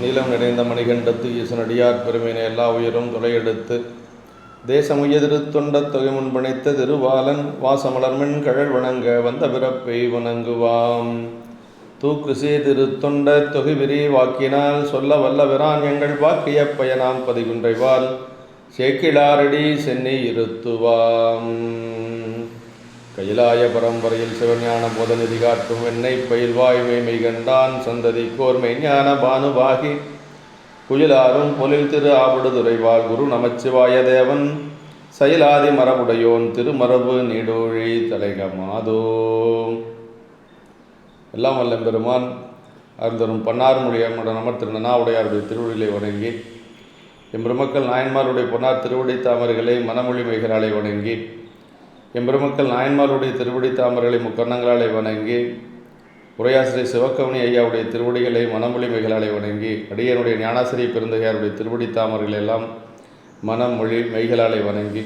நீலம் நிறைந்த மணிகண்டத்து ஈசனடியார் பெருமையினை எல்லா உயிரும் தொலையெடுத்து தேசமுய திருத்தொண்ட தொகை முன்பணித்த திருவாலன் வாசமலர்மென் கழல் வணங்க வந்த பிறப்பை வணங்குவாம். தூக்குசே திருத்தொண்ட தொகை விரி வாக்கினால் சொல்ல வல்லவிரான் எங்கள் வாக்கிய பயனாம் பதிகுன்றைவால் சேக்கிழாரடி சென்னி இருத்துவாம். கைலாய பரம்பரையில் சிவஞான போதநிதி காட்டும் வெண்ணை பயில்வாய் மெய்மை கண்டான் சந்ததிக்கோர் மெய்ஞான பானுவாகி குயிலாரும் பொலில் திரு ஆவிடுதுறைவாள் குரு நமச்சிவாய தேவன் செயலாதி மரபுடையோன் திருமரபு நீடோழி தலைகமாதோ. எல்லாம் வல்ல பெருமான் அருந்தரும் பன்னார் மொழியமுடன் அமர் திரு நன்னாவுடையாருடைய திருவடிகளை வணங்கி எம்பெருமக்கள் நாயன்மாருடைய பொன்னார் திருவடி தாமரைகளை மனமொழி மைகளாலை வணங்கி எம்பெருமக்கள் நாயன்மாருடைய திருவடி தாமரைகளை முக்கண்ணங்களாலே வணங்கி உரையாசிரியர் சிவக்கவனி ஐயாவுடைய திருவடிகளை மனமொழி மைகளாலே வணங்கி அடியனுடைய ஞானாசிரிய பெருந்தகையாருடைய திருவடி தாமரைகள் எல்லாம் மனமொழி மைகளாலே வணங்கி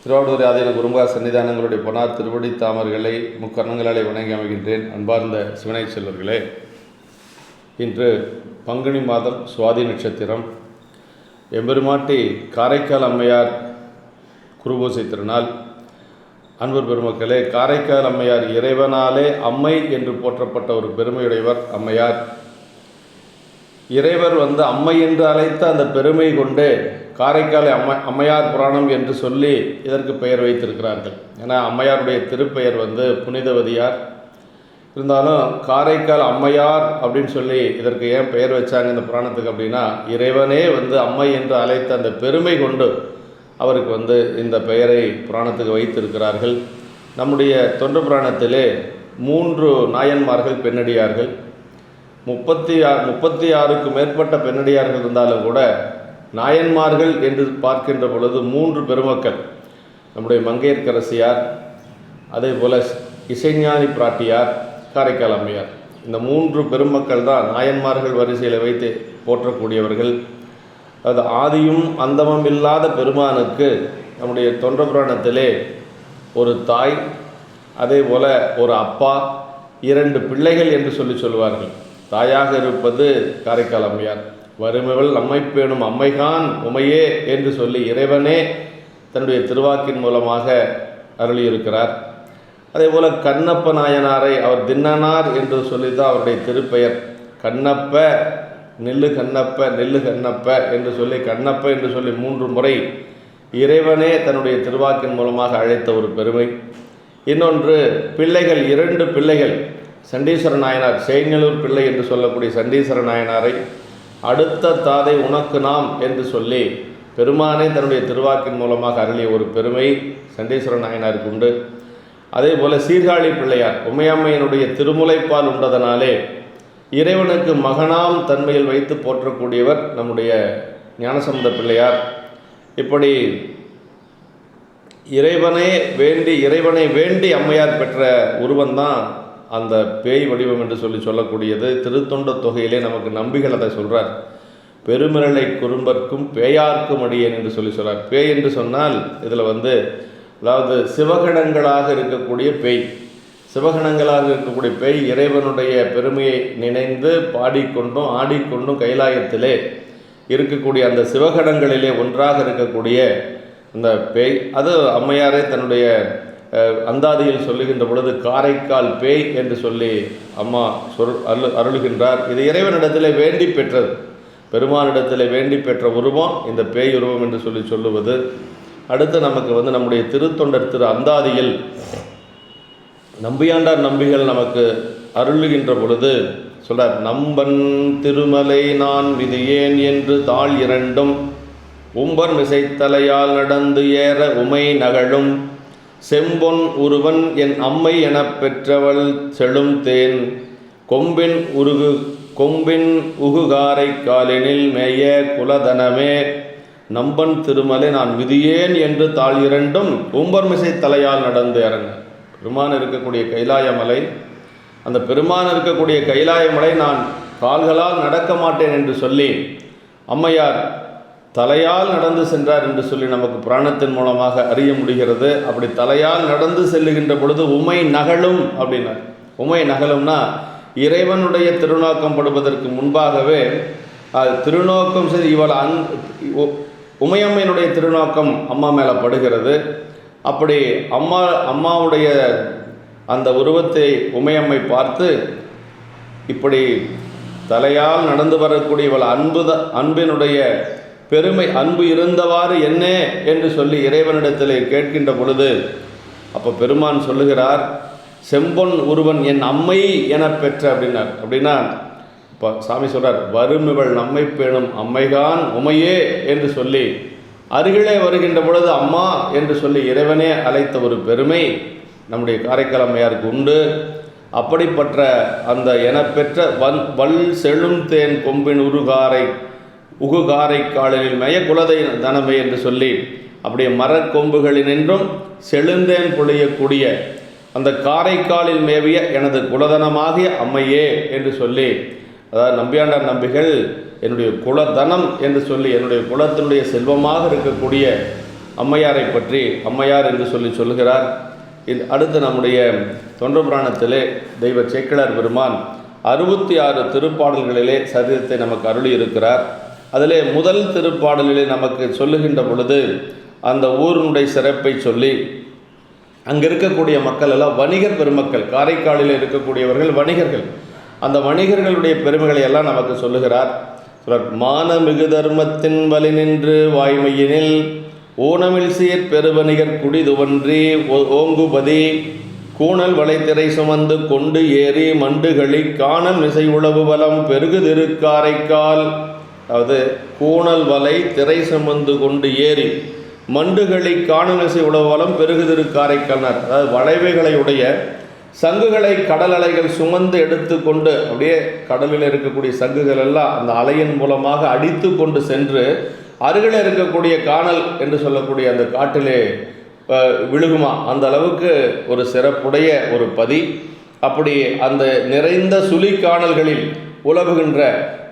திருவாவூர் ஆதீன குரும்பா சன்னிதானங்களுடைய பொன்னார் திருவடி தாமர்களை முக்கரணங்களாலே வணங்கி அமைகின்றேன். அன்பார்ந்த சிவனை செல்வர்களே, இன்று பங்குனி மாதம் சுவாதி நட்சத்திரம், எம்பெருமாட்டி காரைக்கால் அம்மையார் குருபூசை திருநாள். அன்பர் பெருமக்களே, காரைக்கால் அம்மையார் இறைவனாலே அம்மை என்று போற்றப்பட்ட ஒரு பெருமையுடையவர் அம்மையார். இறைவர் அம்மை என்று அழைத்த அந்த பெருமை கொண்டு காரைக்கால் அம்மையார் புராணம் என்று சொல்லி இதற்கு பெயர் வைத்திருக்கிறார்கள். ஏன்னா அம்மையாருடைய திருப்பெயர் புனிதவதியார். இருந்தாலும் காரைக்கால் அம்மையார் அப்படின்னு சொல்லி இதற்கு ஏன் பெயர் வச்சாங்க இந்த புராணத்துக்கு அப்படின்னா, இறைவனே அம்மை என்று அழைத்த அந்த பெருமை கொண்டு அவருக்கு இந்த பெயரை புராணத்துக்கு வைத்திருக்கிறார்கள். நம்முடைய தொண்டு புராணத்திலே 3 நாயன்மார்கள் பெண்ணடியார்கள், 36க்கும் மேற்பட்ட பெண்ணடியார்கள் இருந்தாலும் கூட நாயன்மார்கள் என்று பார்க்கின்ற பொழுது 3 பெருமக்கள், நம்முடைய மங்கையர்க்கரசியார், அதே போல் இசைஞானி பிராட்டியார், காரைக்கால் அம்மையார். இந்த 3 பெருமக்கள் தான் நாயன்மார்கள் வரிசையில் வைத்து போற்றக்கூடியவர்கள். அது ஆதியும் அந்தமும் இல்லாத பெருமானுக்கு நம்முடைய தொண்ட புராணத்திலே ஒரு தாய், அதே போல் ஒரு அப்பா, 2 பிள்ளைகள் என்று சொல்லுவார்கள். தாயாக இருப்பது காரைக்கால் அம்மையார். வறுமைகள் நம்மை பேணும் அம்மைகான் உமையே என்று சொல்லி இறைவனே தன்னுடைய திருவாக்கின் மூலமாக அருளியிருக்கிறார். அதே போல் கண்ணப்ப நாயனாரை அவர் தின்னனார் என்று சொல்லித்தான் அவருடைய திருப்பெயர். கண்ணப்ப நெல்லு கண்ணப்ப நெல்லு கண்ணப்ப என்று சொல்லி கண்ணப்ப என்று சொல்லி 3 முறை இறைவனே தன்னுடைய திருவாக்கின் மூலமாக அழைத்த ஒரு பெருமை. இன்னொன்று பிள்ளைகள், 2 பிள்ளைகள். சண்டீஸ்வர நாயனார், சேங்கலூர் பிள்ளை என்று சொல்லக்கூடிய சண்டீஸ்வர நாயனாரை அடுத்த தாதை உனக்கு நாம் என்று சொல்லி பெருமானே தன்னுடைய திருவாக்கின் மூலமாக அருளிய ஒரு பெருமை சண்டீஸ்வர நாயனாருக்கு உண்டு. அதே போல் சீர்காழி பிள்ளையார், உமையம்மையினுடைய திருமுலைப்பால் உண்டதனாலே இறைவனுக்கு மகனாம் தன்மையில் வைத்து போற்றக்கூடியவர் நம்முடைய ஞானசம்பந்த பிள்ளையார். இப்படி இறைவனை வேண்டி அம்மையார் பெற்ற உருவந்தான் அந்த பேய் வடிவம் என்று சொல்லக்கூடியது. திருத்தொண்ட தொகையிலே நமக்கு நம்பிகள் அதை சொல்கிறார். பெருமிரலை குறும்பர்க்கும் பேயார்க்கும் அடியேன் என்று சொல்கிறார். பேய் என்று சொன்னால் இதில் அதாவது சிவகணங்களாக இருக்கக்கூடிய பேய், சிவகணங்களாக இருக்கக்கூடிய பேய் இறைவனுடைய பெருமையை நினைந்து பாடிக்கொண்டும் ஆடிக்கொண்டும் கைலாயத்திலே இருக்கக்கூடிய அந்த சிவகணங்களிலே ஒன்றாக இருக்கக்கூடிய அந்த பேய், அது அம்மையாரே தன்னுடைய அந்தாதியில் சொல்லுகின்ற பொழுது காரைக்கால் பேய் என்று சொல்லி அம்மா அருளுகின்றார். இது இறைவனிடத்தில் வேண்டி பெற்றது, பெருமானிடத்தில் வேண்டி பெற்ற உருவம் இந்த பேய் உருவம் என்று சொல்லுவது. அடுத்து நமக்கு நம்முடைய திருத்தொண்டர் திரு அந்தாதியில் நம்பியாண்டார் நம்பிகள் நமக்கு அருளுகின்ற பொழுது சொல்றார், நம்பன் திருமலை நான் விதியேன் என்று தாழ் 2 உம்பர் மிசைத்தலையால் நடந்து ஏற உமை நகழும் செம்பொன் உருவன் என் அம்மை எனப் பெற்றவள் செழும் தேன் கொம்பின் உகுகாரை காலினில் மேய குலதனமே நம்பன் திருமலை நான் விதியேன் என்று தாழ் 2 உம்பர் மிசை தலையால் நடந்து இறங்க. பெருமான் இருக்கக்கூடிய கைலாய மலை, அந்த பெருமான் இருக்கக்கூடிய கைலாய மலை நான் கால்களால் நடக்க மாட்டேன் என்று சொல்லி அம்மையார் தலையால் நடந்து சென்றார் என்று சொல்லி நமக்கு புராணத்தின் மூலமாக அறிய முடிகிறது. அப்படி தலையால் நடந்து செல்லுகின்ற பொழுது உமை நகலும் அப்படின்னார். உமை நகலும்னா இறைவனுடைய திருநோக்கம் படுவதற்கு முன்பாகவே திருநோக்கம் செய்து இவள் உமையம்மையினுடைய திருநோக்கம் அம்மா மேலே படுகிறது. அப்படி அம்மாவுடைய அந்த உருவத்தை உமையம்மை பார்த்து இப்படி தலையால் நடந்து வரக்கூடிய இவள் அன்பினுடைய பெருமை, அன்பு இருந்தவாறு என்ன என்று சொல்லி இறைவனிடத்தில் கேட்கின்ற பொழுது அப்போ பெருமான் சொல்லுகிறார், செம்பொன் ஒருவன் என் அம்மை என பெற்ற அப்படின்னார். அப்படின்னா இப்போ சாமி சொல்கிறார், வரும் இவள் நம்மை பேணும் அம்மைகான் உமையே என்று சொல்லி அருகிலே வருகின்ற பொழுது அம்மா என்று சொல்லி இறைவனே அழைத்த ஒரு பெருமை நம்முடைய காரைக்கால் அம்மையாருக்கு உண்டு. அப்படிப்பட்ட அந்த எனப்பெற்ற வல் செழும் தேன் கொம்பின் உகுகாரை காலில் மய குலதை தனமே என்று சொல்லி அப்படியே மரக்கொம்புகளினின்றும் செழுந்தேன் பொழியக்கூடிய அந்த காரைக்காலில் மேவிய எனது குலதனமாகிய அம்மையே என்று சொல்லி, அதாவது நம்பியாண்டார் நம்பிகள் என்னுடைய குலதனம் என்று சொல்லி என்னுடைய குலத்தினுடைய செல்வமாக இருக்கக்கூடிய அம்மையாரை பற்றி அம்மையார் என்று சொல்லி சொல்கிறார். அடுத்து நம்முடைய தொண்டர் புராணத்திலே தெய்வ சேக்கிழார் பெருமான் 66 திருப்பாடல்களிலே சரிதத்தை நமக்கு அருளி இருக்கிறார். அதிலே முதல் திருப்பாடலிலே நமக்கு சொல்லுகின்ற பொழுது அந்த ஊரினுடைய சிறப்பை சொல்லி அங்கே இருக்கக்கூடிய மக்கள் எல்லாம் வணிகர் பெருமக்கள், காரைக்காலில் இருக்கக்கூடியவர்கள் வணிகர்கள், அந்த வணிகர்களுடைய பெருமைகளை எல்லாம் நமக்கு சொல்லுகிறார். மானமிகு தர்மத்தின் வலி நின்று வாய்மையினில் ஊனமில் சீர் பெருவணிகர் குடிதுவன்றி ஓங்குபதி கூணல் வளைத்திரை சுமந்து கொண்டு ஏறி மண்டுகளி காணல் மிசை உளவு வலம் பெருகுதிருக்காரைக்கால். அதாவது கூணல் வலை திரை சுமந்து கொண்டு ஏறி மண்டுகளி காணல் மிசை உளவு வலம் பெருகுதிருக்காரைக்கால்னார். அதாவது வளைவைகளை உடைய சங்குகளை கடல் அலைகள் சுமந்து எடுத்து கொண்டு அப்படியே கடலில் இருக்கக்கூடிய சங்குகள் எல்லாம் அந்த அலையின் மூலமாக அடித்து கொண்டு சென்று அருகில் இருக்கக்கூடிய காணல் என்று சொல்லக்கூடிய அந்த காட்டிலே விழுகுமா, அந்த அளவுக்கு ஒரு சிறப்புடைய ஒரு பதி. அப்படி அந்த நிறைந்த சுழி காணல்களில் உலவுகின்ற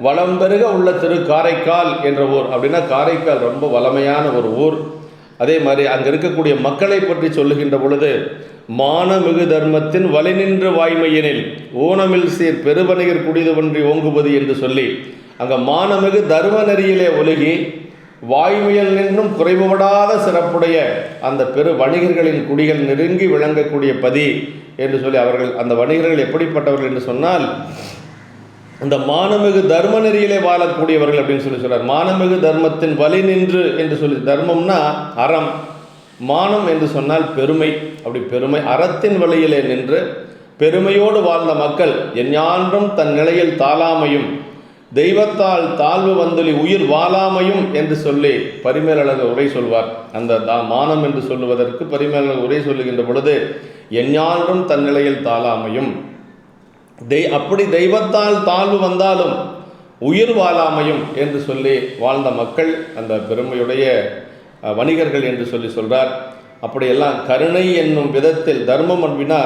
வளம் பெருக உள்ள காரைக்கால் என்ற ஊர். அப்படின்னா காரைக்கால் ரொம்ப வளமையான ஒரு ஊர். அதே மாதிரி அங்கே இருக்கக்கூடிய மக்களை பற்றி சொல்லுகின்ற பொழுது மானமிகு தர்மத்தின் வலி நின்று வாய்மையினில் ஊனமில் சீர் பெருவணிகர் குடிதுவன்றி ஓங்குபதி என்று சொல்லி அங்கே மானமிகு தர்ம நெறியிலே ஒழுகி வாய்மையில் நின்றும் குறைவுபடாத சிறப்புடைய அந்த பெரு வணிகர்களின் குடிகள் நெருங்கி விளங்கக்கூடிய பதி என்று சொல்லி அவர்கள் அந்த வணிகர்கள் எப்படிப்பட்டவர்கள் என்று சொன்னால் அந்த மானமிகு தர்ம நெறியிலே வாழக்கூடியவர்கள் அப்படின்னு சொல்லி சொல்றார். மானமிகு தர்மத்தின் வலி நின்று என்று சொல்லி, தர்மம்னா அறம், மானம் என்று சொன்னால் பெருமை. அப்படி பெருமை அறத்தின் வழியிலே நின்று பெருமையோடு வாழ்ந்த மக்கள் எஞ்ஞான்றும் தன் நிலையில் தாழாமையும் தெய்வத்தால் தாழ்வு வந்தொலி உயிர் வாழாமையும் என்று சொல்லி பரிமேலழகர் உரை சொல்வார். அந்த மானம் என்று சொல்லுவதற்கு பரிமேலழகர் உரை சொல்லுகின்ற பொழுது எஞ்ஞான்றும் தன் நிலையில் தாழாமையும் அப்படி தெய்வத்தால் தாழ்வு வந்தாலும் உயிர் வாழாமையும் என்று சொல்லி வாழ்ந்த மக்கள் அந்த பெருமையுடைய வணிகர்கள் என்று சொல்லி சொல்கிறார். அப்படியெல்லாம் கருணை என்னும் விதத்தில் தர்மம் அப்படின்னா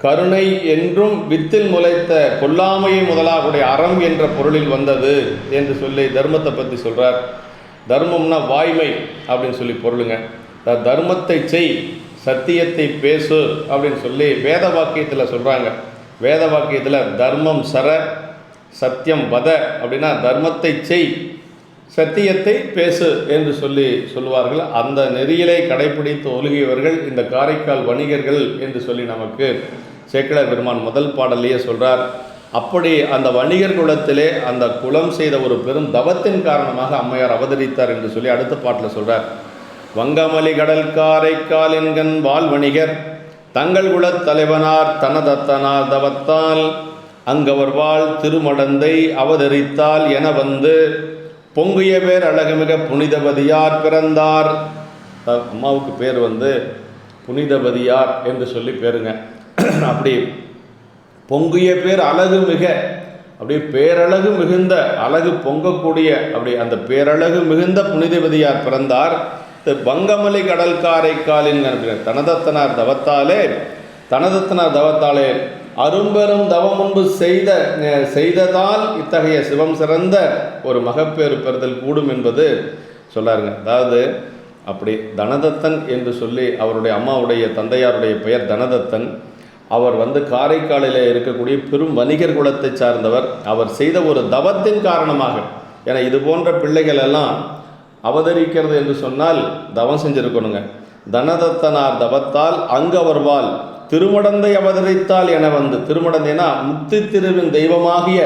கருணை என்றும் வித்தில் முளைத்த கொல்லாமையை முதலாகுடைய அறம் என்ற பொருளில் வந்தது என்று சொல்லி தர்மத்தை பற்றி சொல்கிறார். தர்மம்னா வாய்மை அப்படின்னு சொல்லி பொருளுங்க. தர்மத்தை செய், சத்தியத்தை பேசு அப்படின்னு சொல்லி வேத வாக்கியத்தில் சொல்கிறாங்க. வேத வாக்கியத்தில் தர்மம் சர சத்தியம் வத அப்படின்னா தர்மத்தை செய், சத்தியத்தை பேசு என்று சொல்லுவார்கள். அந்த நெறியிலே கடைப்பிடித்து ஒழுகியவர்கள் இந்த காரைக்கால் வணிகர்கள் என்று சொல்லி நமக்கு சேக்கிழார் பெருமான் முதல் பாடலையே சொல்கிறார். அப்படி அந்த வணிகர் குலத்திலே அந்த குலம் செய்த ஒரு பெரும் தவத்தின் காரணமாக அம்மையார் அவதரித்தார் என்று சொல்லி அடுத்த பாட்டில் சொல்கிறார். வங்கமலி கடல் காரைக்கால் என்கண் வால் வணிகர் தங்கள் குலத் தலைவனார் தனதத்தனார் தவத்தால் அங்கவர் வாழ் திருமடந்தை அவதரித்தால் என வந்து பொங்கிய பேர் அழகுமிக புனிதபதியார் பிறந்தார். அம்மாவுக்கு பேர் புனிதபதியார் என்று சொல்லி பேருங்க. அப்படி பொங்கிய பேர் அழகு மிக, அப்படி பேரழகு மிகுந்த அழகு பொங்கக்கூடிய அப்படி அந்த பேரழகு மிகுந்த புனிதபதியார் பிறந்தார். வங்கமலி கடல் காரைக்காலின் தனதத்தனார் தவத்தாலே அரும்பெரும் தவம் முன்பு செய்ததால் இத்தகைய சிவம் சிறந்த ஒரு மகப்பேறு பெறுதல் கூடும் என்பது சொல்லாருங்க. அதாவது அப்படி தனதத்தன் என்று சொல்லி அவருடைய அம்மாவுடைய தந்தையாருடைய பெயர் தனதத்தன். அவர் காரைக்காலில் இருக்கக்கூடிய பெரும் வணிகர் குலத்தை சார்ந்தவர். அவர் செய்த ஒரு தவத்தின் காரணமாக, ஏன்னா இது போன்ற பிள்ளைகள் எல்லாம் அவதரிக்கிறது என்று சொன்னால் தவம் செஞ்சிருக்கணுங்க. தனதத்தனார் தவத்தால் அங்கவர்வால் திருமடந்தை அவதரித்தால் என திருமடந்தைனா முக்தி திருவின் தெய்வமாகிய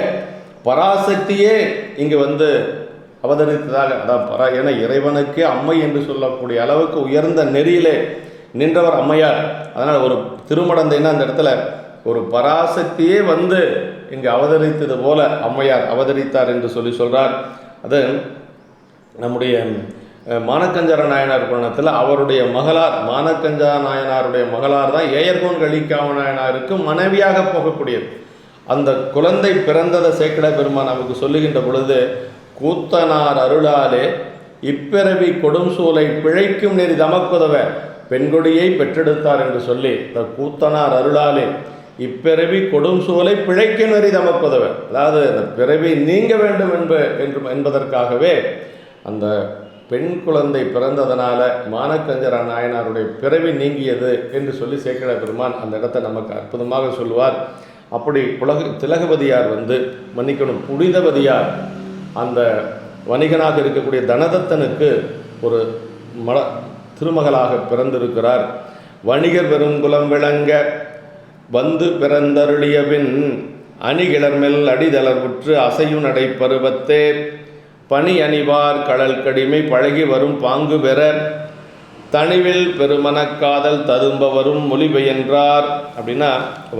பராசக்தியே இங்கு அவதரித்ததாக, அதான் என இறைவனுக்கு அம்மை என்று சொல்லக்கூடிய அளவுக்கு உயர்ந்த நெறியிலே நின்றவர் அம்மையார். அதனால் ஒரு திருமடந்தைன்னா அந்த இடத்துல ஒரு பராசக்தியே இங்கு அவதரித்தது போல அம்மையார் அவதரித்தார் என்று சொல்கிறார். அது நம்முடைய மானக்கஞ்சர நாயனார் புராணத்தில் அவருடைய மகளார், மானக்கஞ்சர நாயனாருடைய மகளார் தான் ஏயர்கோன் கலிக்காம நாயனாருக்கு மனைவியாக போகக்கூடியது. அந்த குழந்தை பிறந்ததை சேக்கிழ பெருமான் நமக்கு சொல்லுகின்ற பொழுது, கூத்தனார் அருளாலே இப்பிறவி கொடும் சூலை பிழைக்கும் நெறி தமக்குதவ பெண்கொடியை பெற்றெடுத்தார் என்று சொல்லி, இந்த கூத்தனார் அருளாலே இப்பிறவி கொடும் சூலை பிழைக்கும் நெறி தமக்குதவ, அதாவது இந்த பிறவி நீங்க வேண்டும் என்பதற்காகவே அந்த பெண் குழந்தை பிறந்ததனால மானக்கஞ்சர நாயனாருடைய பிறவி நீங்கியது என்று சொல்லி சேக்கிழ பெருமான் அந்த இடத்தை நமக்கு அற்புதமாக சொல்லுவார். அப்படி திலகவதியார் மன்னிக்கணும், புனிதவதியார் அந்த வணிகனாக இருக்கக்கூடிய தனதத்தனுக்கு ஒரு திருமகளாக பிறந்திருக்கிறார். வணிகர் பெருங்குலம் விளங்க பிறந்தருளியபின் அணிகிளர்மெல் அடிதளர்வுற்று அசையும் நடை பருவத்தே பனி அணிவார் கடல் கடிமை பழகி வரும் பாங்கு பெற தனிவில் பெருமனக்காதல் ததும்ப வரும் மொழிபெயன்றார். அப்படின்னா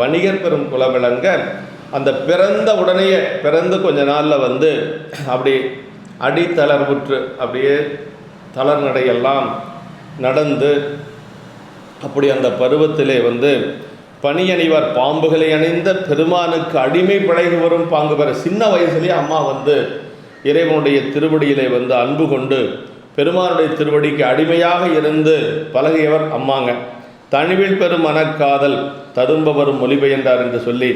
வணிகர் பெரும் குலவிளங்க அந்த பிறந்த உடனேயே பிறந்து கொஞ்ச நாளில் அப்படி அடித்தளர்வுற்று அப்படியே தளர்நடையெல்லாம் நடந்து அப்படி அந்த பருவத்திலே பனியணிவார் பாம்புகளை அணிந்த பெருமானுக்கு அடிமை பழகி வரும் பாங்கு பெற சின்ன வயசுலேயே அம்மா இறைவனுடைய திருவடியிலே அன்பு கொண்டு பெருமானுடைய திருவடிக்கு அடிமையாக இருந்து பழகியவர் அம்மாங்க. தனிவில் பெரும் மனக்காதல் ததும்ப வரும் மொழிபெயர்ந்தார் என்று சொல்லி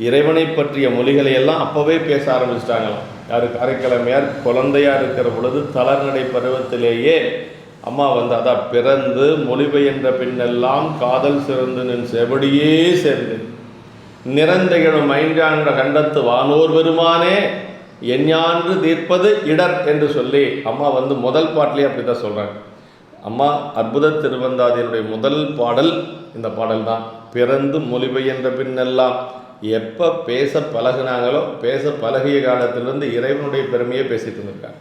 இறைவனை பற்றிய மொழிகளை எல்லாம் அப்போவே பேச ஆரம்பிச்சிட்டாங்களாம். யார்? காரைக்கிழமையார் குழந்தையாக இருக்கிற பொழுது தளர்நடை பருவத்திலேயே அம்மா அதான் பிறந்து மொழிபெயர்ந்த பின்னெல்லாம் காதல் சிறந்து நின் செவடியே சேர்ந்து நிறந்தைகளும் ஐந்தாண்ட கண்டத்து வானோர் பெருமானே எஞ்ஞான்று தீர்ப்பது இடர் என்று சொல்லி அம்மா முதல் பாட்டிலே அப்படி தான் சொல்கிறாங்க. அம்மா அற்புத திருவந்தாதியினுடைய முதல் பாடல் இந்த பாடல் தான். பிறந்து மொழிபெயர்ந்த பின்னெல்லாம் எப்போ பேச பழகினாங்களோ பேச பழகிய காலத்திலிருந்து இறைவனுடைய பெருமையை பேசிட்டு இருந்திருக்காங்க.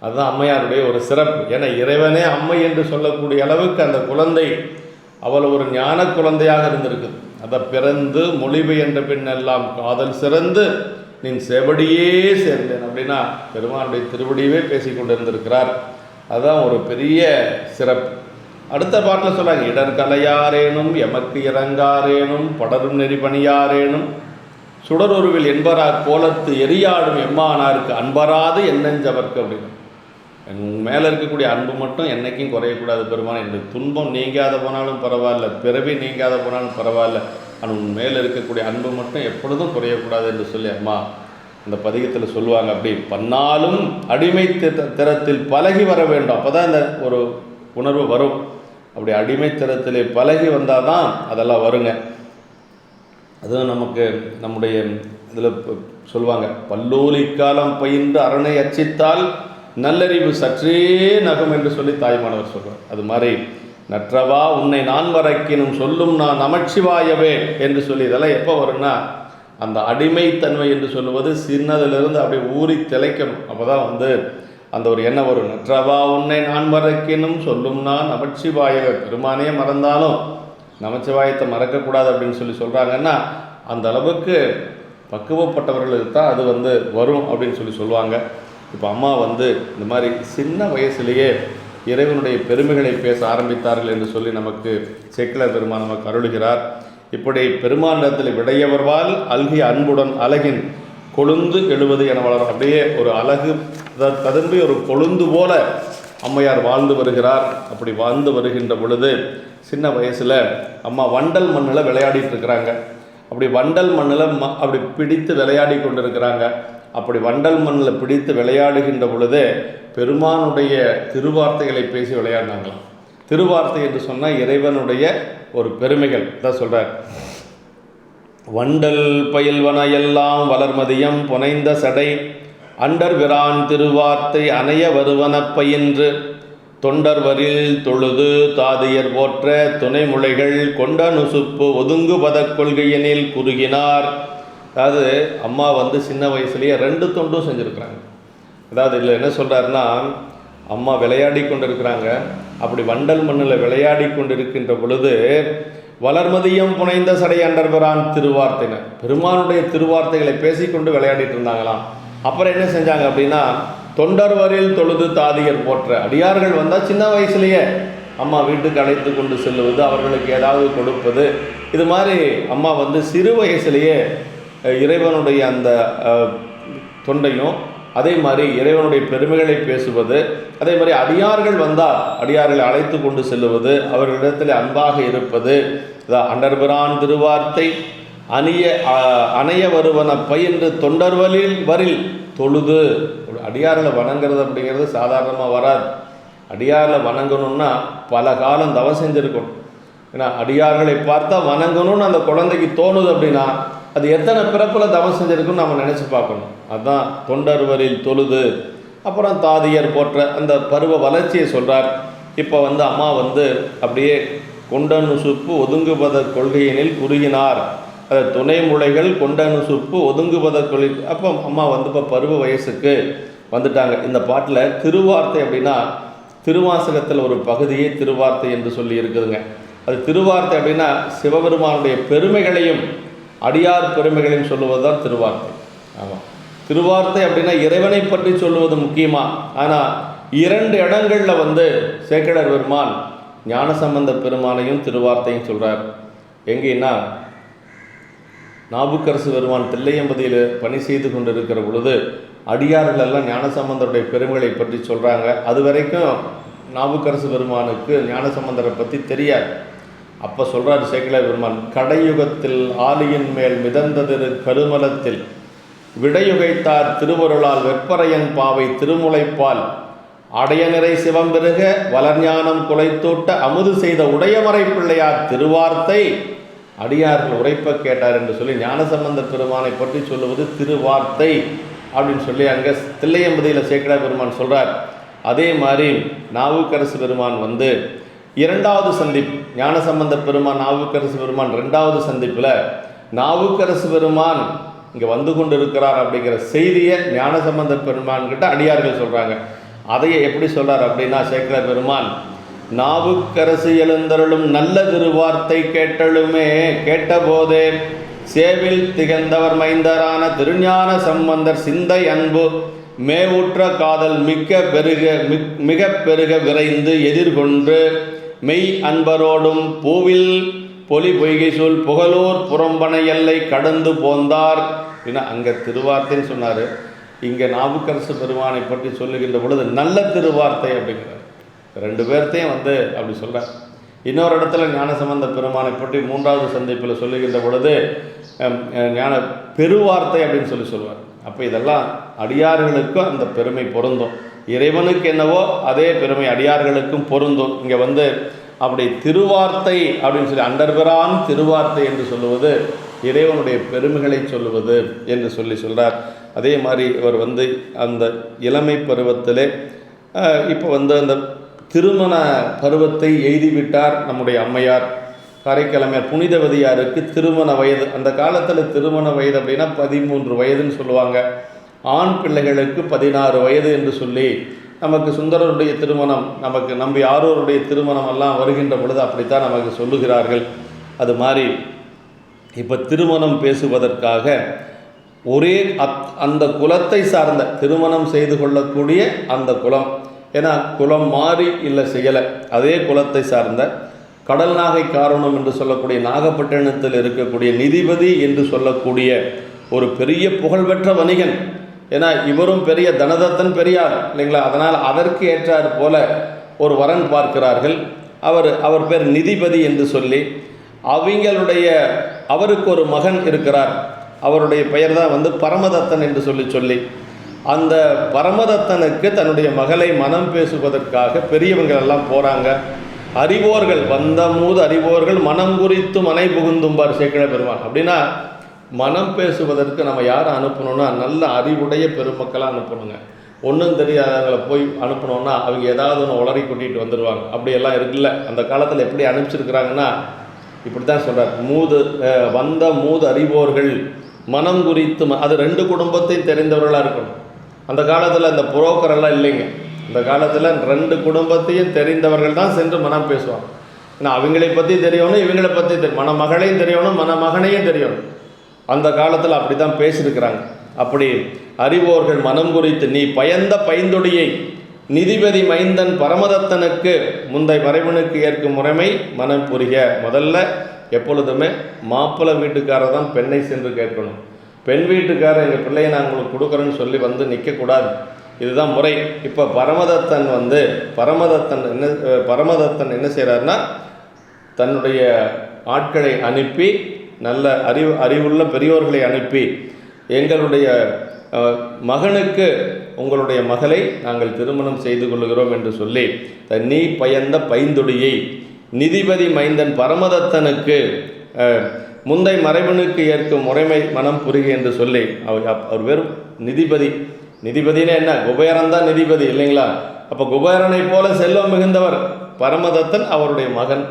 அதுதான் அம்மையாருடைய ஒரு சிறப்பு. ஏன்னா இறைவனே அம்மை என்று சொல்லக்கூடிய அளவுக்கு அந்த குழந்தை அவள் ஒரு ஞான குழந்தையாக இருந்திருக்குது. அதை பிறந்து மொழிபெயர்ந்த பின்னெல்லாம் காதல் சிறந்து நின் செவடியே சேர்ந்தேன் அப்படின்னா பெருமானுடைய திருவடியவே பேசி கொண்டு இருந்திருக்கிறார். அதுதான் ஒரு பெரிய சிறப்பு. அடுத்த பாட்டில் சொல்கிறாங்க, இடர்கலையாரேனும் எமக்கு இறங்காரேனும் படரும் நெறி பணியாரேனும் சுடரொருவில் என்பரா கோலத்து எரியாடும் எம்மானாருக்கு அன்பராது என்னஞ்சவர்க்கு அப்படின்னு. என் மேலே இருக்கக்கூடிய அன்பு மட்டும் என்றைக்கும் குறையக்கூடாது பெருமான். என்னுடைய துன்பம் நீங்காத போனாலும் பரவாயில்ல, பிறவி நீங்காத போனாலும் பரவாயில்ல, ஆனால் உன் மேலே இருக்கக்கூடிய அன்பு மட்டும் எப்பொழுதும் குறையக்கூடாது என்று சொல்லி அம்மா அந்த பதிகத்தில் சொல்லுவாங்க. அப்படி பன்னாலும் அடிமை திறத்தில் பழகி வர வேண்டும், அப்போ தான் இந்த ஒரு உணர்வு வரும். அப்படி அடிமைத்தரத்திலே பழகி வந்தால் தான் அதெல்லாம் வருங்க. அதுவும் நமக்கு நம்முடைய இதில் சொல்லுவாங்க, பல்லூலிக்காலம் பயின்று அரணை அச்சித்தால் நல்லறிவு சற்றே நகும் என்று சொல்லி தாய்மானவர் சொல்வார். அது மாதிரி நற்றவா உன்னை நான் வரைக்கினும் சொல்லும் நான் நமச்சிவாயவே என்று சொல்லி இதெல்லாம் எப்போ வரும்னா அந்த அடிமைத்தன்மை என்று சொல்லுவது சின்னதிலிருந்து அப்படி ஊறி திளைக்கணும். அப்போ தான் அந்த ஒரு எண்ணம் வரும். நற்றவா உன்னை நான் மறக்கினும் சொல்லும் நான் நமச்சிவாயவே. பெருமானே மறந்தாலும் நமச்சிவாயத்தை மறக்கக்கூடாது அப்படின்னு சொல்லி சொல்கிறாங்கன்னா அந்த அளவுக்கு பக்குவப்பட்டவர்களுக்கு தான் அது வரும் அப்படின்னு சொல்லி சொல்லுவாங்க. இப்போ அம்மா இந்த மாதிரி சின்ன வயசுலேயே இறைவனுடைய பெருமைகளை பேச ஆரம்பித்தார்கள் என்று சொல்லி நமக்கு சேக்கிழார் பெருமான் நமக்கு அருளுகிறார். இப்படி பெருமானிடத்தில் விடையவர்வால் அல்கிய அன்புடன் அழகின் கொழுந்து எழுவது என வளரும். அப்படியே ஒரு அழகு ததும்பி ஒரு கொழுந்து போல அம்மையார் வாழ்ந்து வருகிறார். அப்படி வாழ்ந்து வருகின்ற பொழுது சின்ன வயசில் அம்மா வண்டல் மண்ணில் விளையாடிட்டு இருக்கிறாங்க. அப்படி வண்டல் மண்ணில் அப்படி பிடித்து விளையாடி கொண்டு இருக்கிறாங்க. அப்படி வண்டல் மண்ணில் பிடித்து விளையாடுகின்ற பொழுது பெருமானுடைய திருவார்த்தைகளை பேசி விளையாடினாங்களாம். திருவார்த்தை என்று சொன்னால் இறைவனுடைய ஒரு பெருமைகள் தான் சொல்கிறார். வண்டல் பயில்வன எல்லாம் வளர்மதியம் புனைந்த சடை அண்டர் விரான் திருவார்த்தை அணைய வருவன பயின்று தொண்டர்வரில் தொழுது தாதியர் போற்ற துணைமுளைகள் கொண்ட நுசுப்பு ஒதுங்குபதக் கொள்கையினில் குறுகினார். அதாவது அம்மா வந்து சின்ன வயசுலேயே 2 தொண்டும் செஞ்சுருக்குறாங்க. அதாவது இதில் என்ன சொல்கிறாருன்னா, அம்மா விளையாடி கொண்டு இருக்கிறாங்க. அப்படி வண்டல் மண்ணில் விளையாடி கொண்டு இருக்கின்ற பொழுது வளர்மதியம் புனைந்த சடை அண்டர்பரான் திருவார்த்தைன்னு பெருமானுடைய திருவார்த்தைகளை பேசிக்கொண்டு விளையாடிட்டு இருந்தாங்களாம். அப்புறம் என்ன செஞ்சாங்க அப்படின்னா, தொண்டர்வரில் தொழுது தாதியர் போற்ற அடியார்கள் வந்தால் சின்ன வயசுலேயே அம்மா வீட்டுக்கு அழைத்து கொண்டு செல்லுவது, அவர்களுக்கு ஏதாவது கொடுப்பது, இது மாதிரி அம்மா வந்து சிறு வயசுலேயே இறைவனுடைய அந்த தொண்டையும் அதே மாதிரி இறைவனுடைய பெருமைகளை பேசுவது, அதே மாதிரி அடியார்கள் வந்தால் அடியார்களை அழைத்து கொண்டு செல்லுவது, அவர்களிடத்தில் அன்பாக இருப்பது, அண்டர்பிரான் திருவார்த்தை அணைய வருவன பயின்று தொண்டர்வரில் தொழுது. அடியார்களை வணங்குறது அப்படிங்கிறது சாதாரணமாக வராது. அடியார்களை வணங்கணும்னா பல காலம் தவம் செஞ்சுருக்கணும். ஏன்னா அடியார்களை பார்த்தா வணங்கணும்னு அந்த குழந்தைக்கு தோணுது அப்படின்னா அது எத்தனை பிறப்பில் தவம் செஞ்சுருக்குன்னு நம்ம நினச்சி பார்க்கணும். அதுதான் தொண்டர்வரில் தொழுது. அப்புறம் தாதியர் போற்ற அந்த பருவ வளர்ச்சியை சொல்கிறார். இப்போ வந்து அம்மா வந்து அப்படியே கொண்டனு சுப்பு ஒதுங்குபத கொள்கையினில் குறுகினார். துணை முளைகள் கொண்டனு சுப்பு ஒதுங்குபத கொள்கை. அப்போ அம்மா வந்து இப்போ பருவ வயசுக்கு வந்துட்டாங்க. இந்த பாட்டில் திருவார்த்தை அப்படின்னா திருவாசகத்தில் ஒரு பகுதியே திருவார்த்தை என்று சொல்லி இருக்குதுங்க. அது திருவார்த்தை அப்படின்னா சிவபெருமானுடைய பெருமைகளையும் அடியார் பெருமைகளையும் சொல்லுவது தான் திருவார்த்தை. ஆமாம், திருவார்த்தை அப்படின்னா இறைவனை பற்றி சொல்லுவது முக்கியமாக. ஆனால் 2 இடங்களில் வந்து சேக்கிழார் பெருமான் ஞானசம்பந்த பெருமானையும் திருவார்த்தையும் சொல்கிறார். எங்கேன்னா, நாவுக்கரசு பெருமான் தில்லையம்பதியில் பணி செய்து கொண்டு இருக்கிற பொழுது அடியார்கள் எல்லாம் ஞானசம்பந்தருடைய பெருமைகளை பற்றி சொல்கிறாங்க. அது வரைக்கும் நாவுக்கரசு பெருமானுக்கு ஞானசம்பந்தரை பற்றி தெரியாது. அப்போ சொல்கிறார் சேக்கிழார் பெருமான், கடையுகத்தில் ஆலியின் மேல் மிதந்ததிரு கருமலத்தில் விடையுகைத்தார் திருவருளால் வெப்பரையன் பாவை திருமுலைப்பால் அடையநிறை சிவம்பெருக வளர்ஞானம் குலைத்தூட்ட அமுது செய்த உடையமறை பிள்ளையார் திருவார்த்தை அடியார்கள் உரைப்ப கேட்டார் என்று சொல்லி ஞானசம்பந்த பெருமானை பற்றி சொல்லுவது திருவார்த்தை அப்படின்னு சொல்லி அங்கே தில்லையம்பதியில் சேக்கிழார் பெருமான் சொல்கிறார். அதே மாதிரி நாவுக்கரசு பெருமான் வந்து 2வது சந்திப்பு, ஞானசம்பந்த பெருமான் நாவுக்கரசு பெருமான் 2வது சந்திப்பில் நாவுக்கரசு பெருமான் இங்கே வந்து கொண்டு இருக்கிறார் அப்படிங்கிற செய்தியை ஞானசம்பந்த பெருமான் கிட்ட அடியார்கள் சொல்கிறாங்க. அதையே எப்படி சொல்கிறார் அப்படின்னா, சேக்கிழார் பெருமான் நாவுக்கரசு எழுந்தருளும் நல்ல திருவார்த்தை கேட்டலுமே கேட்டபோதே சேவில் திகழ்ந்தவர் மைந்தரான திருஞான சம்பந்தர் சிந்தை அன்பு மேவுற்ற காதல் மிக பெருக விரைந்து எதிர்கொண்டு மெய் அன்பரோடும் பூவில் பொலி பொய்கை சொல் புகழூர் புறம்பனை எல்லை கடந்து போந்தார். ஏன்னா அங்கே திருவார்த்தைன்னு சொன்னார், இங்கே நாவுக்கரசு பெருமானை பற்றி சொல்லுகின்ற பொழுது நல்ல திருவார்த்தை அப்படிங்கிறார். 2 பேர்த்தையும் வந்து அப்படி சொல்கிறார். இன்னொரு இடத்துல ஞானசம்பந்த பெருமானை பற்றி 3வது சந்திப்பில் சொல்லுகின்ற பொழுது ஞான பெருவார்த்தை அப்படின்னு சொல்லுவார். அப்போ இதெல்லாம் அடியார்களுக்கும் அந்த பெருமை பொருந்தும். இறைவனுக்கு என்னவோ அதே பெருமை அடியார்களுக்கும் பொருந்தும். இங்கே வந்து அப்படி திருவார்த்தை அப்படின்னு சொல்லி அண்டர்பிரான் திருவார்த்தை என்று சொல்லுவது இறைவனுடைய பெருமைகளை சொல்லுவது என்று சொல்கிறார். அதே மாதிரி இவர் வந்து அந்த இளமை பருவத்திலே இப்போ வந்து அந்த திருமண பருவத்தை எய்திவிட்டார் நம்முடைய அம்மையார். காரைக்கிழமையார் புனிதவதியாருக்கு திருமண வயது, அந்த காலத்தில் திருமண வயது அப்படின்னா 13 வயதுன்னு சொல்லுவாங்க. ஆண் பிள்ளைகளுக்கு 16 வயது என்று சொல்லி நமக்கு சுந்தரருடைய திருமணம், நமக்கு நம்பி ஆரூருடைய திருமணம் எல்லாம் வருகின்ற பொழுது அப்படித்தான் நமக்கு சொல்லுகிறார்கள். அது மாதிரி இப்போ திருமணம் பேசுவதற்காக ஒரே அந்த குலத்தை சார்ந்த திருமணம் செய்து கொள்ளக்கூடிய அந்த குலம், ஏன்னா குலம் மாறி இல்லை செய்யலை, அதே குலத்தை சார்ந்த கடல் நாகை காரணம் என்று சொல்லக்கூடிய நாகப்பட்டினத்தில் இருக்கக்கூடிய நிதிபதி என்று சொல்லக்கூடிய ஒரு பெரிய புகழ்பெற்ற வணிகன். ஏன்னா இவரும் பெரிய தனதத்தன் பெரியார் இல்லைங்களா, அதனால் அதற்கு ஏற்றார் போல ஒரு வரன் பார்க்கிறார்கள். அவர் பேர் நிதிபதி என்று சொல்லி அவருக்கு ஒரு மகன் இருக்கிறார். அவருடைய பெயர் தான் வந்து பரமதத்தன் என்று சொல்லி அந்த பரமதத்தனுக்கு தன்னுடைய மகளை மனம் பேசுவதற்காக பெரியவங்கள் எல்லாம் போகிறாங்க. அறிவோர்கள் வந்தமூது அறிவோர்கள் மனம் குறித்து மனை புகுந்தும்பார் சேக்கிழார் பெருமான். அப்படின்னா மனம் பேசுவதற்கு நம்ம யாரை அனுப்பணும்னா நல்ல அறிவுடைய பெருமக்களாக அனுப்பணுங்க. ஒன்றும் தெரியாதவங்களை போய் அனுப்பணுன்னா அவங்க ஏதாவது ஒன்று உளறி கூட்டிகிட்டு வந்துடுவாங்க. அப்படியெல்லாம் இருக்குல்ல. அந்த காலத்தில் எப்படி அனுப்பிச்சிருக்கிறாங்கன்னா இப்படி தான் சொல்கிறார், வந்த மூது அறிவோர்கள் மனம் குறித்து, அது 2 குடும்பத்தையும் தெரிந்தவர்களாக இருக்கணும். அந்த காலத்தில் அந்த புரோக்கரெல்லாம் இல்லைங்க. இந்த காலத்தில் 2 குடும்பத்தையும் தெரிந்தவர்கள் தான் சென்று மனம் பேசுவாங்க. ஏன்னா அவங்களை பற்றி தெரியணும், இவங்களை பற்றி மணமகளையும் தெரியணும், மணமகனையும் தெரியணும். அந்த காலத்தில் அப்படி தான் பேசியிருக்கிறாங்க. அப்படி அறிவோர்கள் மனம் குறித்து நீ பயந்த பைந்தொடியை நிதிபதி மைந்தன் பரமதத்தனுக்கு முந்தை மறைவனுக்கு ஏற்கும் முறைமை மனம் புரிய. முதல்ல எப்பொழுதுமே மாப்பிள்ளை வீட்டுக்காரர் தான் பெண்ணை சென்று கேட்கணும். பெண் வீட்டுக்காரர் எங்கள் பிள்ளையை நான் உங்களுக்கு கொடுக்குறேன்னு சொல்லி வந்து நிற்கக்கூடாது. இதுதான் முறை. இப்போ பரமதத்தன் என்ன செய்கிறாருன்னா தன்னுடைய ஆட்களை அனுப்பி, நல்ல அறிவுள்ள பெரியோர்களை அனுப்பி, எங்களுடைய மகனுக்கு உங்களுடைய மகளை நாங்கள் திருமணம் செய்து கொள்கிறோம் என்று சொல்லி நீ பயந்த பைந்தொடியை நிதிபதி மைந்தன் பரமதத்தனுக்கு முந்தை மறைவனுக்கு ஏற்கும் முறைமை மனம் புரிக என்று சொல்லி அவர் வெறும் நிதிபதினா என்ன, குபேரன் தான் நிதிபதி இல்லைங்களா? அப்போ குபேரனை போல செல்வம் மிகுந்தவர் பரமதத்தன், அவருடைய மகன்.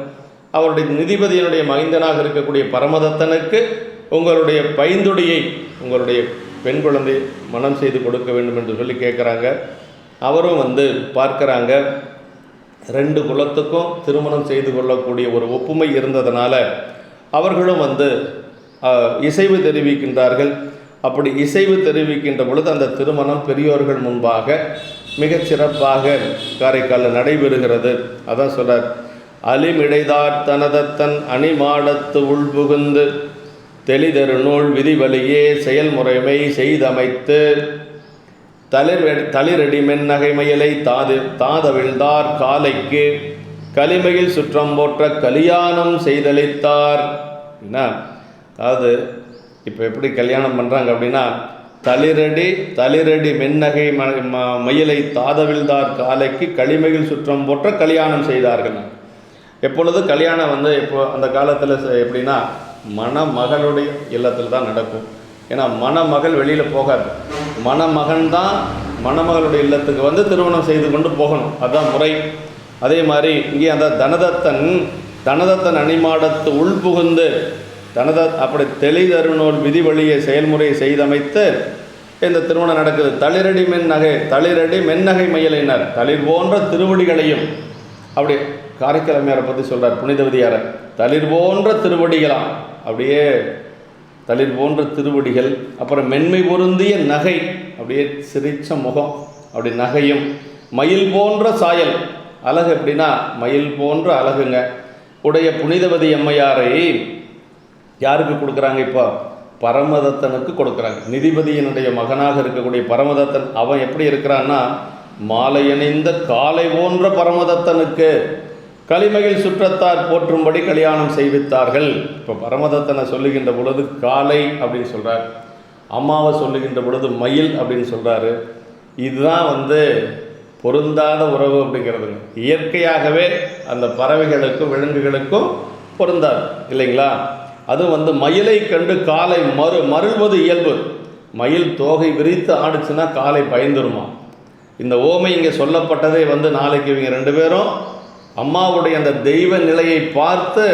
அவருடைய நிதிபதியினுடைய மைந்தனாக இருக்கக்கூடிய பரமதத்தனுக்கு உங்களுடைய பைந்தொடியை, உங்களுடைய பெண் குழந்தை மனம் செய்து கொடுக்க வேண்டும் என்று சொல்லி கேட்குறாங்க. அவரும் பார்க்குறாங்க. 2 குலத்துக்கும் திருமணம் செய்து கொள்ளக்கூடிய ஒரு ஒப்புமை இருந்ததுனால அவர்களும் இசைவு தெரிவிக்கின்றார்கள். அப்படி இசைவு தெரிவிக்கின்ற பொழுது அந்த திருமணம் பெரியோர்கள் முன்பாக மிகச் சிறப்பாக காரைக்காலில் நடைபெறுகிறது. அதான் சொல்றார், அலிமிடைதார் தனதத்தன் அணிமாடத்து உள்புகுந்து தெளிதரு நூல் விதிவழியே செயல்முறைமை செய்தமைத்து தளிரடி மென்னகைமையலை தாதவிழ்ந்தார் காலைக்கு களிமையில் சுற்றம் போற்ற கல்யாணம் செய்தளித்தார். என்ன அதாவது இப்போ எப்படி கல்யாணம் பண்ணுறாங்க அப்படின்னா, தளிரடி மென்னகை மயிலை தாதவிழ்ந்தார் காலைக்கு களிமையில் சுற்றம் போற்ற கல்யாணம் செய்தார்கள். எப்பொழுது கல்யாணம் இப்போ அந்த காலத்தில் எப்படின்னா மணமகளுடைய இல்லத்தில் தான் நடக்கும். ஏன்னா மணமகள் வெளியில் போகாது, மணமகன் தான் மணமகளுடைய இல்லத்துக்கு திருமணம் செய்து கொண்டு போகணும். அதுதான் முறை. அதே மாதிரி இங்கே அந்த தனதத்தன் அணிமாடத்து உள்புகுந்து அப்படி தெளிதருநூல் விதி வழியை செயல்முறையை செய்தமைத்து இந்த திருமணம் நடக்குது. தளிரடி மென்னகை மயிலினர் தளிர் போன்ற திருவடிகளையும், அப்படி காரைக்கிழமையாரை பற்றி சொல்கிறார் புனிதவதியாரை, தளிர் போன்ற திருவடிகளாம், அப்படியே தளிர் போன்ற திருவடிகள், அப்புறம் மென்மை பொருந்திய நகை, அப்படியே சிரிச்ச முகம், அப்படி நகையும், மயில் போன்ற சாயல், அழகு எப்படின்னா மயில் போன்ற அழகுங்க உடைய புனிதவதி அம்மையாரை யாருக்கு கொடுக்குறாங்க? இப்போ பரமதத்தனுக்கு கொடுக்குறாங்க. நிதிபதியினுடைய மகனாக இருக்கக்கூடிய பரமதத்தன் அவன் எப்படி இருக்கிறான்னா, மாலையணிந்த காலை போன்ற பரமதத்தனுக்கு களிமையில் சுற்றத்தார் போற்றும்படி கல்யாணம் செய்வித்தார்கள். இப்போ பரமதத்தனை சொல்லுகின்ற பொழுது காலை அப்படின்னு சொல்கிறார், அம்மாவை சொல்லுகின்ற பொழுது மயில் அப்படின்னு சொல்கிறாரு. இதுதான் பொருந்தாத உறவு அப்படிங்கிறதுங்க. இயற்கையாகவே அந்த பறவைகளுக்கும் விலங்குகளுக்கும் பொருந்தாது இல்லைங்களா? அது மயிலை கண்டு காலை மருள்வது இயல்பு. மயில் தோகை விரித்து ஆடுச்சுன்னா காலை பயந்துருமா. இந்த ஓமை இங்கே சொல்லப்பட்டதே நாளைக்கு இவங்க 2 பேரும் அம்மாவுடைய அந்த தெய்வ நிலையை பார்த்து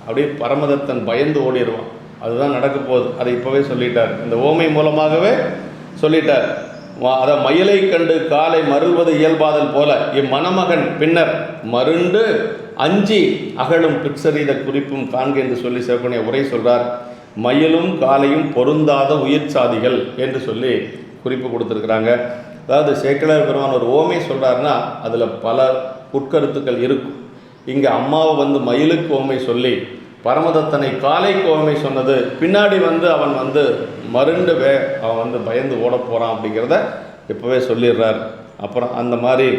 அப்படியே பரமதத்தன் பயந்து ஓடிடுவான். அதுதான் நடக்க போகுது. அதை இப்போவே சொல்லிட்டார், இந்த ஓமை மூலமாகவே சொல்லிட்டார். அதை மயிலை கண்டு காலை மருள்வது இயல்பாதல் போல இம்மணமகன் பின்னர் மருண்டு அஞ்சி அகலும் பிற்சரீத குறிப்பும் காண்க என்று சொல்லி சிவப்புடைய உரை சொல்கிறார். மயிலும் காலையும் பொருந்தாத உயிர் சாதிகள் என்று சொல்லி குறிப்பு கொடுத்துருக்குறாங்க. அதாவது சேக்கிழார் பெருமான் ஒரு ஓமை சொல்கிறாருன்னா அதில் பல உட்கருத்துக்கள் இருக்கும். இங்கே அம்மாவை மயிலுக்கு ஓமை சொல்லி பரமதத்தனை காலைக்கு ஓமை சொன்னது, பின்னாடி அவன் மருண்டு அவன் பயந்து ஓட போகிறான் அப்படிங்கிறத இப்போவே சொல்லிடுறார். அப்புறம் அந்த மாதிரி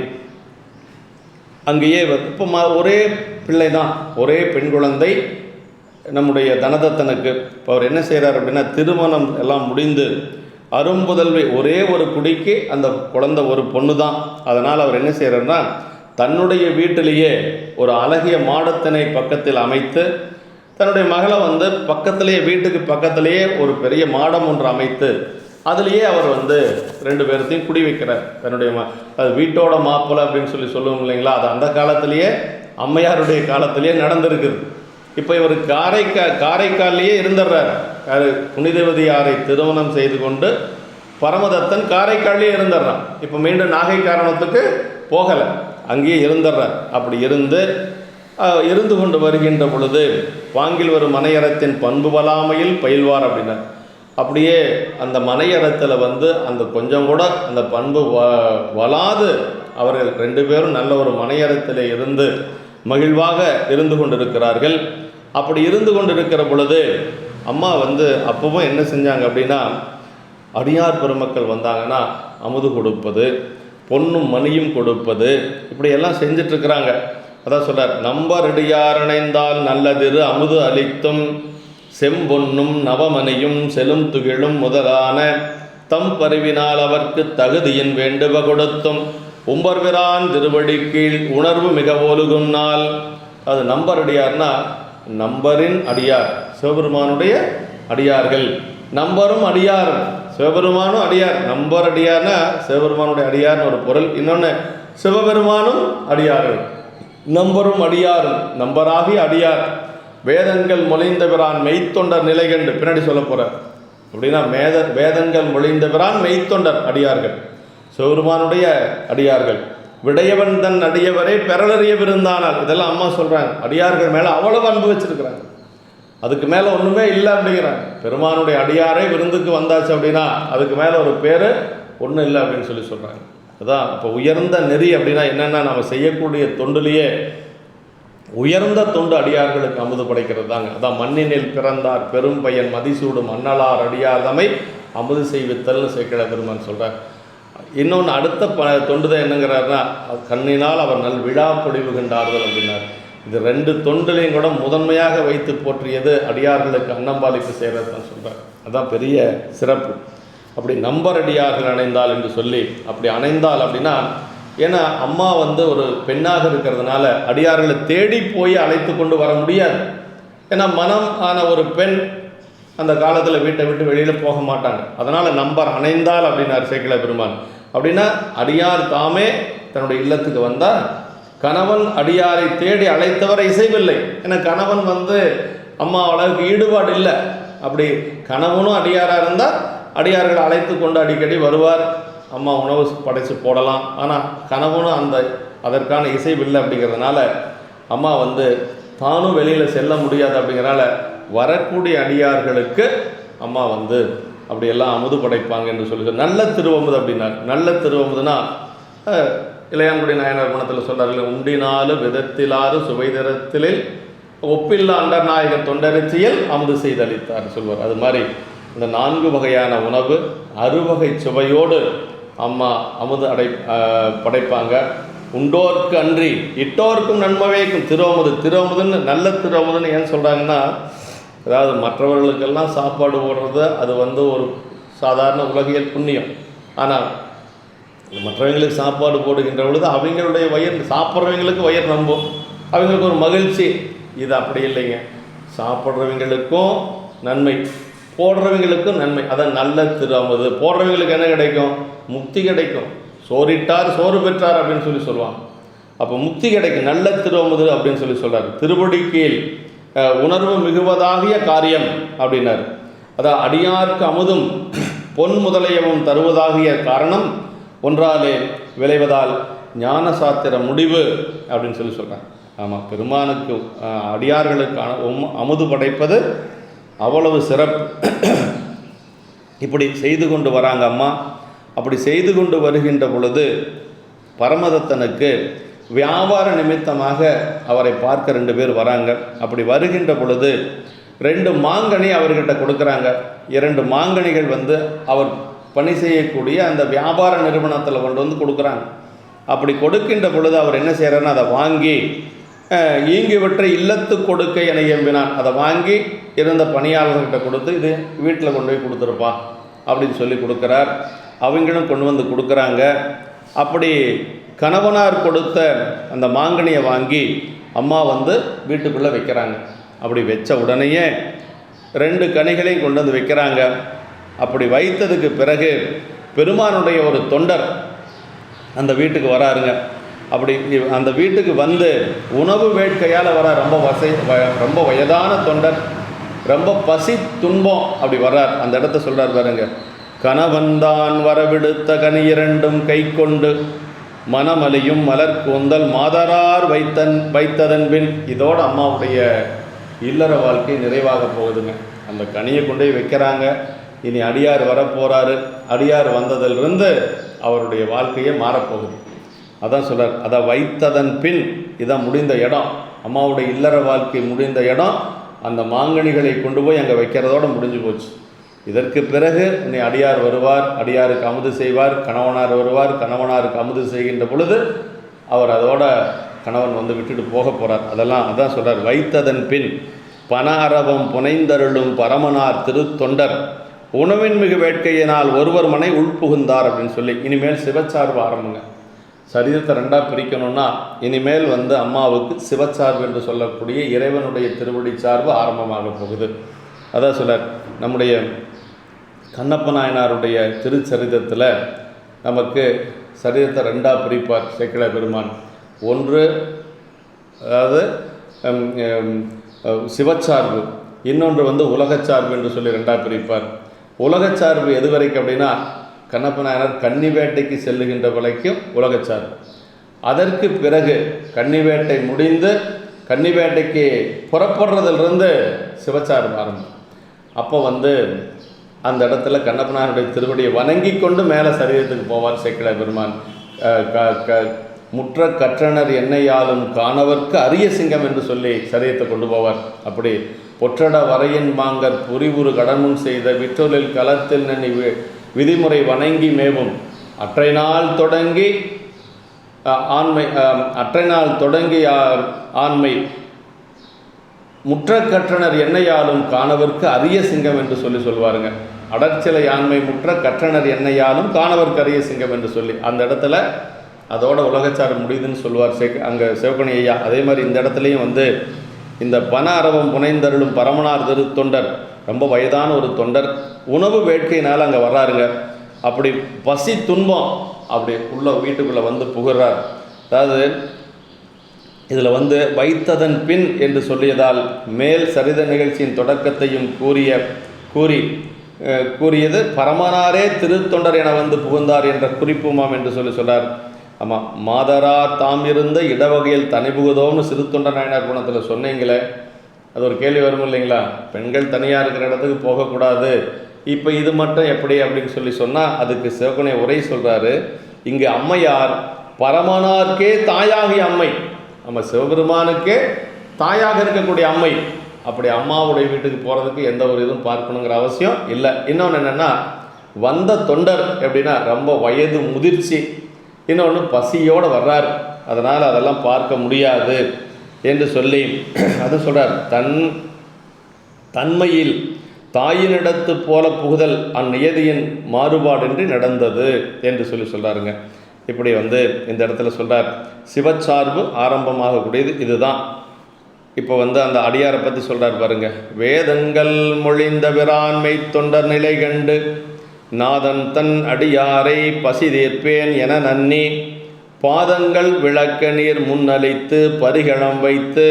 அங்கேயே இப்போ ஒரே பிள்ளை தான், ஒரே பெண் குழந்தை நம்முடைய தனதத்தனுக்கு. இப்போ அவர் என்ன செய்கிறார் அப்படின்னா, திருமணம் எல்லாம் முடிந்து அரும்புதல்வி ஒரே ஒரு குடிக்கு அந்த குழந்தை ஒரு பொண்ணு தான். அதனால் அவர் என்ன செய்கிறார்னா, தன்னுடைய வீட்டிலேயே ஒரு அழகிய மாடத்தினை பக்கத்தில் அமைத்து தன்னுடைய மகளை வந்து பக்கத்திலேயே, வீட்டுக்கு பக்கத்திலேயே ஒரு பெரிய மாடம் ஒன்று அமைத்து அதுலேயே அவர் வந்து 2 பேர்த்தையும் குடி வைக்கிறார். தன்னுடைய அது வீட்டோட மாப்பிள்ளை அப்படின்னு சொல்லுவோம் இல்லைங்களா, அது அந்த காலத்திலேயே அம்மையாருடைய காலத்திலேயே நடந்திருக்குது. இப்போ இவர் காரைக்கால்லையே இருந்துடுறார். புனிதவதியாரை திருமணம் செய்து கொண்டு பரமதத்தன் காரைக்கால்லையே இருந்துடுறான். இப்போ மீண்டும் நாகை காரணத்துக்கு போகலை, அங்கேயே இருந்துடுறார். அப்படி இருந்து கொண்டு வருகின்ற பொழுது வாங்கில் வரும் மனையறத்தின் பண்பு வலாமையில் பயில்வார் அப்படின்னார். அப்படியே அந்த மனையறத்தில் வந்து அந்த கொஞ்சம் கூட அந்த பண்பு வளாது அவர்கள் 2 பேரும் நல்ல ஒரு மனையறத்தில் இருந்து மகிழ்வாக இருந்து கொண்டிருக்கிறார்கள். அப்படி இருந்து கொண்டிருக்கிற பொழுது அம்மா வந்து அப்பவும் என்ன செஞ்சாங்க அப்படின்னா, அடியார் பெருமக்கள் வந்தாங்கன்னா அமுது கொடுப்பது, பொன்னும் மணியும் கொடுப்பது, இப்படியெல்லாம் செஞ்சிட்ருக்கிறாங்க. அதான் சொல்கிறார், நம்பரடியார் அணைந்தால் நல்லதிரு அமுது அளித்தும் செம்பொன்னும் நவமணியும் செலும் துகிலும் முதலான தம் பரிவினால் அவர்க்கு தகுதியின் வேண்டுவ கொடுத்தும் உம்பர்விரான் திருவடி கீழ் உணர்வு மிக ஒழுகும் நாள். அது நம்பரடியார்னா நம்பரின் அடியார், சிவபெருமானுடைய அடியார்கள். நம்பரும் அடியார், சிவபெருமானும் அடியார். நம்பர் அடியார்னா சிவபெருமானுடைய அடியார்னு ஒரு பொருள். இன்னொன்று சிவபெருமானும் அடியார்கள், நம்பரும் அடியார், நம்பராகி அடியார். வேதங்கள் மொழிந்தவரான் மெய்த்தொண்டர் நிலை கண்டு பின்னாடி சொல்ல போகிறார். அப்படின்னா வேதங்கள் மொழிந்தவரான் மெய்த்தொண்டர் அடியார்கள், சிவபெருமானுடைய அடியார்கள். விடையவன் தன் அடியவரை பெறலறிய விருந்தானால், இதெல்லாம் அம்மா சொல்கிறாங்க. அடியார்கள் மேலே அவ்வளவு அன்பு வச்சுருக்கிறாங்க, அதுக்கு மேலே ஒன்றுமே இல்லை அப்படிங்கிறாங்க. பெருமானுடைய அடியாரை விருந்துக்கு வந்தாச்சு அப்படின்னா அதுக்கு மேலே ஒரு பேர் ஒன்றும் இல்லை அப்படின்னு சொல்கிறாங்க. அதான் இப்போ உயர்ந்த நெறி அப்படின்னா என்னென்னா, நம்ம செய்யக்கூடிய தொண்டுலேயே உயர்ந்த தொண்டு அடியார்களுக்கு அமுது படைக்கிறது தாங்க. அதான் மண்ணினில் பிறந்தார் பெரும் பையன் மதிசூடும் மன்னலார் அடியார்தமை அமுது செய்வித்தல்னு சேக்கிழ பெருமான் சொல்கிறார். இன்னொன்று அடுத்த தொண்டுதான் என்னங்கிறாருன்னா, கண்ணினால் அவர் நல் விழா பொழிவுகின்றார்கள் அப்படின்னார். இது 2 தொண்டுலையும் கூட முதன்மையாக வைத்து போற்றியது அடியார்களுக்கு அன்னம்பாலிப்பு செய்கிறது தான் சொல்கிறார். அதுதான் பெரிய சிறப்பு. அப்படி நம்பர் அடியார்கள் அணைந்தால் என்று சொல்லி, அப்படி அணைந்தால் அப்படின்னா, ஏன்னா அம்மா வந்து ஒரு பெண்ணாக இருக்கிறதுனால அடியார்களை தேடி போய் அழைத்து கொண்டு வர முடியாது. ஏன்னா மனம் ஆன ஒரு பெண் அந்த காலத்தில் வீட்டை விட்டு வெளியில் போக மாட்டாங்க. அதனால் நம்பர் அணைந்தால் அப்படின்னார் சேக்கிழ பெருமான். அப்படின்னா அடியார் தாமே தன்னுடைய இல்லத்துக்கு வந்தால் கணவன் அடியாரை தேடி அழைத்தவரை இசைவில்லை. ஏன்னா கணவன் வந்து அம்மா அளவுக்கு ஈடுபாடு இல்லை. அப்படி கணவனும் அடியாராக இருந்தால் அடியார்களை அழைத்து கொண்டு அடிக்கடி வருவார், அம்மா உணவு படைத்து போடலாம். ஆனால் கணவனும் அதற்கான இசைவில்லை. அப்படிங்கிறதுனால அம்மா வந்து தானும் வெளியில் செல்ல முடியாது. அப்படிங்கிறனால வரக்கூடிய அடியார்களுக்கு அம்மா வந்து அப்படியெல்லாம் அமுது படைப்பாங்க என்று சொல்லி நல்ல திருவமுது அப்படின்னார். நல்ல திருவமுதுனா இளையான்குடி நாயனார் மனத்தில் சொல்கிறார்கள், உண்டினாலு விதத்திலாறு சுவைதரத்திலே ஒப்பில்லா அண்டர் நாயக தொண்டரிச்சியில் அமுது செய்தளித்தார் சொல்வார். அது மாதிரி இந்த 4 வகையான உணவு 6 வகை சுவையோடு அம்மா அமுது படைப்பாங்க. உண்டோர்க்கு அன்றி இட்டோர்க்கும் நன்மவைக்கும் திருவமுதுன்னு நல்ல திருவமுதுன்னு ஏன் சொல்கிறாங்கன்னா, அதாவது மற்றவர்களுக்கெல்லாம் சாப்பாடு போடுறது அது வந்து ஒரு சாதாரண உலகியல் புண்ணியம். ஆனால் மற்றவங்களுக்கு சாப்பாடு போடுகின்ற பொழுது அவங்களுடைய வயிறு, சாப்பிட்றவங்களுக்கு வயிறு நம்பும், அவங்களுக்கு ஒரு மகிழ்ச்சி. இது அப்படி இல்லைங்க, சாப்பிட்றவங்களுக்கும் நன்மை, போடுறவங்களுக்கும் நன்மை. அதான் நல்ல திருவமுது. போடுறவங்களுக்கு என்ன கிடைக்கும்? முக்தி கிடைக்கும். சோறிட்டார் சோறு பெற்றார் அப்படின்னு சொல்லுவாங்க. அப்போ முக்தி கிடைக்கும். நல்ல திருவமுது அப்படின்னு சொல்கிறார். திருவடி கீழ் உணர்வு மிகுவதாகிய காரியம் அப்படின்னார். அதான் அடியார்க்கு அமுதும் பொன் முதலையவும் தருவதாகிய காரணம் ஒன்றாலே விளைவதால் ஞான சாத்திர முடிவு அப்படின்னு சொல்கிறார். ஆமாம், பெருமானுக்கு அடியார்களுக்கு அமுது படைப்பது அவ்வளவு சிறப்பு. இப்படி செய்து கொண்டு வராங்க அம்மா. அப்படி செய்து கொண்டு வருகின்ற பொழுது பரமதத்தனுக்கு வியாபார நிமித்தமாக அவரை பார்க்க 2 பேர் வராங்க. அப்படி வருகின்ற பொழுது 2 மாங்கனி அவர்கிட்ட கொடுக்குறாங்க. 2 மாங்கனிகள் வந்து அவர் பணி செய்யக்கூடிய அந்த வியாபார நிறுவனத்தில் கொண்டு வந்து கொடுக்குறாங்க. அப்படி கொடுக்கின்ற பொழுது அவர் என்ன செய்கிறாருன்னா, அதை வாங்கி ஈங்கிவற்றை இல்லத்து கொடுக்க என எம்பினான். அதை வாங்கி இருந்த பணியாளர்கிட்ட கொடுத்து, இது வீட்டில் கொண்டு போய் கொடுத்துருப்பா அப்படின்னு சொல்லி கொடுக்குறார். அவங்களும் கொண்டு வந்து கொடுக்குறாங்க. அப்படி கணவனார் கொடுத்த அந்த மாங்கனியை வாங்கி அம்மா வந்து வீட்டுக்குள்ளே வைக்கிறாங்க. அப்படி வச்ச உடனேயே 2 கனிகளையும் கொண்டு வந்து வைக்கிறாங்க. அப்படி வைத்ததுக்கு பிறகு பெருமானுடைய ஒரு தொண்டர் அந்த வீட்டுக்கு வராருங்க. அப்படி அந்த வீட்டுக்கு வந்து உணவு வேட்கையால் வரார். ரொம்ப வயதான தொண்டர், ரொம்ப பசி துன்பம் அப்படி வர்றார். அந்த இடத்த சொல்கிறார் பாருங்க. கணவன்தான் வரவிடுத்த கனி 2 கை கொண்டு மனமலியும் மலர் கூந்தல் மாதரார் வைத்ததன் பின். இதோட அம்மாவுடைய இல்லற வாழ்க்கை நிறைவாக போகுதுங்க. அந்த கனியை கொண்டு போய் வைக்கிறாங்க. இனி அடியார் வரப்போகிறாரு. அடியார் வந்ததிலிருந்து அவருடைய வாழ்க்கையே மாறப்போகுது. அதான் சொல்கிறார், அதை வைத்ததன் பின். இதான் முடிந்த இடம். அம்மாவுடைய இல்லற வாழ்க்கை முடிந்த இடம். அந்த மாங்கனிகளை கொண்டு போய் அங்கே வைக்கிறதோடு முடிஞ்சு போச்சு. இதற்கு பிறகு இனி அடியார் வருவார், அடியாருக்கு அமுது செய்வார். கணவனார் வருவார், கணவனாருக்கு அமுது செய்கின்ற பொழுது அவர் அதோட கணவன் வந்து விட்டுட்டு போக போகிறார். அதான் சொல்கிறார், வைத்ததன் பின் பண அரவம் புனைந்தருளும் பரமனார் திருத்தொண்டர் உணவின் மிகு வேட்கையினால் ஒருவர் மனை உள்புகுந்தார் அப்படின்னு சொல்லி. இனிமேல் சிவச்சார்பு ஆரம்பங்க. சரீரத்தை 2ஆக பிரிக்கணும்னா இனிமேல் வந்து அம்மாவுக்கு சிவச்சார்பு என்று சொல்லக்கூடிய இறைவனுடைய திருவடி சார்பு ஆரம்பமாக போகுது. அதான் சொல்கிறார், நம்முடைய கண்ணப்ப நாயனாருடைய திருச்சரிதத்தில் நமக்கு சரீரத்தை 2ஆக பிரிப்பார் சேக்கிழார் பெருமான். ஒன்று அதாவது சிவச்சார்பு, இன்னொன்று வந்து உலகச்சார்பு என்று சொல்லி 2ஆக பிரிப்பார். உலகச்சார்பு எது வரைக்கும் அப்படின்னா கண்ணப்ப நாயனார் கன்னி வேட்டைக்கு செல்லுகின்ற வரைக்கும் உலகச்சார்பு. அதற்கு பிறகு கன்னி வேட்டை முடிந்து கன்னி வேட்டைக்கு புறப்படுறதிலிருந்து சிவச்சார்பு ஆரம்பம். அப்போ வந்து அந்த இடத்துல கண்ணப்ப நாயனுடைய திருவடியை வணங்கி கொண்டு மேலே சரீரத்துக்கு போவார் சேக்கிழார் பெருமான். முற்ற கற்றனர் என்னையாலும் காணவர்க்கு அரிய சிங்கம் என்று சொல்லி சரீரத்தை கொண்டு போவார். அப்படி பொற்றட வரையின் மாங்கர் புரிவுறு கடமுன் செய்த விற்றொலில் களத்தில் நன்னி விதிமுறை வணங்கி மேவும் அற்றை நாள் தொடங்கி ஆண்மை முற்ற கற்றனர் என்னையாலும் காணவர்க்கு அரிய சிங்கம் என்று சொல்லி சொல்வாருங்க. அடற்சிலை ஆண்மை முற்ற கற்றனர் என்னையாலும் காணவர்க்கு அரிய சிங்கம் என்று சொல்லி அந்த இடத்துல அதோட உலகச்சாரம் முடியுதுன்னு சொல்லுவார் அங்கே சிவகணி ஐயா. அதே மாதிரி இந்த இடத்துலையும் வந்து இந்த பண அரவம் புனைந்தருளும் பரமனார் திருத்தொண்டர் ரொம்ப வயதான ஒரு தொண்டர் உணவு வேட்கையினால் அங்கே வர்றாருங்க. அப்படி பசி துன்பம் அப்படி உள்ள வீட்டுக்குள்ளே வந்து புகுறார். அதாவது இதில் வந்து வைத்ததன் பின் என்று சொல்லியதால் மேல் சரித நிகழ்ச்சியின் தொடக்கத்தையும் கூறியது பரமனாரே திருத்தொண்டர் என வந்து புகுந்தார் என்ற குறிப்புமாம் என்று சொல்கிறார். ஆமாம், மாதரார் தாம் இருந்த இடவகையில் தனி புகுதோம்னு சிறுத்தொண்டர் நாயனார் குணத்தில் சொன்னீங்களே, அது ஒரு கேள்வி வரும் இல்லைங்களா? பெண்கள் தனியாக இருக்கிற இடத்துக்கு போகக்கூடாது, இப்போ இது மட்டும் எப்படி அப்படின்னு சொல்லி சொன்னால் அதுக்கு சிவகுணை உரை சொல்கிறாரு. இங்கு அம்மையார் பரமனார்க்கே தாயாகிய அம்மை, நம்ம சிவபெருமானுக்கே தாயாக இருக்கக்கூடிய அம்மை. அப்படி அம்மாவுடைய வீட்டுக்கு போகிறதுக்கு எந்த ஒரு இதுவும் பார்க்கணுங்கிற அவசியம் இல்லை. இன்னொன்று என்னென்னா, வந்த தொண்டர் எப்படின்னா ரொம்ப வயது முதிர்ச்சி, இன்னொன்று பசியோடு வர்றார், அதனால் அதெல்லாம் பார்க்க முடியாது என்று சொல்லி அது சொல்கிறார். தன்மையில் தாயினிடத்து போல புகுதல் அந்நியதியின் மாறுபாடின்றி நடந்தது என்று சொல்கிறாருங்க. இப்படி வந்து இந்த இடத்துல சொல்கிறார், சிவச்சார்பு ஆரம்பமாகக்கூடியது இதுதான். இப்போ வந்து அந்த அடியாரை பற்றி சொல்கிறார் பாருங்க. வேதங்கள் மொழிந்த பிரான்மை தொண்டர் நிலை கண்டு நாதன் தன் அடியாரை பசி தீர்ப்பேன் என நன்னி பாதங்கள் விளக்க நீர் முன்னளித்து பரிகணம் வைத்து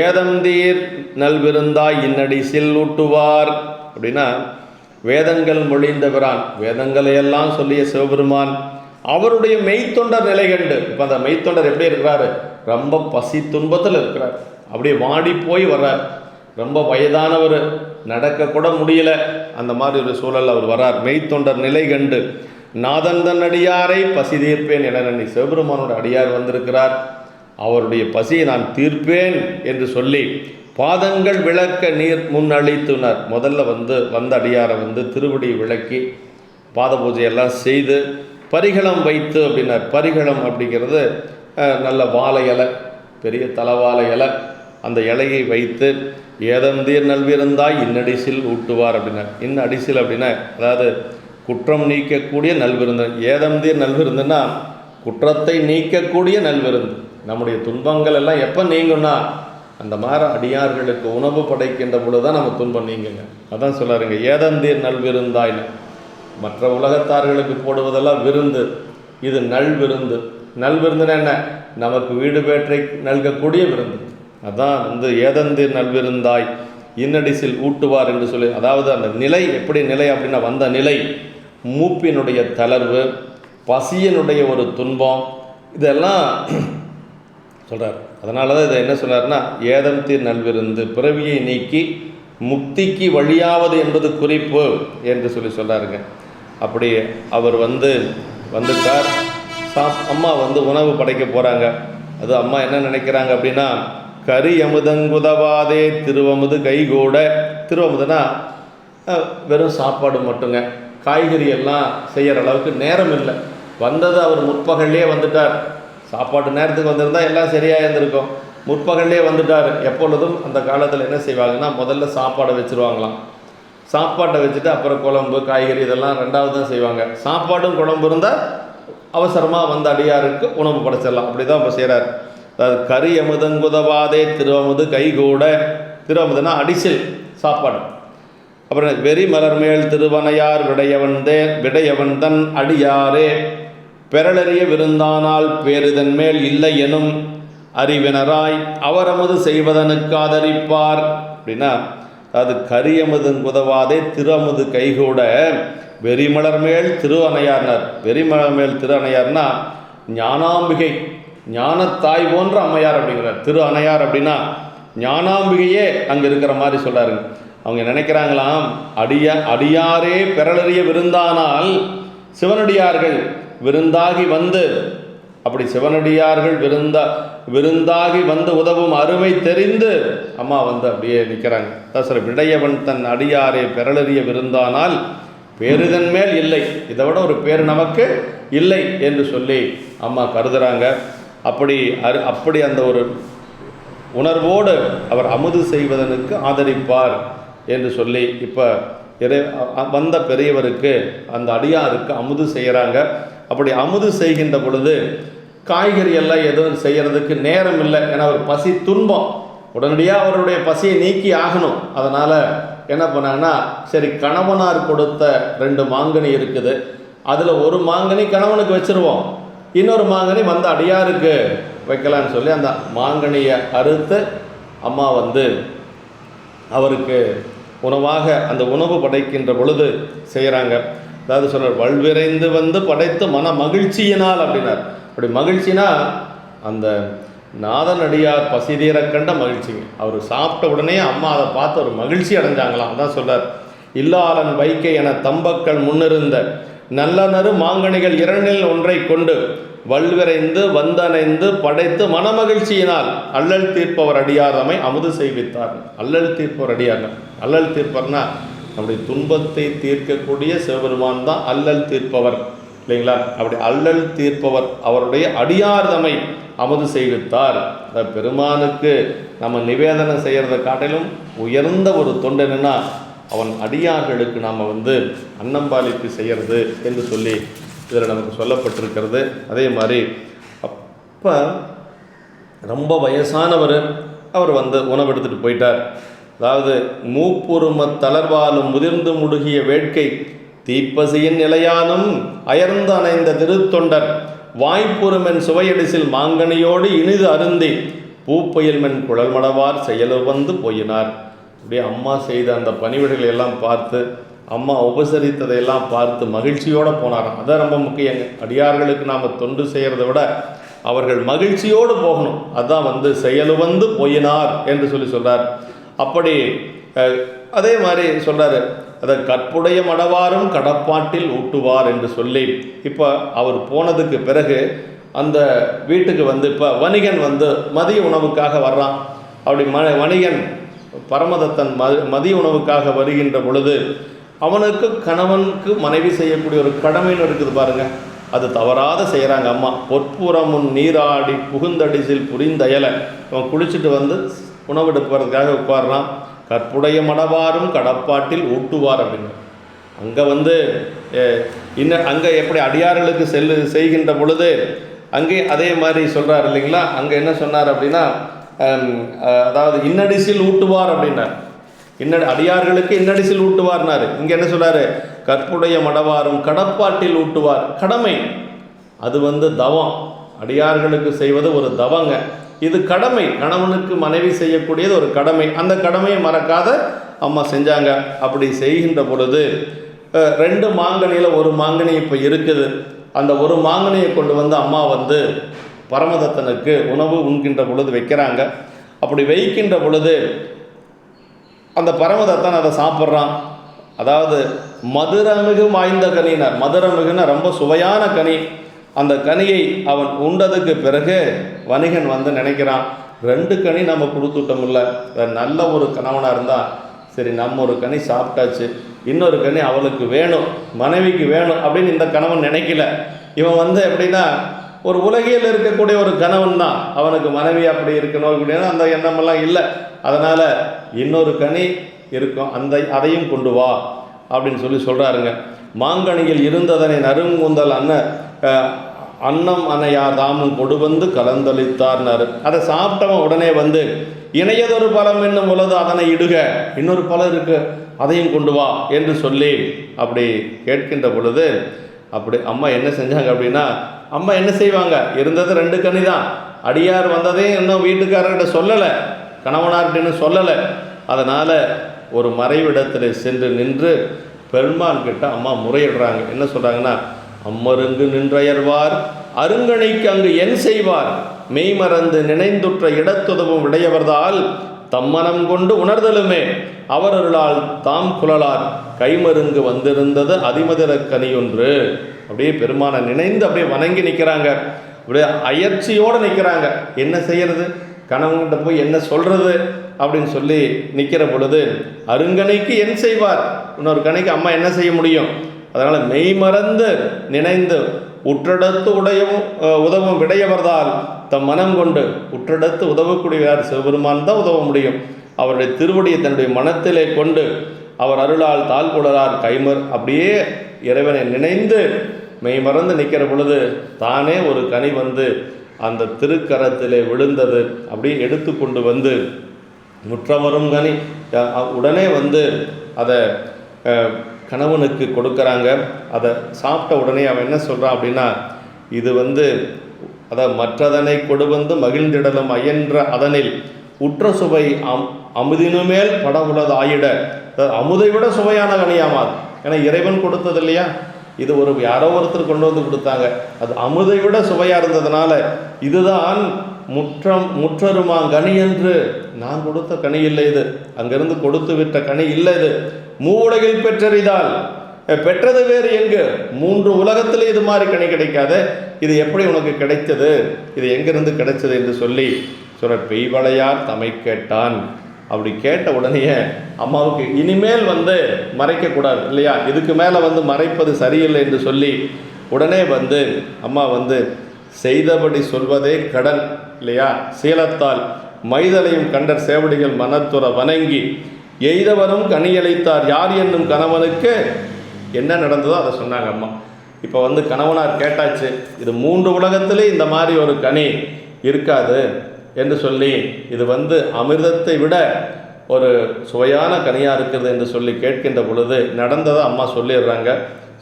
ஏதந்தீர் நல்விருந்தாய் இன்னடி சில் ஊட்டுவார். அப்படின்னா வேதங்கள் மொழிந்த பிரான், வேதங்களையெல்லாம் சொல்லிய சிவபெருமான் அவருடைய மெய்த்தொண்டர் நிலை கண்டு. இப்போ அந்த மெய்த்தொண்டர் எப்படி இருக்கிறாரு? ரொம்ப பசி துன்பத்தில் இருக்கிறார், அப்படியே வாடி போய் வர்றார். ரொம்ப வயதானவர், நடக்கக்கூட முடியல, அந்த மாதிரி ஒரு சூழல் அவர் வர்றார். மெய்த்தொண்டர் நிலை கண்டு நாதன் தன் அடியாரை பசி தீர்ப்பேன் என நன்னி, சிவபெருமானோட அடியார் வந்திருக்கிறார், அவருடைய பசியை நான் தீர்ப்பேன் என்று சொல்லி பாதங்கள் விளக்க நீர் முன்னளித்துனார். முதல்ல வந்த அடியாரை திருவடி விளக்கி பாத பூஜையெல்லாம் செய்து பரிகளம் வைத்து அப்படின்னார். பரிகளம் அப்படிங்கிறது நல்ல வாழை இலை, பெரிய தலைவாழை இலை, அந்த இலையை வைத்து ஏதந்தீர் நல்விருந்தாய் இன்னடிசில் ஊட்டுவார் அப்படின்னார். அடிசில் அப்படின்னா அதாவது குற்றம் நீக்கக்கூடிய நல்விருந்து. ஏதந்தீர் நல்விருந்துன்னா குற்றத்தை நீக்கக்கூடிய நல்விருந்து. நம்முடைய துன்பங்கள் எல்லாம் எப்போ நீங்கும்னா அந்த மாதிரி அடியார்களுக்கு உணவு படைக்கின்ற பொழுது தான் நம்ம துன்பம் நீங்குங்க. அதான் சொல்லாருங்க, ஏதந்தீர் நல்விருந்தாய்னு. மற்ற உலகத்தார்களுக்கு போடுவதெல்லாம் விருந்து, இது நல்விருந்து. நல்விருந்துன்னா என்ன? நமக்கு வீடு பேற்றை நல்கக்கூடிய விருந்து. அதான் வந்து ஏதந்தீர் நல்விருந்தாய் இன்னடிசில் ஊட்டுவார் என்று சொல்லி, அதாவது அந்த நிலை எப்படி நிலை அப்படின்னா, வந்த நிலை மூப்பினுடைய தளர்வு, பசியினுடைய ஒரு துன்பம், இதெல்லாம் சொல்கிறார். அதனால தான் இதை என்ன சொல்கிறாருன்னா, ஏதந்தீர் நல்விருந்து, பிறவியை நீக்கி முக்திக்கு வழியாவது என்பது குறிப்பு என்று சொல்லி சொல்கிறாருங்க. அப்படி அவர் வந்துட்டார். அம்மா உணவு படைக்க போகிறாங்க. அது அம்மா என்ன நினைக்கிறாங்க அப்படின்னா, கரி அமுதங்குதவாதே திருவமுது கைகூட. திருவமுதுனா வெறும் சாப்பாடு மட்டுங்க, காய்கறி எல்லாம் செய்கிற அளவுக்கு நேரம் இல்லை. வந்தது அவர் முற்பகல்லே வந்துட்டார். சாப்பாட்டு நேரத்துக்கு வந்திருந்தால் எல்லாம் சரியாக இருந்திருக்கும். முற்பகல்லே வந்துட்டார். எப்பொழுதும் அந்த காலத்தில் என்ன செய்வாங்கன்னா, முதல்ல சாப்பாடை வச்சுருவாங்களாம். சாப்பாட்டை வச்சுட்டு அப்புறம் குழம்பு காய்கறி இதெல்லாம் ரெண்டாவது தான் செய்வாங்க. சாப்பாடும் குழம்பு இருந்தால் அவசரமாக வந்த அடியாருக்கு உணவு படைச்சிடலாம். அப்படி தான் இப்போ செய்கிறார். அதாவது கரி அமுதங்குதவாதே திருவமுது கைகூட. திருவமுதுனா அடிசில் சாப்பாடு. அப்புறம் வெறி மலர்மேல் திருவனையார் விடையவன் தன் அடியாரே பெறலறிய விருந்தானால் பேருதன் மேல் இல்லை எனும் அறிவினராய் அவரமுது செய்வதனுக்கு ஆதரிப்பார். அப்படின்னா, அதாவது கரியமுதங்குதவாதே திருஅமுது கைகூட வெறிமலர் மேல் திரு அணையார்னார். வெறிமலர் மேல் திரு அணையார்னா ஞானாம்பிகை, ஞானத்தாய் போன்ற அம்மையார் அப்படிங்கிறார். திரு அணையார் அப்படின்னா ஞானாம்பிகையே அங்கே இருக்கிற மாதிரி சொல்கிறாருங்க. அவங்க நினைக்கிறாங்களாம், அடியாரே பெறலறிய விருந்தானால் சிவனடியார்கள் விருந்தாகி அப்படி சிவனடியார்கள் விருந்தாகி உதவும் அருமை தெரிந்து அம்மா அப்படியே நிற்கிறாங்க. சார், விடையவன் தன் அடியாரே பெறலறிய விருந்தானால் பேருதன் மேல் இல்லை, இதை விட ஒரு பேர் நமக்கு இல்லை என்று சொல்லி அம்மா கருதுகிறாங்க. அப்படி அந்த ஒரு உணர்வோடு அவர் அமுது செய்வதனுக்கு ஆதரிப்பார் என்று சொல்லி இப்போ வந்த பெரியவருக்கு அந்த அடியாருக்கு அமுது செய்கிறாங்க. அப்படி அமுது செய்கின்ற பொழுது காய்கறி எல்லாம் எதுவும் செய்கிறதுக்கு நேரம் இல்லை. ஏன்னா ஒரு பசி துன்பம், உடனடியாக அவருடைய பசியை நீக்கி ஆகணும். அதனால் என்ன பண்ணாங்கன்னா, சரி கணவனார் கொடுத்த 2 மாங்கனி இருக்குது, அதில் ஒரு மாங்கனி கணவனுக்கு வச்சுருவோம், இன்னொரு மாங்கனி வந்த அடியாருக்கு வைக்கலான்னு சொல்லி அந்த மாங்கனியை அறுத்து அம்மா அவருக்கு உணவாக அந்த உணவு படைக்கின்ற பொழுது செய்கிறாங்க. அதாவது சொல்கிறார், வல்விரைந்து படைத்து மன மகிழ்ச்சியினால் அப்படின்னார். அப்படி மகிழ்ச்சினா அந்த நாதனடியார் பசிதீர கண்ட மகிழ்ச்சிங்க. அவர் சாப்பிட்ட உடனே அம்மா அதை பார்த்து ஒரு மகிழ்ச்சி அடைஞ்சாங்களாம். அதான் சொல்கிறார், இல்லாளன் வைக்கை என தம்பக்கள் முன்னிருந்த நல்லனரு மாங்கனிகள் 2இல் ஒன்றை கொண்டு வல்விரைந்து வந்தணைந்து படைத்து மனமகிழ்ச்சியினால் அல்லல் தீர்ப்பவர் அடியாரமை அமுது செய்வித்தார். அல்லல் தீர்ப்பவர் அடியார், அல்லல் தீர்ப்பர்னா நம்முடைய துன்பத்தை தீர்க்கக்கூடிய சிவபெருமான் தான் அல்லல் தீர்ப்பவர் இல்லைங்களா? அப்படி அல்லல் தீர்ப்பவர் அவருடைய அடியார்தமை அமுது செய்வித்தார். அந்த பெருமானுக்கு நம்ம நிவேதனம் செய்கிறத காட்டிலும் உயர்ந்த ஒரு தொண்டு என்னன்னா, அவன் அடியார்களுக்கு நாம் அன்னம்பாலிப்பு செய்கிறது என்று சொல்லி இதில் நமக்கு சொல்லப்பட்டிருக்கிறது. அதே மாதிரி அப்போ ரொம்ப வயசானவர் அவர் உணவு எடுத்துகிட்டு போயிட்டார். அதாவது மூப்புரும தளர்வாலும் முதிர்ந்து முடுகிய வேட்கை தீப்பசியின் நிலையானும் அயர்ந்து அணைந்த திருத்தொண்டர் வாய்ப்புறுமென் சுவையடிசில் மாங்கனியோடு இனிது அருந்தி பூப்பயில்மென் குழல் மடவார் செயல் போயினார். அப்படியே அம்மா செய்த அந்த பணிவிடைகளை எல்லாம் பார்த்து, அம்மா உபசரித்ததையெல்லாம் பார்த்து மகிழ்ச்சியோடு போனாராம். அதான் ரொம்ப முக்கியங்க. அடியார்களுக்கு நாம் தொண்டு செய்கிறத விட அவர்கள் மகிழ்ச்சியோடு போகணும். அதான் செயல் போயினார் என்று சொல்லி சொல்கிறார். அப்படி அதே மாதிரி சொல்கிறாரு, அதை கற்புடைய மடவாரும் கடப்பாட்டில் ஊட்டுவார் என்று சொல்லி இப்போ அவர் போனதுக்கு பிறகு அந்த வீட்டுக்கு இப்போ வணிகன் மதிய உணவுக்காக வர்றான். அப்படி வணிகன் பரமதத்தன் மதிய உணவுக்காக வருகின்ற பொழுது அவனுக்கு கணவனுக்கு மனைவி செய்யக்கூடிய ஒரு கடமைன்னு இருக்குது பாருங்கள், அது தவறாத செய்கிறாங்க அம்மா. பொற்புறமுன் நீராடி புகுந்தடிசில் புரிந்தயலை அவன் குளிச்சுட்டு உணவெடுப்பதற்காக உட்கார்றான். கற்புடைய மடவாரும் கடப்பாட்டில் ஊட்டுவார் அப்படின்னு அங்கே எப்படி அடியார்களுக்கு செய்கின்ற பொழுது அங்கே அதே மாதிரி சொல்கிறார் இல்லைங்களா? அங்கே என்ன சொன்னார் அப்படின்னா, அதாவது இன்னடிசில் ஊட்டுவார் அப்படின்னார். அடியார்களுக்கு இன்னடிசில் ஊட்டுவார்னாரு. இங்கே என்ன சொல்றாரு? கற்புடைய மடவாரும் கடப்பாட்டில் ஊட்டுவார். கடமை, அது தவம். அடியார்களுக்கு செய்வது ஒரு தவங்க. இது கடமை, கணவனுக்கு மனைவி செய்யக்கூடியது ஒரு கடமை. அந்த கடமையை மறக்காத அம்மா செஞ்சாங்க. அப்படி செய்கின்ற பொழுது 2 மாங்கனியில் ஒரு மாங்கனி இப்போ இருக்குது. அந்த ஒரு மாங்கனியை கொண்டு அம்மா பரமதத்தனுக்கு உணவு உண்கின்ற பொழுது வைக்கிறாங்க. அப்படி வைக்கின்ற பொழுது அந்த பரமதத்தன் அதை சாப்பிட்றான். அதாவது மதுரமிகு வாய்ந்த கனினார். மதுரமிகுன்னா ரொம்ப சுவையான கனி. அந்த கனியை அவன் உண்டதுக்கு பிறகு வணிகன் நினைக்கிறான், 2 கனி நம்ம கொடுத்துட்டோம்ல, நல்ல ஒரு கணவனாக இருந்தால் சரி, நம்ம ஒரு கனி சாப்பிட்டாச்சு, இன்னொரு கனி அவளுக்கு வேணும், மனைவிக்கு வேணும் அப்படின்னு இந்த கணவன் நினைக்கல. இவன் எப்படின்னா ஒரு உலகில் இருக்கக்கூடிய ஒரு கணவன் தான். அவனுக்கு மனைவி அப்படி இருக்கணும் அப்படின்னா அந்த எண்ணமெல்லாம் இல்லை. அதனால் இன்னொரு கனி இருக்கும், அதையும் கொண்டு வா அப்படின்னு சொல்கிறாருங்க. மாங்கனியில் இருந்ததனை நறுங்குந்தல் அன்னம் அன்னையா தாமும் கொடு கலந்தளித்தார்னாரு. அதை சாப்பிட்டவன் உடனே இணையதொரு பழம் என்னும் உலது அதனை இடுக, இன்னொரு பழம் இருக்கு, அதையும் கொண்டு வா என்று சொல்லி அப்படி கேட்கின்ற பொழுது அப்படி அம்மா என்ன செஞ்சாங்க அப்படின்னா, அம்மா என்ன செய்வாங்க, இருந்தது 2 கனி தான். அடியார் வந்ததையும் இன்னும் வீட்டுக்காரர்கிட்ட சொல்லலை, கணவனார்கிட்ட சொல்லலை. அதனால் ஒரு மறைவிடத்தில் சென்று நின்று பெருமான் கிட்ட அம்மா முறையிடுறாங்க. என்ன சொல்கிறாங்கன்னா, அம்மருங்கு நின்றயர்வார் அருங்கணிக்கு அங்கு என் செய்வார், மெய்மறந்து நினைந்துற்ற இடத்துதவும் விடையவர்தால் தம்மனம் கொண்டு உணர்தலுமே அவரருளால் தாம் குழலார் கைமருங்கு வந்திருந்தது அதிமதுர கனியொன்று. அப்படியே பெருமானை நினைந்து அப்படியே வணங்கி நிற்கிறாங்க. அப்படியே அயற்சியோடு நிற்கிறாங்க. என்ன செய்யறது, கணவன்கிட்ட போய் என்ன சொல்கிறது அப்படின்னு சொல்லி நிற்கிற பொழுது, அருங்கனைக்கு என் செய்வார், இன்னொரு கணைக்கு அம்மா என்ன செய்ய முடியும்? அதனால் மெய்மறந்து நினைந்து உற்றடத்து உதவும் விடையவர்தால் தம் மனம் கொண்டு, உற்றடத்து உதவக்கூடியவர் சிவபெருமான் தான் உதவ முடியும். அவருடைய திருவடியை தன்னுடைய மனத்திலே கொண்டு அவர் அருளால் தாழ்குடரார் கைமர். அப்படியே இறைவனை நினைந்து மெய்மறந்து நிற்கிற பொழுது தானே ஒரு கனி அந்த திருக்கரத்திலே விழுந்தது. அப்படியே எடுத்து கொண்டு முற்றவரும் கனி உடனே அதை கணவனுக்கு கொடுக்குறாங்க. அதை சாப்பிட்ட உடனே அவன் என்ன சொல்கிறான் அப்படின்னா, இது அதை மற்றதனை கொடு மகிழ்ந்திடலும் அயன்ற அதனில் உற்ற சுவை அமுதினுமேல் பட உலது ஆயிட. அமுதை விட சுவையான கனியாமாது. ஏன்னா இறைவன் கொடுத்தது இல்லையா, இது யாரோ ஒருத்தர் கொண்டு கொடுத்தாங்க. அது அமுதை விட சுவையாக இருந்ததுனால இதுதான் முற்றருமா கனி என்று நான் கொடுத்த கனி இல்லை, இது அங்கிருந்து கொடுத்து விட்ட கனி இல்லை, இது மூவுலகில் பெற்றறிதால் பெற்றது வேறு எங்கு, 3 உலகத்தில் இது மாதிரி கனி கிடைக்காது, இது எப்படி உனக்கு கிடைத்தது, இது எங்கிருந்து கிடைச்சது என்று சொல்லி பெய்வளையார் தமை கேட்டான். அப்படி கேட்ட உடனே அம்மாவுக்கு இனிமேல் மறைக்கக்கூடாது இல்லையா, இதுக்கு மேலே மறைப்பது சரியில்லை என்று சொல்லி உடனே அம்மா செய்தபடி சொல்வதே கடன் இல்லையா, சீலத்தால் மைதலையும் கண்டர் சேவடிகள் மனத்துற வணங்கி எய்தவரும் கனியளித்தார் யார் என்னும் கணவனுக்கு என்ன நடந்ததோ அதை சொன்னாங்க அம்மா. இப்போ கணவனார் கேட்டாச்சு, இது 3 உலகத்திலே இந்த மாதிரி ஒரு கனி இருக்காது என்று சொல்லி, இது அமிர்தத்தை விட ஒரு சுவையான கனியாக இருக்குது என்று சொல்லி கேட்கின்ற பொழுது நடந்ததை அம்மா சொல்லிடுறாங்க.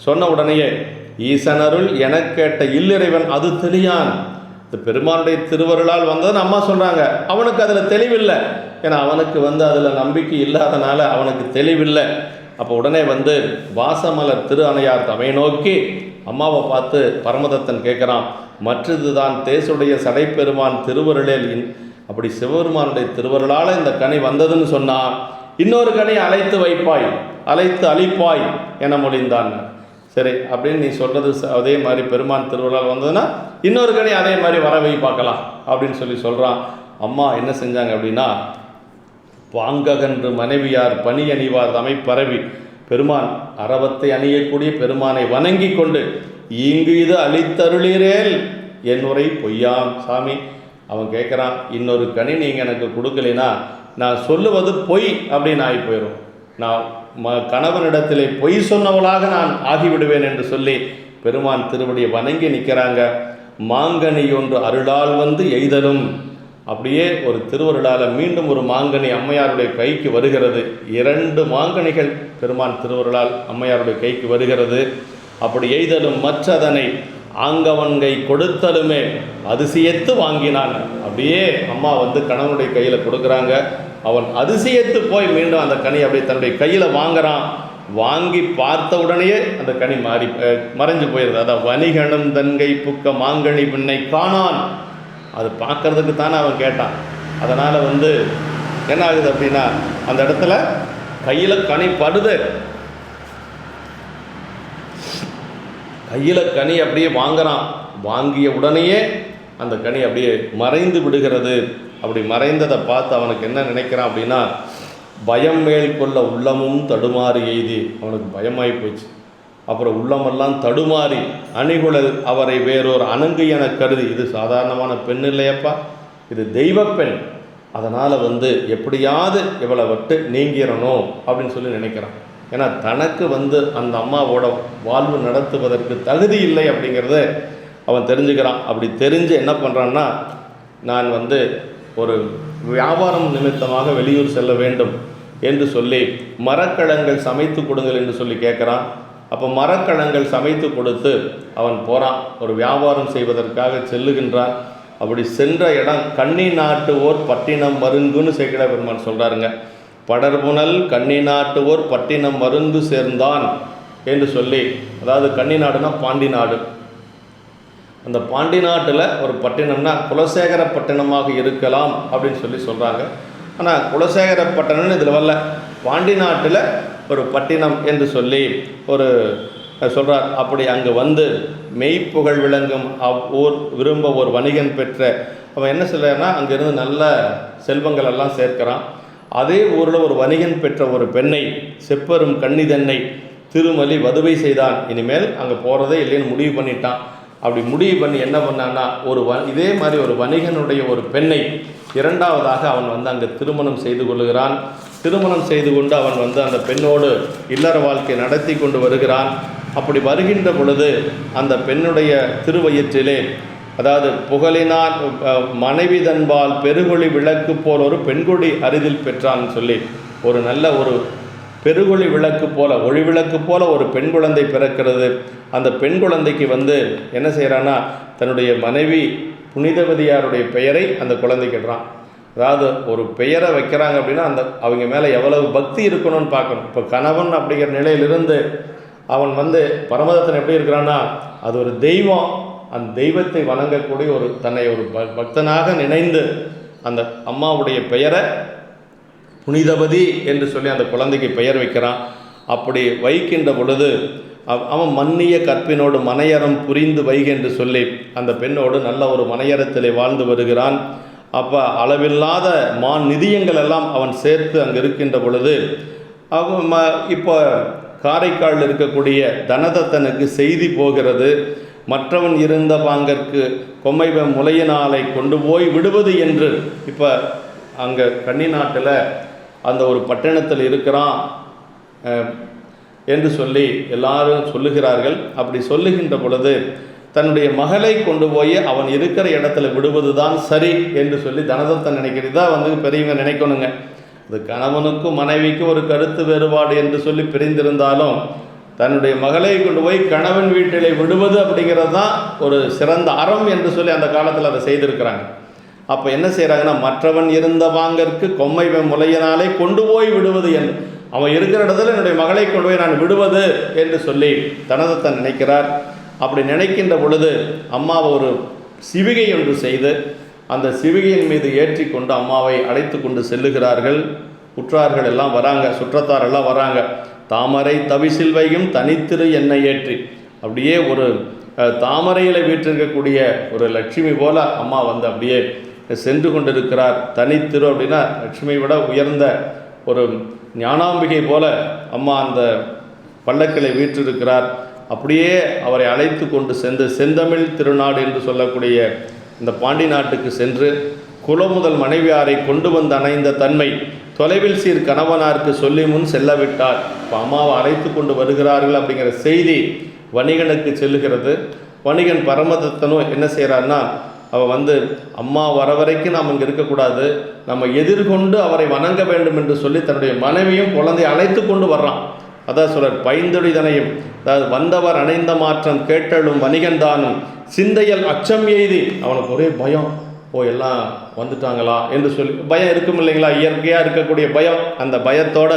சொன்ன உடனேயே ஈசனருள் என கேட்ட இல்லிறைவன் அது தெரியான். இந்த பெருமானுடைய திருவருளால் வந்ததுன்னு அம்மா சொல்கிறாங்க. அவனுக்கு அதில் தெளிவில்லை, ஏன்னா அவனுக்கு அதில் நம்பிக்கை இல்லாதனால அவனுக்கு தெளிவில்லை. அப்போ உடனே வாசமலர் திரு அணையார் தமை நோக்கி அம்மாவை பார்த்து பரமதத்தன் கேட்குறான், மற்றது தான் தேசுடைய சடைப்பெருமான் திருவருளில் அப்படி சிவபெருமானுடைய திருவருளால் இந்த கனி வந்ததுன்னு சொன்னால் இன்னொரு கனி அழைத்து வைப்பாய், அழைத்து அழிப்பாய் என மொழிந்தான். சரி அப்படின்னு நீ சொல்கிறது அதே மாதிரி பெருமான் திருவருளால் வந்ததுன்னா இன்னொரு கனி அதே மாதிரி வரவை பார்க்கலாம் அப்படின்னு சொல்லி சொல்கிறான். அம்மா என்ன செஞ்சாங்க அப்படின்னா, பாங்ககன்று மனைவியார் பணி அணிவார் தமை பரவி பெருமான் அரவத்தை அணியக்கூடிய பெருமானை வணங்கி கொண்டு இங்கு இது அளித்தருளீரேல் என் உரை பொய்யாம் சாமி. அவன் கேட்குறான், இன்னொரு கனி நீங்கள் எனக்கு கொடுக்கலைன்னா நான் சொல்லுவது பொய் அப்படின்னு ஆகி போயிடும், நான் கணவனிடத்திலே பொய் சொன்னவளாக நான் ஆகிவிடுவேன் என்று சொல்லி பெருமான் திருவடியை வணங்கி நிற்கிறாங்க. மாங்கனி ஒன்று அருளால் எய்தலும், அப்படியே ஒரு திருவருளால் மீண்டும் ஒரு மாங்கனி அம்மையாருடைய கைக்கு வருகிறது. 2 மாங்கனிகள் பெருமான் திருவருளால் அம்மையாருடைய கைக்கு வருகிறது. அப்படி எய்தலும் மற்றதனை ஆங்கவன்கை கொடுத்தலுமே அதிசயத்து வாங்கினான். அப்படியே அம்மா வந்து கணவனுடைய கையில் கொடுக்குறாங்க. அவன் அதிசயத்து போய் மீண்டும் அந்த கனி அப்படியே தன்னுடைய கையில் வாங்குறான். வாங்கி பார்த்த உடனேயே அந்த கனி மறைஞ்சு போயிடுது. அதான் வணிகனும் தன்கை புக்க மாங்கனி பின்னை காணான். அது பார்க்கறதுக்கு தானே அவன் கேட்டான். அதனால் வந்து என்ன ஆகுது அப்படின்னா, அந்த இடத்துல கையில் கனி படுது. கையில் கனி அப்படியே வாங்குறான். வாங்கிய உடனேயே அந்த கனி அப்படியே மறைந்து விடுகிறது. அப்படி மறைந்ததை பார்த்து அவனுக்கு என்ன நினைக்கிறான் அப்படின்னா, பயம் மேல் கொள்ள உள்ளமும் தடுமாறி எய்தி. அவனுக்கு பயமாகி போச்சு. அப்புறம் உள்ளமெல்லாம் தடுமாறி அணிகுழல் அவரை வேறொரு அணங்கு என கருதி, இது சாதாரணமான பெண் இல்லையப்பா, இது தெய்வ பெண், அதனால் வந்து எப்படியாவது இவளை விட்டு நீங்கிடணும் அப்படின்னு சொல்லி நினைக்கிறான். ஏன்னா தனக்கு வந்து அந்த அம்மாவோட வாழ்வு நடத்துவதற்கு தகுதி இல்லை அப்படிங்கிறத அவன் தெரிஞ்சுக்கிறான். அப்படி தெரிஞ்சு என்ன பண்ணுறான்னா, நான் வந்து ஒரு வியாபாரம் நிமித்தமாக வெளியூர் செல்ல வேண்டும் என்று சொல்லி மரக்கலங்கள் சமைத்து கொடுங்கள் என்று சொல்லி கேட்குறான். அப்போ மரக்கலங்கள் சமைத்து கொடுத்து அவன் போகிறான். ஒரு வியாபாரம் செய்வதற்காக செல்லுகின்றான். அப்படி சென்ற இடம் கன்னி நாட்டு ஓர் பட்டினம் மருங்குன்னு சேக்கிழ பெருமான் சொல்கிறாருங்க. படர்புணல் கன்னி நாட்டு ஓர் பட்டினம் மருந்து சேர்ந்தான் என்று சொல்லி, அதாவது கன்னி நாடுனா பாண்டி நாடு. அந்த பாண்டி நாட்டில் ஒரு பட்டினம்னா குலசேகர பட்டினமாக இருக்கலாம் அப்படின்னு சொல்லி சொல்கிறாங்க. ஆனால் குலசேகர பட்டினம்னு இதில் வரல, பாண்டி நாட்டில் ஒரு பட்டினம் என்று சொல்லி ஒரு சொல்கிறார். அப்படி அங்கே வந்து மெய்ப்புகழ் விளங்கும் ஊர் விரும்ப ஒரு வணிகன் பெற்ற அவன் என்ன சொல்கிறான்னா, அங்கேருந்து நல்ல செல்வங்கள் எல்லாம் சேர்க்கிறான். அதே ஊரில் ஒரு வணிகன் பெற்ற ஒரு பெண்ணை செப்பரும் கன்னிதன்னை திருமலி வதுவை செய்தான். இனிமேல் அங்கே போகிறதே இல்லைன்னு முடிவு பண்ணிட்டான். அப்படி முடிவு பண்ணி என்ன பண்ணான்னா, இதே மாதிரி ஒரு வணிகனுடைய ஒரு பெண்ணை இரண்டாவதாக அவன் வந்து அங்கே திருமணம் செய்து கொள்ளுகிறான். திருமணம் செய்து கொண்டு அவன் வந்து அந்த பெண்ணோடு இல்லற வாழ்க்கை நடத்தி கொண்டு வருகிறான். அப்படி வருகின்ற பொழுது அந்த பெண்ணுடைய திருவயிற்றிலே, அதாவது புகழினான் மனைவி தன்பால் பெருகொழி விளக்கு போல் ஒரு பெண்கொடி அரிதில் பெற்றான்னு சொல்லி, ஒரு நல்ல ஒரு பெருகொழி விளக்கு போல ஒளி விளக்கு போல ஒரு பெண் குழந்தை பிறக்கிறது. அந்த பெண் குழந்தைக்கு வந்து என்ன செய்கிறான்னா, தன்னுடைய மனைவி புனிதவதியாருடைய பெயரை அந்த குழந்தைக்கு இடுறான். அதாவது ஒரு பெயரை வைக்கிறாங்க அப்படின்னா அந்த அவங்க மேலே எவ்வளவு பக்தி இருக்கணும்னு பார்க்கணும். இப்போ கணவன் அப்படிங்கிற நிலையிலிருந்து அவன் வந்து பரமதத்தன் எப்படி இருக்கிறான்னா, அது ஒரு தெய்வம். அந்த தெய்வத்தை வணங்கக்கூடிய ஒரு தன்னை ஒரு பக்தனாக நினைந்து அந்த அம்மாவுடைய பெயரை புனிதவதி என்று சொல்லி அந்த குழந்தைக்கு பெயர் வைக்கிறான். அப்படி வைக்கின்ற பொழுது அவன் மன்னிய கற்பினோடு மனையறம் புரிந்து வைகென்று சொல்லி அந்த பெண்ணோடு நல்ல ஒரு மனையறத்திலே வாழ்ந்து வருகிறான். அப்போ அளவில்லாத நிதியங்கள் எல்லாம் அவன் சேர்த்து அங்கே இருக்கின்ற பொழுது அவன் இப்போ காரைக்காலில் இருக்கக்கூடிய தனதத்தனுக்கு செய்தி போகிறது, மற்றவன் இருந்த பாங்கற்கு கொம்மைவ முலையினாலை கொண்டு போய் விடுவது என்று. இப்போ அங்கே கன்னி நாட்டில் அந்த ஒரு பட்டணத்தில் இருக்கிறான் என்று சொல்லி எல்லாரும் சொல்லுகிறார்கள். அப்படி சொல்லுகின்ற பொழுது தன்னுடைய மகளை கொண்டு போய் அவன் இருக்கிற இடத்துல விடுவது தான் சரி என்று சொல்லி தனதத்தன் நினைக்கிறது தான் வந்து பெரியவங்க நினைக்கணுங்க. அது கணவனுக்கும் மனைவிக்கும் ஒரு கருத்து வேறுபாடு என்று சொல்லி பிரிந்திருந்தாலும் தன்னுடைய மகளை கொண்டு போய் கணவன் வீட்டிலே விடுவது அப்படிங்கிறது தான் ஒரு சிறந்த அறம் என்று சொல்லி அந்த காலத்தில் அதை செய்திருக்கிறாங்க. அப்போ என்ன செய்கிறாங்கன்னா, மற்றவன் இருந்த வாங்கற்கு கொம்மை முலையினாலே கொண்டு போய் விடுவது என்று, அவன் இருக்கிற இடத்துல என்னுடைய மகளை கொண்டு போய் நான் விடுவது என்று சொல்லி தனதத்தன் நினைக்கிறார். அப்படி நினைக்கின்ற பொழுது அம்மாவை ஒரு சிவிகை ஒன்று செய்து அந்த சிவிகையின் மீது ஏற்றி கொண்டு அம்மாவை அழைத்து கொண்டு செல்லுகிறார்கள். உற்றார்கள் எல்லாம் வராங்க, சுற்றத்தார் எல்லாம் வராங்க. தாமரை தவிசில்வையும் தனித்திரு எண்ணெய் ஏற்றி, அப்படியே ஒரு தாமரையில் வீற்றிருக்கக்கூடிய ஒரு லட்சுமி போல அம்மா வந்து அப்படியே சென்று கொண்டிருக்கிறார். தனித்திரு அப்படின்னா லட்சுமியை விட உயர்ந்த ஒரு ஞானாம்பிகை போல அம்மா அந்த பல்லக்கில் வீற்றிருக்கிறார். அப்படியே அவரை அழைத்து கொண்டு சென்று செந்தமிழ் திருநாடு என்று சொல்லக்கூடிய இந்த பாண்டி நாட்டுக்கு சென்று குலமுதல் மனைவியாரை கொண்டு வந்து அணைந்த தன்மை தொலைவில் சீர் கணவனாருக்கு சொல்லி முன் செல்லவிட்டார். இப்போ அம்மாவை அழைத்து கொண்டு வருகிறார்கள் அப்படிங்கிற செய்தி வணிகனுக்கு செல்லுகிறது. வணிகன் பரமதத்தனும் என்ன செய்கிறான்னா, அவள் வந்து அம்மா வர வரைக்கும் நாம் இங்கே இருக்கக்கூடாது, நம்ம எதிர்கொண்டு அவரை வணங்க வேண்டும் என்று சொல்லி தன்னுடைய மனைவியும் குழந்தையை அழைத்து கொண்டு வர்றான். அதான் சொல்கிறார், பைந்தொழிதனையும், அதாவது வந்தவர் அணைந்த மாற்றம் கேட்டலும் வணிகன்தானும் சிந்தையல் அச்சம் எய்தி. அவனுக்கு ஒரே பயம், ஓ எல்லாம் வந்துட்டாங்களா என்று சொல்லி பயம் இருக்கும் இல்லைங்களா, இயற்கையாக இருக்கக்கூடிய பயம். அந்த பயத்தோட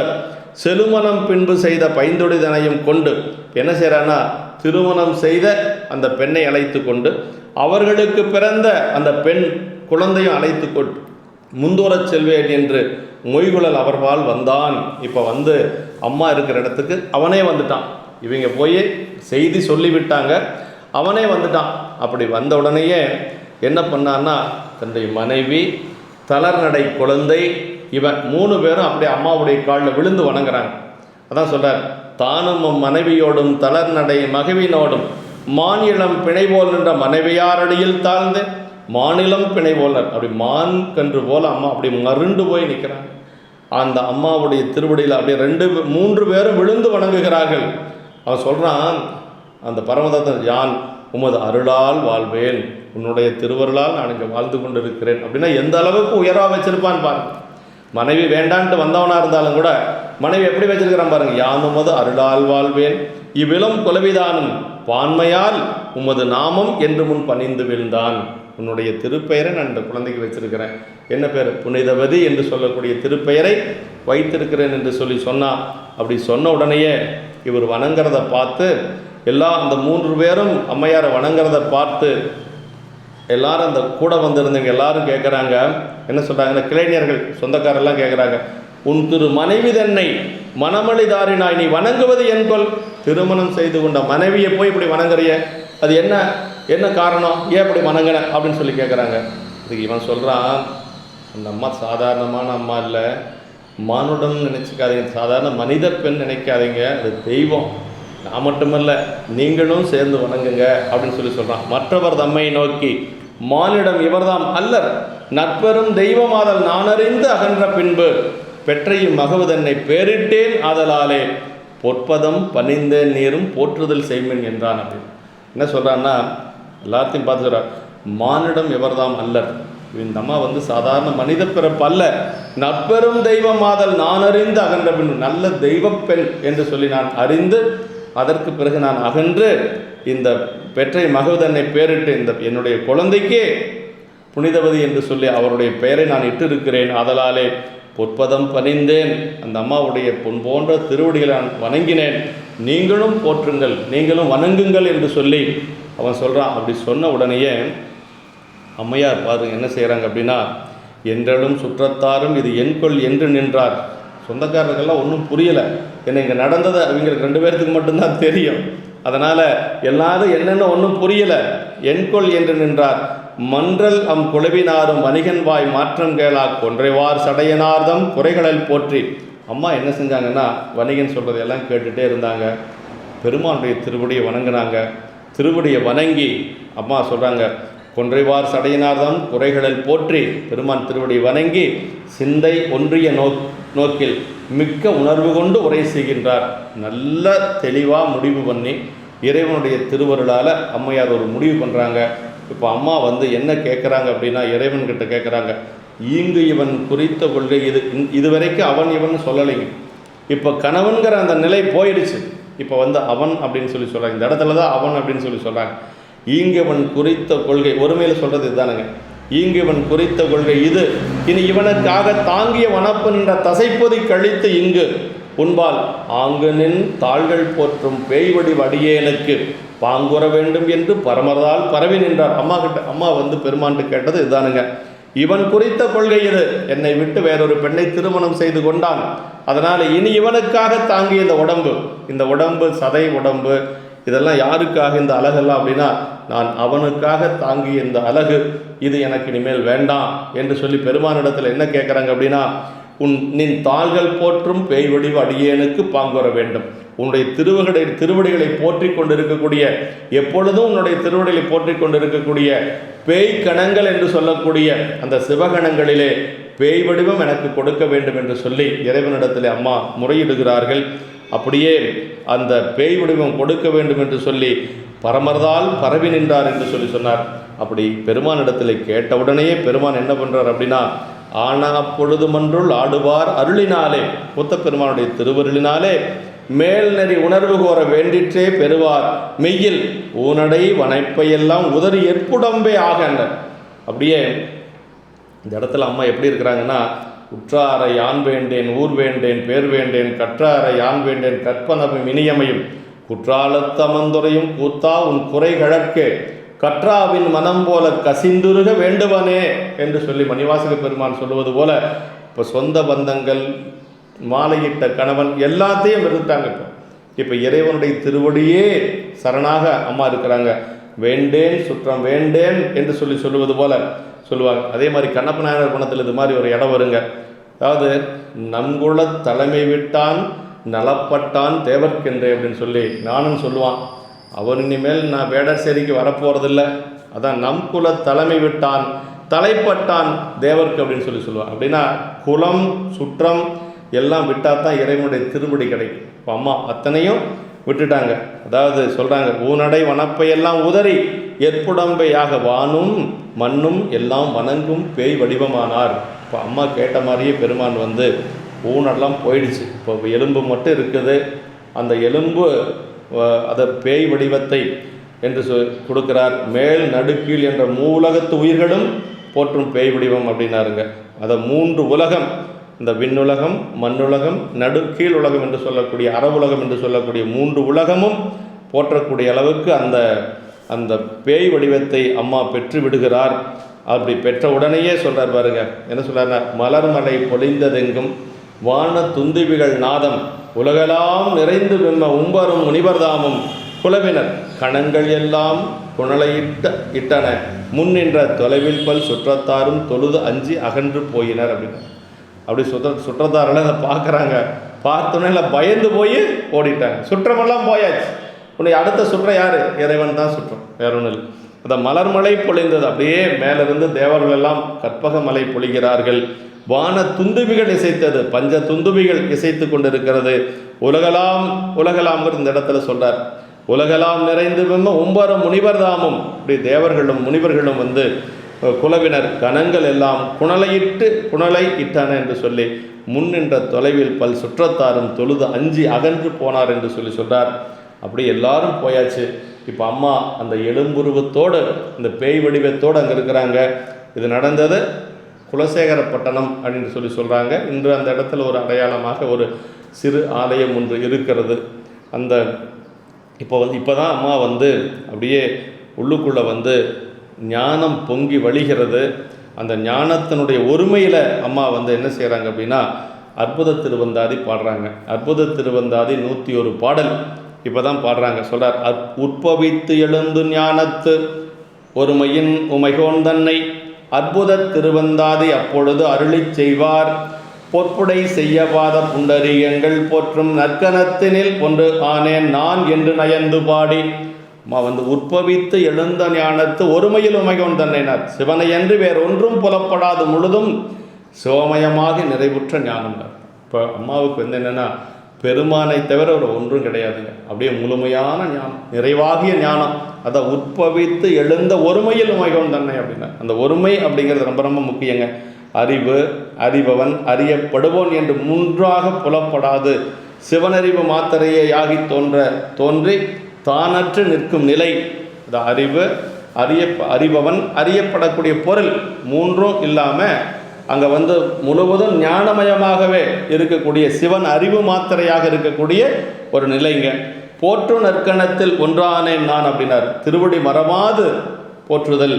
செலுமணம் பின்பு செய்த பைந்தொழிதனையும் கொண்டு என்ன செய்கிறான்னா, திருமணம் செய்த அந்த பெண்ணை அழைத்து கொண்டு அவர்களுக்கு பிறந்த அந்த பெண் குழந்தையும் அழைத்து கொண்டு முந்தூரச் செல்வேன் என்று மொய்குழல் அவர்பால் வந்தான். இப்போ வந்து அம்மா இருக்கிற இடத்துக்கு அவனே வந்துட்டான். இவங்க போய் செய்தி சொல்லிவிட்டாங்க, அவனே வந்துட்டான். அப்படி வந்த உடனேயே என்ன பண்ணான்னா, தன்னுடைய மனைவி, தளர்நடை குழந்தை, இவன் 3 பேரும் அப்படியே அம்மாவுடைய காலில் விழுந்து வணங்குறாங்க. அதான் சொல்கிறார், தானும் மனைவியோடும் தளர்நடை மகவினோடும் மானிலம் பிணைபோல் நின்ற மனைவியாரடியில் தாழ்ந்து மாநிலம் பிணைபோலர். அப்படி மான் கன்று போல் அம்மா அப்படி மருண்டு போய் நிற்கிறாங்க. அந்த அம்மாவுடைய திருவடியில் அப்படியே 3 பேரும் விழுந்து வணங்குகிறார்கள். அவன் சொல்கிறான், அந்த பரமதத்தன், யான் உமது அருளால் வாழ்வேன், உன்னுடைய திருவருளால் நான் இங்கே வாழ்ந்து கொண்டு இருக்கிறேன். அப்படின்னா எந்த அளவுக்கு உயர்வாக வச்சிருப்பான்னு பாருங்க. மனைவி வேண்டான்ட்டு வந்தவனாக இருந்தாலும் கூட மனைவி எப்படி வச்சிருக்கிறான் பாருங்க, யான் உமது அருளால் வாழ்வேன், இவ்விளம் குலவிதானும் பான்மையால் உமது நாமம் என்று முன் பணிந்து வீழ்ந்தான். உன்னுடைய திருப்பெயரை நான் இந்த குழந்தைக்கு வச்சிருக்கிறேன். என்ன பேர்? புனிதவதி என்று சொல்லக்கூடிய திருப்பெயரை வைத்திருக்கிறேன் என்று சொல்லி சொன்னான். அப்படி சொன்ன உடனேயே இவர் வணங்குறத பார்த்து அந்த 3 பேரும் அம்மையாரை வணங்குறத பார்த்து எல்லாரும் அந்த கூட வந்திருந்தவங்க எல்லாரும் கேட்குறாங்க. என்ன சொல்கிறாங்கன்னா, கிளைஞர்கள் சொந்தக்காரெல்லாம் கேட்குறாங்க, உன் திரு மனைவி தன்னை மணமளிதாரினாய் நீ வணங்குவது என்கொள். திருமணம் செய்து கொண்ட மனைவியை போய் இப்படி வணங்குறிய, அது என்ன காரணம், ஏன் இப்படி வணங்கின அப்படின்னு சொல்லி கேட்குறாங்க. இதுக்கு இவன் சொல்கிறான், அந்த அம்மா சாதாரணமான அம்மா இல்லை, மானுடம் நினச்சிக்காதீங்க, சாதாரண மனித பெண் நினைக்காதீங்க, அது தெய்வம். நான் மட்டுமல்ல, நீங்களும் சேர்ந்து வணங்குங்க அப்படின்னு சொல்லி சொல்கிறான். மற்றவர் தம்மை நோக்கி மானிடம் இவர்தாம் அல்லர், நட்பெரும் தெய்வமாதல் நான் அறிந்து அகன்ற பின்பு பெற்றையும் மகவுதன்னை பேரிட்டேன் ஆதலாலே பொற்பதம் பணிந்தேன் நீரும் போற்றுதல் செய்மின் என்றான். அப்படின்னு என்ன சொல்கிறான்னா, எல்லாத்தையும் பார்த்து சொல்கிறார், மானிடம் எவர்தாம் அல்லர். இந்த அம்மா வந்து சாதாரண மனித பிறப்பு அல்ல, நட்பெரும் தெய்வமாதல் நான் அறிந்து அகன்ற பின்பு, நல்ல தெய்வப்பெண் என்று சொல்லி நான் அறிந்து அதற்கு பிறகு நான் அகன்று இந்த பெற்றை மகவுதன்னை பேரிட்டு இந்த என்னுடைய குழந்தைக்கே புனிதவதி என்று சொல்லி அவருடைய பெயரை நான் இட்டிருக்கிறேன். ஆதலாலே பொற்பதம் பணிந்தேன், அந்த அம்மாவுடைய பொன் போன்ற திருவடிகளை நான் வணங்கினேன், நீங்களும் போற்றுங்கள், நீங்களும் வணங்குங்கள் என்று சொல்லி அவன் சொல்கிறான். அப்படி சொன்ன உடனேயே அம்மையார் பாருங்க என்ன செய்கிறாங்க அப்படின்னா, என்றலும் சுற்றத்தாரும் இது என்கொள் என்று நின்றார். சொந்தக்காரர்களுக்கெல்லாம் ஒன்றும் புரியலை, ஏன்னா இங்கே நடந்தது அவங்களுக்கு 2 பேர்த்துக்கு மட்டும்தான் தெரியும். அதனால் எல்லாரும் என்னென்ன ஒன்றும் புரியலை. என்கொள் என்று நின்றார், மன்றல் குழவினாரும் வணிகன் வாய் மாற்றம் கேளா கொன்றைவார் சடையனார்தம் குறைகளில் போற்றி. அம்மா என்ன செஞ்சாங்கன்னா, வணிகன் சொல்கிறதையெல்லாம் கேட்டுகிட்டே இருந்தாங்க. பெருமானுடைய திருவடியை வணங்கினாங்க. திருவடியை வணங்கி அம்மா சொல்கிறாங்க, கொன்றைவார் சடையினார்தம் குறைகளில் போற்றி. பெருமான் திருவடி வணங்கி சிந்தை ஒன்றிய நோக்கில் மிக்க உணர்வு கொண்டு உரை செய்கின்றார். நல்ல தெளிவாக முடிவு பண்ணி இறைவனுடைய திருவருளால் அம்மையார் ஒரு முடிவு பண்ணுறாங்க. இப்போ அம்மா வந்து என்ன கேட்குறாங்க அப்படின்னா, இறைவன்கிட்ட கேட்குறாங்க, ஈங்கு இவன் குறித்த கொள்கை இதுவரைக்கும் அவன் இவன் சொல்லலைங்க. இப்போ கணவன்கிற அந்த நிலை போயிடுச்சு. இப்போ வந்து அவன் அப்படின்னு சொல்லி சொல்கிறாங்க. இந்த இடத்துல தான் அவன் அப்படின்னு சொல்லி சொல்கிறாங்க. ஈங்கவன் குறித்த கொள்கை, ஒருமையில் சொல்கிறது இதுதானுங்க. ஈங்கவன் குறித்த கொள்கை இது, இனி இவனுக்காக தாங்கிய வனப்பு நின்ற தசைப்பொதி கழித்து இங்கு உண்பால் ஆங்கனின் தாள்கள் போற்றும் பேய்வடி வடியேனுக்கு பாங்குற வேண்டும் என்று பரமரால் பரவி நின்றார். அம்மா வந்து பெருமான்ட்டு கேட்டது இதுதானுங்க. இவன் குறித்த கொள்கை இது, என்னை விட்டு வேறொரு பெண்ணை திருமணம் செய்து கொண்டான், அதனால் இனி இவனுக்காக தாங்கிய இந்த உடம்பு சதை உடம்பு இதெல்லாம் யாருக்காக இந்த அழகெல்லாம் அப்படின்னா, நான் அவனுக்காக தாங்கிய இந்த அழகு இது எனக்கு இனிமேல் வேண்டாம் என்று சொல்லி பெருமானிடத்தில் என்ன கேட்குறாங்க அப்படின்னா, நின் தாள்கள் போற்றும் பேய் வடிவு அடியேனுக்கு பாங்குற வேண்டும். உன்னுடைய திருவடிகளை போற்றி கொண்டிருக்கக்கூடிய, எப்பொழுதும் உன்னுடைய திருவடிகளை போற்றி கொண்டிருக்கக்கூடிய பேய் கணங்கள் என்று சொல்லக்கூடிய அந்த சிவகணங்களிலே பேய் வடிவம் எனக்கு கொடுக்க வேண்டும் என்று சொல்லி இறைவனிடத்தில் அம்மா முறையிடுகிறார்கள். அப்படியே அந்த பேய் வடிவம் கொடுக்க வேண்டும் என்று சொல்லி பரமர்தால் பரவி நின்றார் என்று சொல்லி சொன்னார். அப்படி பெருமானிடத்தில் கேட்டவுடனேயே பெருமான் என்ன பண்ணுறார் அப்படின்னா, ஆனா பொழுது மன்றுள் ஆடுவார் அருளினாலே, புத்த பெருமானுடைய திருவருளினாலே மேல்நெறி உணர்வு கோர வேண்டிற்றே பெறுவார் மெய்யில் ஊனடை வனைப்பையெல்லாம் உதறி ஏற்புடம்பே ஆகன்ற. அப்படியே இந்த இடத்துல அம்மா எப்படி இருக்கிறாங்கன்னா, உற்றாரை யான் வேண்டேன் ஊர் வேண்டேன் பேர் வேண்டேன், கற்றாரை யான் வேண்டேன் கற்பனவும் இனியமையும், குற்றாலத்தமந்துரையும் கூத்தா உன் குறை கழற்கே கற்றாவின் மனம் போல கசிந்துருக வேண்டுவனே என்று சொல்லி மணிவாசக பெருமான் சொல்லுவது போல, இப்போ சொந்த பந்தங்கள், மாலையிட்ட கணவன் எல்லாத்தையும் வெறுத்தாங்க. இப்போ இறைவனுடைய திருவடியே சரணாக அம்மா இருக்கிறாங்க. வேண்டேன் சுற்றம் வேண்டேன் என்று சொல்லுவது போல சொல்லுவாங்க. அதே மாதிரி கண்ணப்ப நாயனார் குணத்தில் இது மாதிரி ஒரு இடம் வருங்க. அதாவது நன்குல தலைமை விட்டான் நலப்பட்டான் தேவர்க்கென்றே அப்படின்னு சொல்லி நானும் சொல்லுவான். அவன் இனிமேல் நான் வேடசேரிக்கு வரப்போகிறதில்ல, அதான் நம் குல தலைமை விட்டான் தலைப்பட்டான் தேவர்க்கு அப்படின்னு சொல்லுவான். அப்படின்னா குலம் சுற்றம் எல்லாம் விட்டால் தான் இறைவனுடைய திருவடி கிடைக்கும். இப்போ அம்மா அத்தனையும் விட்டுட்டாங்க. அதாவது சொல்கிறாங்க, ஊனடை வனப்பையெல்லாம் உதறி ஏற்புடம்பையாக வானும் மண்ணும் எல்லாம் வணங்கும் பேய் வடிவமானார். இப்போ அம்மா கேட்ட மாதிரியே பெருமான் வந்து ஊனெல்லாம் போயிடுச்சு. இப்போ எலும்பு மட்டும் இருக்குது. அந்த எலும்பு அதை பேய் வடிவத்தை என்று கொடுக்கிறார். மேல் நடுக்கீழ் என்ற மூலகத்து உயிர்களும் போற்றும் பேய் வடிவம் அப்படின்னாருங்க. அதை 3 உலகம், இந்த விண்ணுலகம், மண்ணுலகம், நடுக்கீழ் உலகம் என்று சொல்லக்கூடிய அறவுலகம் என்று சொல்லக்கூடிய 3 உலகமும் போற்றக்கூடிய அளவுக்கு அந்த பேய் வடிவத்தை அம்மா பெற்று விடுகிறார். அப்படி பெற்ற உடனேயே சொல்கிறார் பாருங்க, என்ன சொல்கிறாருன்னா, மலர்மலை பொழிந்ததெங்கும் வான துந்துவிகள் நாதம் உலகெல்லாம் நிறைந்து வெம்ம உம்பரும் முனிவர்தாமும் குலவினர் கணங்கள் எல்லாம் இட்டன முன்னின்ற தொலைவில் பல் சுற்றத்தாரும் தொழுது அஞ்சி அகன்று போயினர் அப்படின்னு. அப்படி சுற்றத்தாரெல்லாம் அதை பார்க்குறாங்க. பார்த்தோன்னே இல்லை பயந்து போய் ஓடிட்டாங்க. சுற்றமெல்லாம் போயாச்சு. உன்னை அடுத்த சுற்றம் யார்? இறைவன் தான் சுற்றம், வேற ஒன்றும் இல்லை. அந்த மலர்மலை பொழிந்தது. அப்படியே மேலிருந்து தேவர்கள் எல்லாம் கற்பக மலை பொழிகிறார்கள். வான துந்துபிகள் இசைத்தது, பஞ்ச துந்துபிகள் இசைத்து கொண்டிருக்கிறது. உலகலாம்ங்கிற இந்த இடத்துல சொல்றார். உலகலாம் நிறைந்து உம்பரும் முனிவர்தாமும். இப்படி தேவர்களும் முனிவர்களும் வந்து குலவினர் கணங்கள் எல்லாம் குணலை இட்டன என்று சொல்லி முன்னின்ற தொலைவில் பல் சுற்றத்தாரும் தொழுது அஞ்சி அகன்று போனார் என்று சொல்றார். அப்படி எல்லாரும் போயாச்சு. இப்போ அம்மா அந்த எலும்புருவத்தோடு இந்த பேய் வடிவத்தோடு அங்கே இருக்கிறாங்க. இது நடந்தது குலசேகரப்பட்டணம் அப்படின்னு சொல்கிறாங்க. இன்று அந்த இடத்துல ஒரு அடையாளமாக ஒரு சிறு ஆலயம் ஒன்று இருக்கிறது. அந்த இப்போ தான் அம்மா வந்து அப்படியே உள்ளுக்குள்ளே வந்து ஞானம் பொங்கி வழிகிறது. அந்த ஞானத்தினுடைய ஒருமையில் அம்மா வந்து என்ன செய்கிறாங்க அப்படின்னா, அற்புத திருவந்தாதி பாடுறாங்க. அற்புத திருவந்தாதி 101 பாடல் இப்போ தான் பாடுறாங்க. சொல்கிறார், உற்பவித்து எழுந்து ஞானத்து ஒருமையின் உமைகோன் தன்னை அற்புத திருவந்தாதி அப்பொழுது அருளி செய்வார் பொற்புடை செய்யவாத புண்டரீகங்கள் போற்றும் நற்கனத்தினில் ஒன்று ஆனேன் நான் என்று நயந்து பாடி வந்து உற்பவித்து எழுந்த ஞானத்து ஒருமையில் உமைகோன் தன்னைனார். சிவனை என்று வேறொன்றும் புலப்படாது முழுதும் சிவமயமாக நிறைவுற்ற ஞானம். இப்போ அம்மாவுக்கு வந்து என்னென்னா, பெருமானை தவிர ஒரு ஒன்றும் கிடையாதுங்க. அப்படியே முழுமையான ஞானம், நிறைவாகிய ஞானம். அதை உற்பவித்து எழுந்த ஒருமையில் உமைகோன் தன்னை அப்படின்னா, அந்த ஒருமை அப்படிங்கிறது ரொம்ப ரொம்ப முக்கியங்க. அறிவு, அறிபவன், அறியப்படுவோன் என்று 3ஆக புலப்படாது சிவனறிவு மாத்திரையே ஆகி தோன்றி தானற்று நிற்கும் நிலை. இந்த அறிவு, அறிபவன், அறியப்படக்கூடிய பொருள் 3ம் இல்லாமல் அங்கே வந்து முழுவதும் ஞானமயமாகவே இருக்கக்கூடிய சிவன் அறிவு மாத்திரையாக இருக்கக்கூடிய ஒரு நிலைங்க. போற்று நற்கணத்தில் ஒன்றானேன் நான் அப்படின்னார். திருவடி மறவாது போற்றுதல்.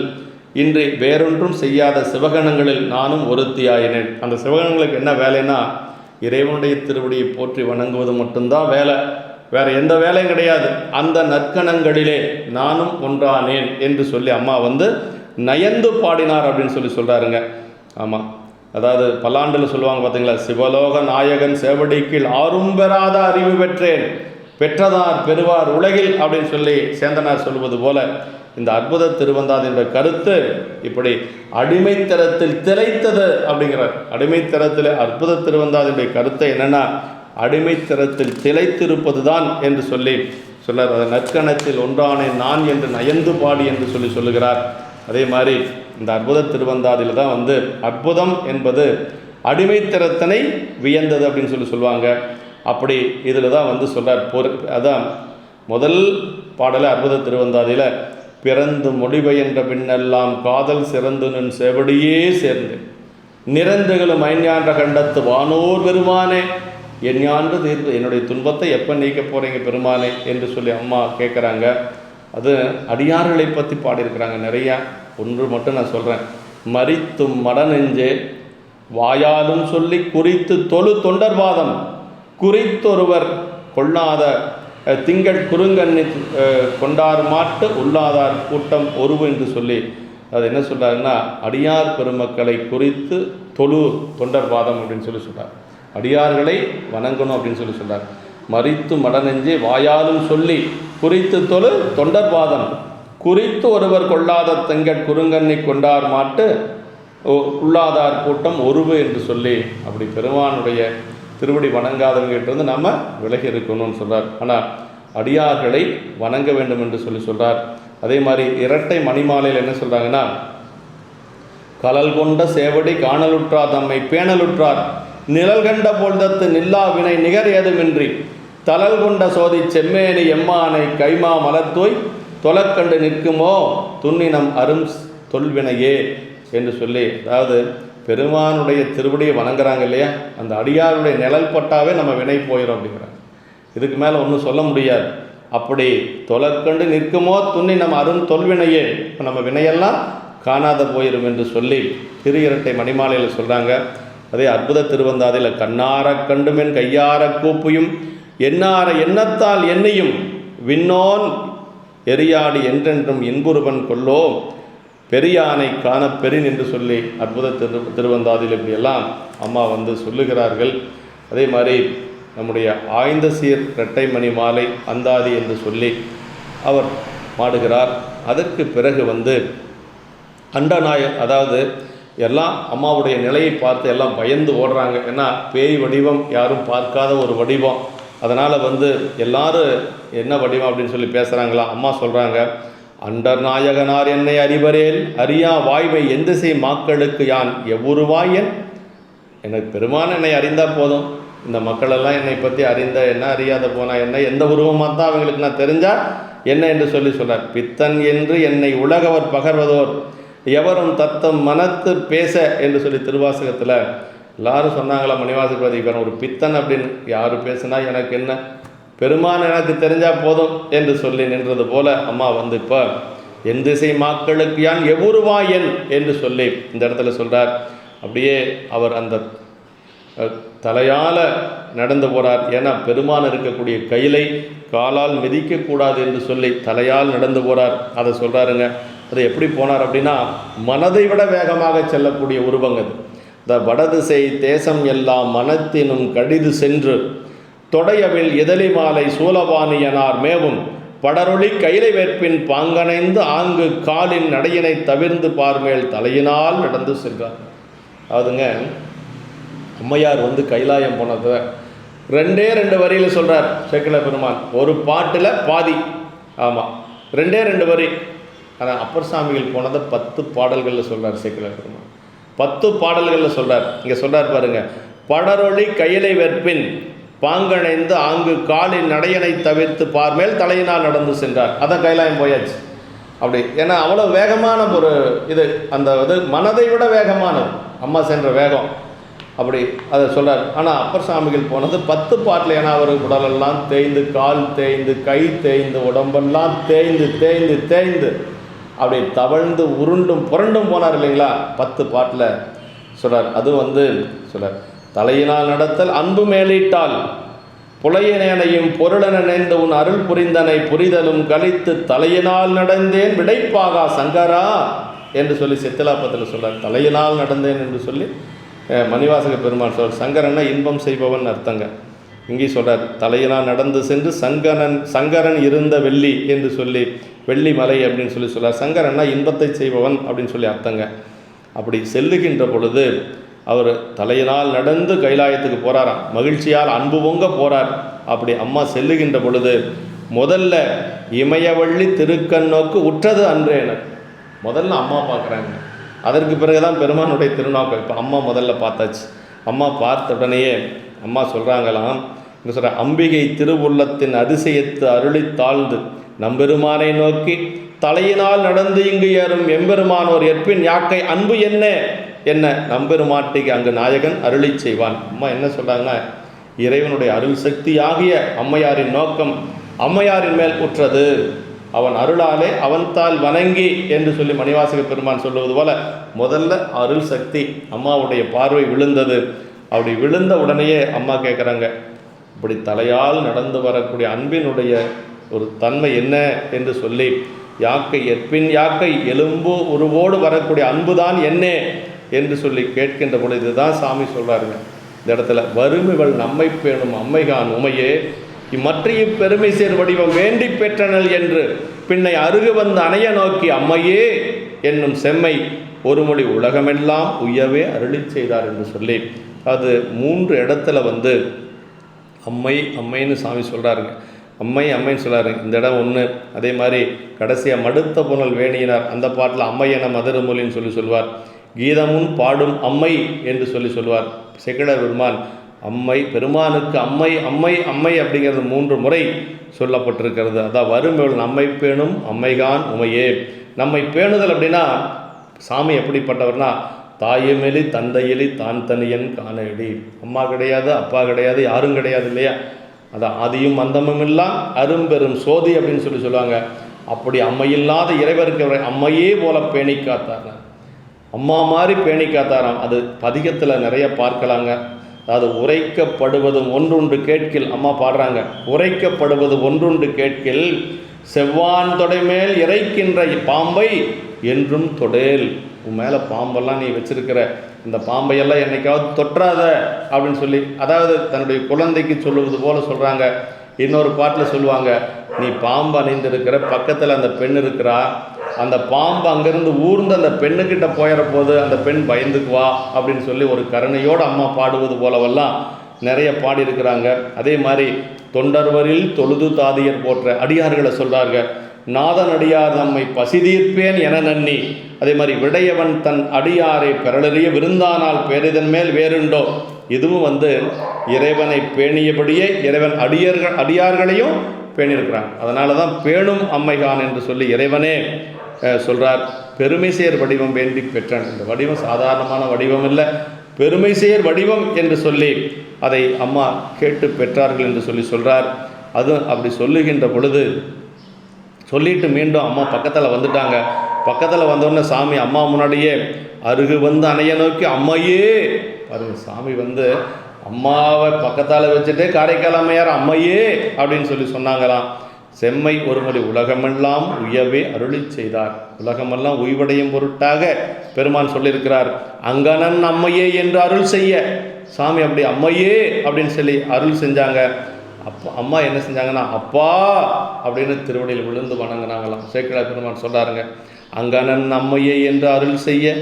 இன்று வேறொன்றும் செய்யாத சிவகணங்களில் நானும் ஒருத்தியாயினேன். அந்த சிவகணங்களுக்கு என்ன வேலைன்னா, இறைவனுடைய திருவடியை போற்றி வணங்குவது மட்டும்தான் வேலை, வேற எந்த வேலையும் கிடையாது. அந்த நற்கணங்களிலே நானும் ஒன்றானேன் என்று சொல்லி அம்மா வந்து நயந்து பாடினார் அப்படின்னு சொல்கிறாருங்க. ஆமாம், அதாவது பல்லாண்டில் சொல்லுவாங்க பார்த்தீங்களா, சிவலோக நாயகன் சேவடி கீழ் ஆறும் பெறாத அறிவு பெற்றேன் பெற்றதார் பெறுவார் உலகில் அப்படின்னு சொல்லி சேந்தனார் சொல்வது போல இந்த அற்புத திருவந்தாதின்ற கருத்து இப்படி அடிமைத்தரத்தில் திளைத்தது அப்படிங்கிறார். அடிமைத்தரத்தில் அற்புத திருவந்தாதினுடைய கருத்தை என்னென்னா, அடிமைத்தனத்தில் திளைத்திருப்பது தான் என்று சொல்லி சொன்னார். அதை நற்கணத்தில் ஒன்றானே நான் என்று நயந்து பாடி என்று சொல்லுகிறார். அதே மாதிரி இந்த அற்புத திருவந்தாதியில் தான் வந்து அற்புதம் என்பது அடிமைத்தனத்தினை வியந்தது அப்படின்னு சொல்லுவாங்க. அப்படி இதில் தான் வந்து சொல்கிறார். அதான் முதல் பாடலை அற்புத திருவந்தாதியில் பிறந்து முடிவென்ற பின்னெல்லாம் காதல் சிறந்து நின் செவடியே சேர்ந்து நிறந்துகளும் ஐஞான்ற கண்டத்து வானோர் பெருமானே எஞ்ஞான்று தீர்ப்பு, என்னுடைய துன்பத்தை எப்போ நீக்க போகிறீங்க பெருமானே என்று சொல்லி அம்மா கேட்குறாங்க. அது அடியார்களை பற்றி பாடியிருக்கிறாங்க நிறையா. ஒன்று மட்டும் நான் சொல்கிறேன். மரித்தும் மடநெஞ்சே வாயாலும் சொல்லி குறித்து தொழு தொண்டர்வாதம் குறித்தொருவர் கொள்ளாத திங்கள் குறுங்கண்ணி கொண்டார் மாட்டு உள்ளாதார் கூட்டம் ஒருவு என்று சொல்லி அது என்ன சொல்கிறாருன்னா, அடியார் பெருமக்களை குறித்து தொழு தொண்டர்வாதம் அப்படின்னு சொல்கிறார். அடியார்களை வணங்கணும் அப்படின்னு சொல்கிறார். மரித்து மடநெஞ்சே வாயாலும் சொல்லி குறித்து தொழு தொண்டர்வாதம் குறித்து ஒருவர் கொள்ளாத திங்கள் குறுங்கண்ணி கொண்டார் மாட்டு உள்ளாதார் கூட்டம் ஒருவு என்று சொல்லி அப்படி பெருமானுடைய திருவடி வணங்காதவங்கிட்ட நம்ம விலகி இருக்கணும்னு சொல்கிறார். ஆனால் அடியார்களை வணங்க வேண்டும் என்று சொல்கிறார். அதே மாதிரி இரட்டை மணிமாலையில் என்ன சொல்கிறாங்கன்னா, கலல் கொண்ட சேவடி காணலுற்றார் தம்மை பேணலுற்றார் நிழல் கண்ட பொழுதத்து நில்லா வினை நிகர் ஏதுமின்றி தளல் கொண்ட சோதி செம்மேனி எம்மானை கைமா மலத்தோய் தொலைக்கண்டு நிற்குமோ துண்ணினம் அரும் தொல்வினையே என்று சொல்லி, அதாவது பெருமானுடைய திருவடியை வணங்குறாங்க இல்லையா, அந்த அடியாருடைய நிழல் பட்டாவே நம்ம வினை போயிடும் அப்படிங்கிறாங்க. இதுக்கு மேலே ஒன்றும் சொல்ல முடியாது. அப்படி தொலைக்கண்டு நிற்குமோ துண்ணி நம்ம அரும் தொல்வினையே, இப்போ நம்ம வினையெல்லாம் காணாத போயிடும் என்று சொல்லி திரு இரட்டை மணிமாலையில் சொல்கிறாங்க. அதே அற்புத திருவந்தாதியில் கண்ணார கண்டுமென் கையார கூப்பியும் எண்ணார எண்ணத்தால் என்னையும் விண்ணோன் எரியாடி என்றென்றும் இன்புருவன் கொல்லோ பெரியானை காண பெரின் என்று சொல்லி அற்புத திருவந்தாதியில் இப்படியெல்லாம் அம்மா வந்து சொல்லுகிறார்கள். அதே மாதிரி நம்முடைய ஆய்ந்த சீர் இரட்டை மணி மாலை அந்தாதி என்று சொல்லி அவர் பாடுகிறார். அதற்கு பிறகு வந்து அண்டநாயகர், அதாவது எல்லாம் அம்மாவுடைய நிலையை பார்த்து எல்லாம் பயந்து ஓடுறாங்க. ஏன்னா பேய் வடிவம் யாரும் பார்க்காத ஒரு வடிவம். அதனால் வந்து எல்லாரும் என்ன வடிவம் அப்படின்னு சொல்லி பேசுகிறாங்களா. அம்மா சொல்கிறாங்க, அண்டர் நாயகனார் என்னை அறிவரேல் அறியா வாய்மை எந்த செய் மாக்களுக்கு யான் எவ்வுருவாயன். எனக்கு பெருமான் என்னை அறிந்தால் போதும், இந்த மக்களெல்லாம் என்னை பற்றி அறிந்த என்ன அறியாத போனால் என்ன, எந்த உருவமாக தான் அவங்களுக்கு நான் தெரிஞ்சால் என்ன என்று சொல்கிறார். பித்தன் என்று என்னை உலகவர் பகர்வதோர் எவரும் தத்தம் மனத்து பேச என்று சொல்லி திருவாசகத்தில் எல்லாரும் சொன்னாங்களா, மணிவாசகர் ஒரு பித்தன் அப்படின்னு யார் பேசுனா எனக்கு என்ன, பெருமான் எனக்கு தெரிஞ்சால் போதும் என்று சொல்லி நின்றது போல அம்மா வந்து இப்போ என் திசை மக்களுக்கு யான் எவ்வுருவாயன் என்று சொல்லி இந்த இடத்துல சொல்கிறார். அப்படியே அவர் அந்த தலையால் நடந்து போகிறார். ஏன்னா பெருமான் இருக்கக்கூடிய கையிலை காலால் மிதிக்கக்கூடாது என்று சொல்லி தலையால் நடந்து போகிறார். அதை சொல்கிறாருங்க. அது எப்படி போனார் அப்படின்னா, மனதை விட வேகமாக செல்லக்கூடிய உருவங்க அது. இந்த வடதிசை தேசம் எல்லாம் மனத்தினும் கடிது சென்று தொடையவில் இதழி மாலை சூலபாணியனார் மேவும் படரொளி கைலை வேற்பின் பாங்கனைந்து ஆங்கு காலின் நடையினை தவிர்ந்து பார்மேல் தலையினால் நடந்து சென்றார். அதாவதுங்க, அம்மையார் வந்து கைலாயம் போனதை 2 வரியில் சொல்கிறார் சேக்கிழ பெருமான். ஒரு பாட்டில் பாதி, ஆமாம் 2 வரி. ஆனால் அப்பர் சாமிகள் போனதை 10 பாடல்களில் சொல்கிறார் சேக்கிழ பெருமான். 10 பாடல்களில் சொல்கிறார். இங்கே சொல்கிறார் பாருங்க, படரொளி கையிலை வெற்பின் பாங்கணைந்து ஆங்கு காலின் நடையனை தவிர்த்து பார்மேல் தலையினால் நடந்து சென்றார். அதான் கைலாயம் போயாச்சு அப்படி. ஏன்னா அவ்வளோ வேகமான ஒரு இது, அந்த இது மனதை விட வேகமானது அம்மா சென்ற வேகம் அப்படி அதை சொல்கிறார். ஆனால் அப்பர் சாமிகள் போனது 10 பாட்டில். ஏன்னா அவர் உடலெல்லாம் தேய்ந்து, கால் தேய்ந்து, கை தேய்ந்து, உடம்பெல்லாம் தேய்ந்து தேய்ந்து தேய்ந்து அப்படி தவழ்ந்து உருண்டும் புரண்டும் போனார் இல்லைங்களா, 10 பாட்டில் சொல்கிறார். அது வந்து சொல்கிறார், தலையினால் நடத்தல் அன்பு மேலிட்டால் புலையனையும் பொருளென நினைந்து உன் அருள் புரிந்தனை புரிதலும் கழித்து தலையினால் நடந்தேன் விடைப்பாகா சங்கரா என்று சொல்லி சித்திலாப்பத்தில் சொல்கிறார். தலையினால் நடந்தேன் என்று சொல்லி மணிவாசக பெருமான் சொல்கிறார். சங்கரன்னா இன்பம் செய்பவன் அர்த்தங்க. இங்கே சொல்கிறார், தலையினால் நடந்து சென்று சங்கரன் இருந்த வெள்ளி என்று சொல்லி வெள்ளி மலை அப்படின்னு சொல்கிறார். சங்கரன்னா இன்பத்தை செய்பவன் அப்படின்னு சொல்லி அர்த்தங்க. அப்படி செல்லுகின்ற பொழுது அவர் தலையினால் நடந்து கைலாயத்துக்கு போகிறாராம். மகிழ்ச்சியால் அன்பு பொங்க போகிறார். அப்படி அம்மா செல்லுகின்ற பொழுது முதல்ல இமயவள்ளி திருக்கண்ணோக்கு உற்றது அன்றேனர். முதல்ல அம்மா பார்க்குறாங்க. அதற்கு பிறகு தான் பெருமானுடைய திருநோக்கம். இப்போ அம்மா முதல்ல பார்த்தாச்சு. அம்மா பார்த்த உடனேயே அம்மா சொல்கிறாங்களாம், இங்கே சொல்கிற அம்பிகை திருவுள்ளத்தின் அதிசயத்து அருளி தாழ்ந்து நம்பெருமானை நோக்கி தலையினால் நடந்து இங்கு ஏறும் எம்பெருமானோர் ஏற்பின் யாக்கை அன்பு என்ன நம்பெருமாட்டிக்கு அங்கு நாயகன் அருளி செய்வான். அம்மா என்ன சொல்கிறாங்கன்னா, இறைவனுடைய அருள் சக்தி ஆகிய அம்மையாரின் நோக்கம் அம்மையாரின் மேல் உற்றது. அவன் அருளாலே அவன்தால் வணங்கி என்று சொல்லி மணிவாசக பெருமான் சொல்லுவது போல முதல்ல அருள் சக்தி அம்மாவுடைய பார்வை விழுந்தது. அப்படி விழுந்த உடனேயே அம்மா கேட்குறாங்க, இப்படி தலையால் நடந்து வரக்கூடிய அன்பினுடைய ஒரு தன்மை என்ன என்று சொல்லி, யாக்கை எற்பின் யாக்கை எலும்பு உருவோடு வரக்கூடிய அன்புதான் என்ன என்று சொல்லி கேட்கின்ற பொழுது இதுதான் சாமி சொல்கிறாருங்க. இந்த இடத்துல வறுமைகள் நம்மை பேணும் அம்மைகான் உமையே இம்மற்றைய பெருமை சேர் வடிவம் வேண்டி பெற்றனல் என்று பின்னை அருகு வந்து அணைய நோக்கி அம்மையே என்னும் செம்மை ஒரு மொழி உலகமெல்லாம் உய்யவே அருளி செய்தார் என்று சொல்லி அது 3 இடத்துல வந்து அம்மைன்னு சாமி சொல்கிறாருங்க. அம்மைன்னு சொல்கிறாருங்க. இந்த இடம் ஒன்று. அதே மாதிரி கடைசியாக மடுத்த புனல் வேணியினார் அந்த பாட்டில் அம்மை என மதுரமொழின்னு சொல்லுவார். கீதமும் பாடும் அம்மை என்று சொல்லுவார். செக்கிழார் பெருமான் அம்மை பெருமானுக்கு அம்மை அப்படிங்கிறது 3 முறை சொல்லப்பட்டிருக்கிறது. அதான் வறுமைகள் நம்மை பேணும் அம்மைகான் உமையே. நம்மை பேணுதல் அப்படின்னா சாமி எப்படிப்பட்டவர்னா, தாயுமெலி தந்தையெலி தான் தனியன் காணடி. அம்மா கிடையாது, அப்பா கிடையாது, யாரும் கிடையாது இல்லையா. அதான் ஆதியும் அந்தமும் எல்லாம் அரும்பெரும் சோதி அப்படின்னு சொல்லுவாங்க. அப்படி அம்மையில்லாத இறைவருக்கு அம்மையே போல பேணி காத்தார். அம்மா மாதிரி பேணி காத்தாராம். அது பதிகத்தில் நிறைய பார்க்கலாங்க. அதாவது உரைக்கப்படுவதும் ஒன்றுண்டு கேட்கில் அம்மா பாடுறாங்க. உரைக்கப்படுவது ஒன்றுண்டு கேட்கில் செவ்வான் தொடைமேல் இறைக்கின்ற பாம்பை என்றும் தொடேல். உன் மேலே பாம்பெல்லாம் நீ வச்சிருக்கிற இந்த பாம்பையெல்லாம் என்னைக்காவது தொற்றாத அப்படின்னு சொல்லி, அதாவது தன்னுடைய குழந்தைக்கு சொல்லுவது போல சொல்கிறாங்க. இன்னொரு பாட்டில் சொல்லுவாங்க, நீ பாம்பு அணிந்திருக்கிற பக்கத்தில் அந்த பெண் இருக்கிறா, அந்த பாம்பு அங்கேருந்து ஊர்ந்து அந்த பெண்ணுக்கிட்ட போயிட போது அந்த பெண் பயந்துக்குவா அப்படின்னு சொல்லி ஒரு கருணையோடு அம்மா பாடுவது போலவெல்லாம் நிறைய பாடியிருக்கிறாங்க. அதே மாதிரி தொண்டர்வரில் தொழுது தாதியர் போன்ற அடியார்களை சொல்கிறாங்க. நாதன் அடியார் நம்மை பசிதீர்ப்பேன் என நன்னி. அதே மாதிரி விடையவன் தன் அடியாரை பெறலறிய விருந்தானால் பேரிதன் மேல் வேறுண்டோ. இதுவும் வந்து இறைவனை பேணியபடியே இறைவன் அடியார்களையும் பேணியிருக்கிறாங்க. அதனால தான் பேணும் அம்மைகான் என்று சொல்லி இறைவனே சொல்கிறார். பெருமை சேர் வடிவம் வேண்டி பெற்றான். இந்த வடிவம் சாதாரணமான வடிவம் இல்லை, பெருமை சேர் வடிவம் என்று சொல்லி அதை அம்மா கேட்டு பெற்றார்கள் என்று சொல்கிறார். அது அப்படி சொல்லுகின்ற பொழுது சொல்லிட்டு மீண்டும் அம்மா பக்கத்தில் வந்துட்டாங்க. பக்கத்தில் வந்தோடனே சாமி அம்மா முன்னாடியே அருகு வந்து அணைய நோக்கி அம்மையே பாருங்க. சாமி வந்து அம்மாவை பக்கத்தால் வச்சுட்டு காரைக்கால் அம்மையார் அம்மையே அப்படின்னு சொன்னாங்களாம். செம்மை ஒருமுறை உலகமெல்லாம் உய்யவே அருளி செய்தார். உலகமெல்லாம் உய்வடையும் பொருட்டாக பெருமான் சொல்லியிருக்கிறார். அங்கனன் அம்மையே என்று அருள் செய்ய சாமி அப்படி அம்மையே அப்படின்னு சொல்லி அருள் செஞ்சாங்க. அப்போ அம்மா என்ன செஞ்சாங்கன்னா அப்பா அப்படின்னு திருவடியில் விழுந்து வணங்கினாங்களாம். சேக்கிழார் பெருமான் சொல்கிறாருங்க, அங்கனன் அம்மையே என்று அருள் செய்ய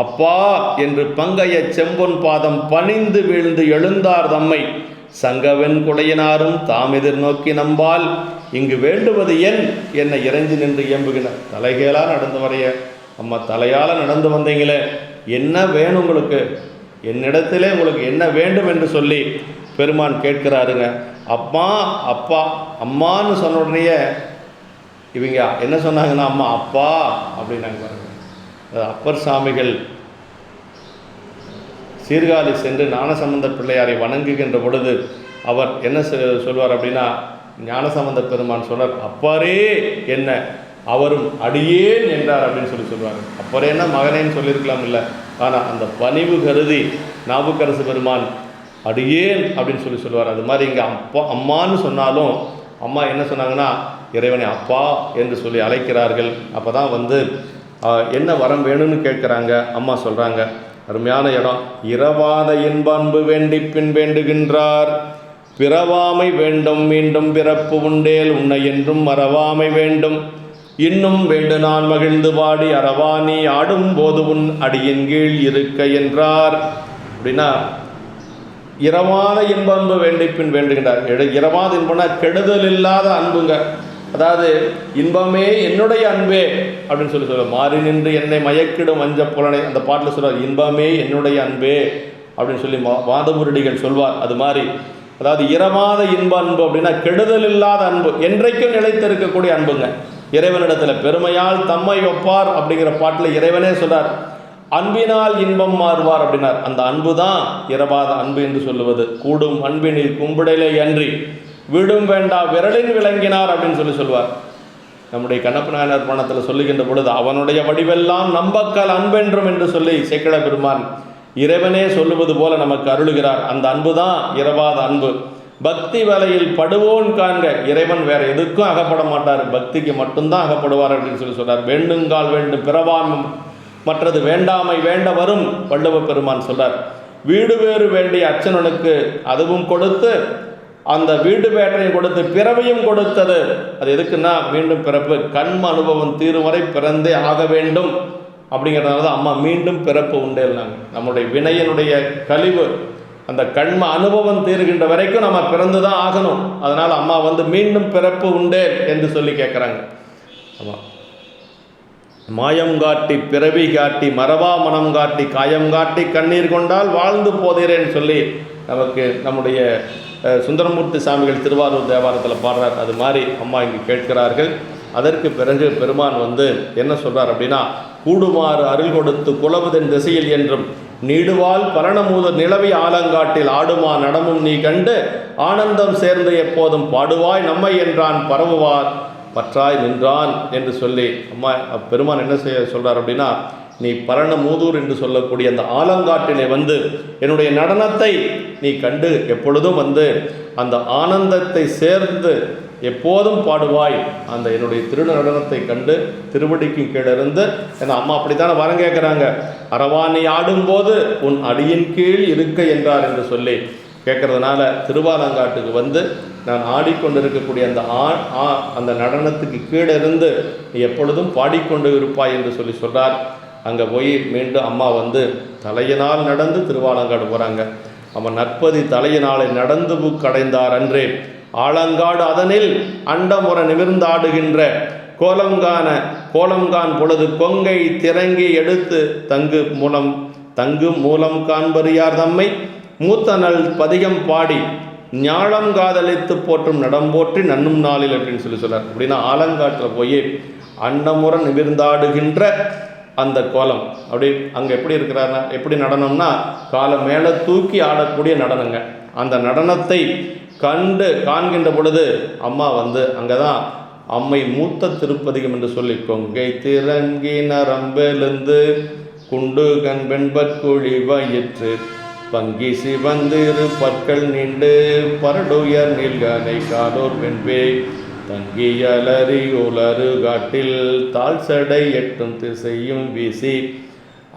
அப்பா என்று பங்கைய செம்பொன் பாதம் பணிந்து வீழ்ந்து எழுந்தார் தம்மை சங்கவென் குடையினாரும் தாம் எதிர் நோக்கி நம்பால் இங்கு வேண்டுவது என்னை இறைஞ்சி நின்று இயம்புகிற தலைகளாக நடந்து வரைய அம்மா தலையால் நடந்து வந்தீங்களே, என்ன வேணும் உங்களுக்கு, என்னிடத்திலே உங்களுக்கு என்ன வேண்டும் என்று சொல்லி பெருமான் கேட்கிறாருங்க. அம்மா அப்பா அம்மான்னு சொன்ன உடனேயே இவங்க என்ன சொன்னாங்கன்னா அம்மா அப்பா அப்படின்னாங்க பாருங்க. அப்பர் சாமிகள் சீர்காழி சென்று ஞானசம்பந்த பிள்ளையாரை வணங்குகின்ற பொழுது அவர் என்ன சொல்வார் அப்படின்னா, ஞானசம்பந்த பெருமான் சொல்றார், அப்பாரே என்ன அவரும் அடியேன் என்றார் அப்படின்னு சொல்லுவார். அப்பரேன்னா மகனேன்னு சொல்லியிருக்கலாம் இல்லை, ஆனால் அந்த பணிவு கருதி நாவுக்கரசு பெருமான் அடியேன் அப்படின்னு சொல்லுவார். அது மாதிரி இங்கே அப்பா அம்மான்னு சொன்னாலும் அம்மா என்ன சொன்னாங்கன்னா இறைவனை அப்பா என்று சொல்லி அழைக்கிறார்கள். அப்போ தான் வந்து என்ன வரம் வேணும்னு கேட்குறாங்க. அம்மா சொல்கிறாங்க, அருமையான இடம். இரவாத இன்பன்பு வேண்டி பின் வேண்டுகின்றார், பிறவாமை வேண்டும் மீண்டும் பிறப்பு உண்டேல் உன்னை என்றும் மறவாமை வேண்டும், இன்னும் வேண்டு நான் மகிழ்ந்து பாடி அறவாணி ஆடும் போது உன் அடியின் கீழ் இருக்க என்றார். அப்படின்னா இரவாத இன்ப அன்பு வேண்டிப்பின் வேண்டுகின்றார். இரவாத இன்பம்னா கெடுதல் இல்லாத அன்புங்க. அதாவது இன்பமே என்னுடைய அன்பே அப்படின்னு சொல்ல மாறி நின்று என்னை மயக்கிடும் வஞ்ச புலனை அந்த பாட்டில் சொல்வார், இன்பமே என்னுடைய அன்பே அப்படின்னு சொல்லி வாதமுரடிகள் சொல்வார். அது மாதிரி அதாவது இரவாத இன்ப அன்பு அப்படின்னா கெடுதல் இல்லாத அன்பு, என்றைக்கும் நிலைத்திருக்கக்கூடிய அன்புங்க. இறைவனிடத்தில் பெருமையால் தம்மை ஒப்பார் அப்படிங்கிற பாட்டில் இறைவனே சொல்றார், அன்பினால் இன்பம் மாறுவார் அப்படின்னார். அந்த அன்பு தான் இரவாத அன்பு என்று சொல்லுவது. கூடும் அன்பினில் கும்பிடலே அன்றி விடும் வேண்டா விரலின் விளங்கினார் அப்படின்னு சொல்லுவார். நம்முடைய கண்ணப்ப நாயனார் பணத்தில் சொல்லுகின்ற பொழுது அவனுடைய வடிவெல்லாம் நம்பக்கல் அன்பென்றும் என்று சொல்லி சேக்கிழ பெருமான் இறைவனே சொல்லுவது போல நமக்கு அருளுகிறார். அந்த அன்பு தான் இரவாத அன்பு. பக்தி வலையில் படுவோன் காண்க, இறைவன் வேற எதுக்கும் அகப்பட மாட்டார், பக்திக்கு மட்டும்தான் அகப்படுவார் அப்படின்னு சொல்றார். வேண்டுங்கால் வேண்டும் பிறவாம் மற்றது வேண்டாமை வேண்ட வரும் வள்ளுவ பெருமான் சொல்றார். வீடு வேறு வேண்டிய அச்சனனுக்கு அதுவும் கொடுத்து அந்த வீடு வேற்றையும் கொடுத்து பிறவையும் கொடுத்தது. அது எதுக்குன்னா மீண்டும் பிறப்பு, கண்ம அனுபவம் தீரும் வரை பிறந்தே ஆக வேண்டும் அப்படிங்கிறதுனால தான் அம்மா மீண்டும் பிறப்பு உண்டேன்னாங்க. நம்முடைய வினையினுடைய கழிவு அந்த கண்ம அனுபவம் தீருகின்ற வரைக்கும் நம்ம பிறந்து தான் ஆகணும். அதனால் அம்மா மீண்டும் பிறப்பு உண்டே என்று சொல்லி கேட்குறாங்க. ஆமாம், மாயம் காட்டி பிறவி காட்டி மறவா மனம் காட்டி காயம் காட்டி கண்ணீர் கொண்டால் வாழ்ந்து போதேறேன்னு சொல்லி நமக்கு நம்முடைய சுந்தரமூர்த்தி சாமிகள் திருவாரூர் தேவாரத்தில் பாடுறார். அது மாதிரி அம்மா இங்கு கேட்கிறார்கள். அதற்கு பிறகு பெருமான் என்ன சொல்கிறார் அப்படின்னா, கூடுமாறு அருள் கொடுத்து குலவுதன் திசையில் என்றும் நீடுவால் பரணமூத நிலவி ஆலங்காட்டில் ஆடுமா நடமும் நீ கண்டு ஆனந்தம் சேர்ந்து எப்போதும் பாடுவாய் நம்மை என்றான் பரவுவார் பற்றாய் நின்றான் என்று சொல்லி அம்மா பெருமான் என்ன செய்ய சொல்கிறார் அப்படின்னா, நீ பரணமூதூர் என்று சொல்லக்கூடிய அந்த ஆலங்காட்டிலே என்னுடைய நடனத்தை நீ கண்டு எப்பொழுதும் அந்த ஆனந்தத்தை சேர்ந்து எப்போதும் பாடுவாய். அந்த என்னுடைய திருநடனத்தை கண்டு திருவடிக்கு கீழிருந்து, ஏன்னா அம்மா அப்படித்தானே வரம் கேட்குறாங்க, அரவா நீ ஆடும்போது உன் அடியின் கீழ் இருக்க என்றார் என்று சொல்லி கேட்கறதுனால திருவாலங்காட்டுக்கு நான் ஆடிக்கொண்டிருக்கக்கூடிய அந்த நடனத்துக்கு கீழே இருந்து நீ எப்பொழுதும் பாடிக்கொண்டு இருப்பாய் என்று சொல்லி சொல்கிறார். அங்கே போய் மீண்டும் அம்மா தலையினால் நடந்து திருவாலங்காடு போகிறாங்க. அவன் நற்பதி தலையினாலை நடந்து புக்கடைந்தார் அன்றே ஆலங்காடு அதனில் அண்டமுற நிமிர்ந்தாடுகின்ற கோலம்கான் பொழுது கொங்கை திறங்கி எடுத்து தங்கு மூலம் காண்பறியார் தம்மை மூத்தனல் பதிகம் பாடி ஞாழம் காதலித்து போற்றும் நடம்போற்றி நன்னும் நாளில் அப்படின்னு சொல்லி சொல்கிறார். அப்படின்னா ஆலங்காட்டில் போய் அண்டமுற நிமிர்ந்தாடுகின்ற அந்த கோலம் அப்படி அங்கே எப்படி இருக்கிறாருன்னா, எப்படி நடனம்னா காலை மேலே தூக்கி ஆடக்கூடிய நடனங்க. அந்த நடனத்தை காண்கின்ற பொழுது அம்மா அங்கே தான் அம்மை மூத்த திருப்பதிகம் என்று சொல்லி கொங்கை திறங்கி நரம்பெழுந்து குண்டு கண் வெண்பற்குழி வயிற்று பங்கி சிவந்திரு பற்கள் நீண்டு பரடுயர் நீல்கனை காலோர் வெண்பே தங்கியலறி உலரு காட்டில் தாழ்சடை எட்டும் திசையும் வீசி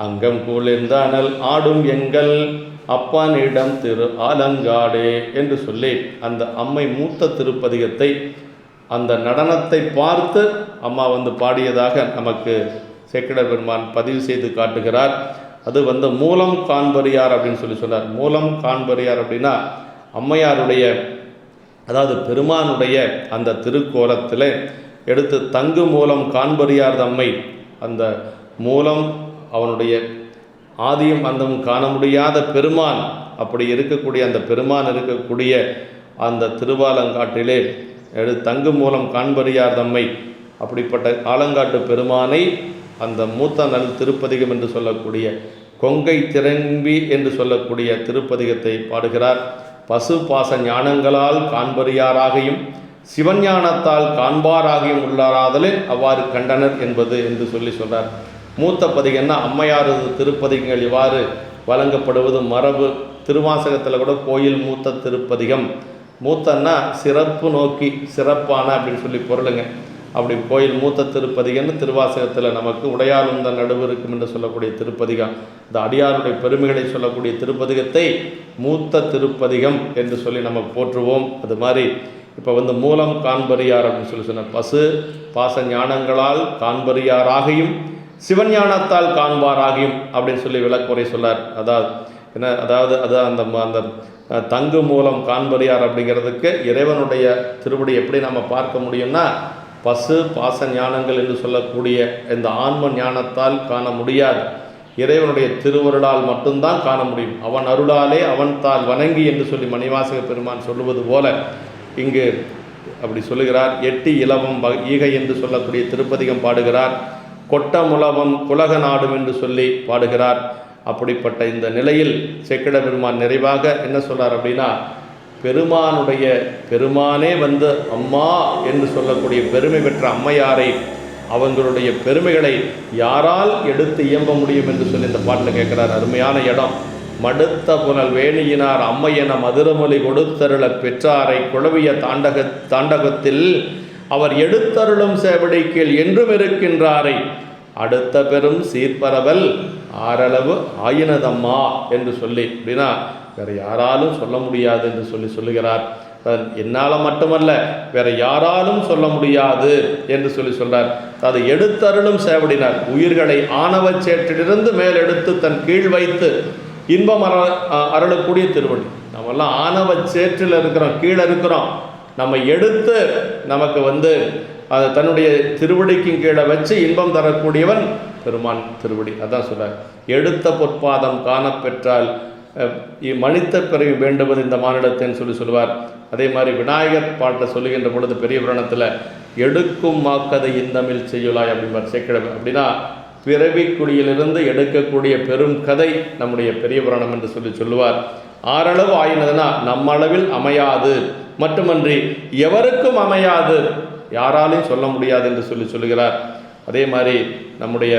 அங்கம் குளிர்ந்தானல் ஆடும் எங்கள் அப்பனிடம் திரு ஆலங்காடே என்று சொல்லி அந்த அம்மை மூத்த திருப்பதிகத்தை அந்த நடனத்தை பார்த்து அம்மா பாடியதாக நமக்கு சேக்கிழார் பெருமான் பதிவு செய்து காட்டுகிறார். அது மூலம் காண்பறியார் அப்படின்னு சொல்லி சொன்னார். மூலம் காண்பறியார் அப்படின்னா அம்மையாருடைய, அதாவது பெருமானுடைய அந்த திருக்கோலத்தில் எடுத்து தங்கு மூலம் காண்பறியார் தம்மை, அந்த மூலம் அவனுடைய ஆதியும் அந்தமும் காண முடியாத பெருமான், அப்படி இருக்கக்கூடிய அந்த பெருமான் இருக்கக்கூடிய அந்த திருவாலங்காட்டிலே தங்கு மூலம் காண்பறியார் தம்மை, அப்படிப்பட்ட ஆலங்காட்டு பெருமானை அந்த மூத்த நல் திருப்பதிகம் என்று சொல்லக்கூடிய கொங்கை திறம்பி என்று சொல்லக்கூடிய திருப்பதிகத்தை பாடுகிறார். பசு பாச ஞானங்களால் காண்பறியாராகையும் சிவஞானத்தால் காண்பாராகியும் உள்ளாராதலே அவ்வாறு கண்டனர் என்று சொல்லி சொல்கிறார். மூத்த பதிகம்னா அம்மையாரது திருப்பதிகங்கள் இவ்வாறு வழங்கப்படுவது மரபு. திருவாசகத்தில் கூட கோயில் மூத்த திருப்பதிகம், மூத்தன்னா சிறப்பு நோக்கி சிறப்பான அப்படின்னு சொல்லி பொருளுங்க. அப்படி கோயில் மூத்த திருப்பதிகம்னு திருவாசகத்தில் நமக்கு உடையாளுந்த நடுவு இருக்கும் என்று சொல்லக்கூடிய திருப்பதிகம், இந்த அடியாருடைய பெருமைகளை சொல்லக்கூடிய திருப்பதிகத்தை மூத்த திருப்பதிகம் என்று சொல்லி நம்ம போற்றுவோம். அது மாதிரி இப்போ மூலம் காண்பறியார் அப்படின்னு சொல்லி சொன்ன பசு பாச ஞானங்களால் காண்பறியாராகியும் சிவஞானத்தால் காண்பாராகியும் அப்படின்னு சொல்லி விளக்குறை சொல்லார். அதாவது ஏன்னா அதாவது அது அந்த அந்த தங்கு மூலம் காண்பறியார் அப்படிங்கிறதுக்கு இறைவனுடைய திருவடி எப்படி நம்ம பார்க்க முடியும்னா பசு பாச ஞானங்கள் என்று சொல்லக்கூடிய இந்த ஆன்ம ஞானத்தால் காண முடியாது. இறைவனுடைய திருவருளால் மட்டும்தான் காண முடியும். அவன் அருளாலே அவன் தால் வணங்கி என்று சொல்லி மணிவாசக பெருமான் சொல்லுவது போல இங்கு அப்படி சொல்லுகிறார். எட்டி இலவம் ஈகை என்று சொல்லக்கூடிய திருப்பதிகம் பாடுகிறார். கொட்டமுலவம் குலக நாடும் என்று சொல்லி பாடுகிறார். அப்படிப்பட்ட இந்த நிலையில் சேக்கிழ பெருமான் நிறைவாக என்ன சொல்றார் அப்படின்னா, பெருமானே வந்து அம்மா என்று சொல்லக்கூடிய பெருமை பெற்ற அம்மையாரை அவங்களுடைய பெருமைகளை யாரால் எடுத்து இயம்ப முடியும் என்று சொல்லி இந்த பாட்டில் கேட்கிறார். அருமையான இடம். மடுத்த புனல் வேணியினார் அம்மையென மதுரமொழி கொடுத்தருள பெற்றாரை குழவிய தாண்டகத்தில் அவர் எடுத்தருளும் சேவடிக்கீழ் என்றும் இருக்கின்றாரை அடுத்த பெரும் சீர்பரவல் ஆரளவு ஆயினதம்மா என்று சொல்லி, அப்படின்னா வேற யாராலும் சொல்ல முடியாது என்று சொல்லுகிறார். என்னால் மட்டுமல்ல வேற யாராலும் சொல்ல முடியாது என்று சொல்றார். அது எடுத்தருளும் சேவடினார். உயிர்களை ஆணவச் சேற்றிலிருந்து மேலெடுத்து தன் கீழ் வைத்து இன்பம் அருளக்கூடிய திருவடி. நம்மெல்லாம் ஆணவச் சேற்றில் இருக்கிறோம், கீழே இருக்கிறோம். நம்ம எடுத்து நமக்கு வந்து அதை தன்னுடைய திருவடிக்கும் கீழே வச்சு இன்பம் தரக்கூடியவன் பெருமான் திருவடி. அதான் சொல்றார். எடுத்த பொற்பாதம் காணப்பெற்றால் மனித பிறவி வேண்டுவது இந்த மானிடத்தின்னு சொல்லுவார். அதே மாதிரி விநாயகர் பாட்டை சொல்லுகின்ற பொழுது பெரிய புராணத்தில் எடுக்கும் மாக்கதை இந்தமிழ் செய்யலாய் அப்படிம்பார் சேக்கிழமை. அப்படின்னா பிறவி குடியிலிருந்து எடுக்கக்கூடிய பெரும் கதை நம்முடைய பெரிய புராணம் என்று சொல்லுவார். ஆறளவு ஆயினதுன்னா நம்மளவில் அமையாது, மட்டுமன்றி எவருக்கும் அமையாது, யாராலையும் சொல்ல முடியாது என்று சொல்லுகிறார். அதே மாதிரி நம்முடைய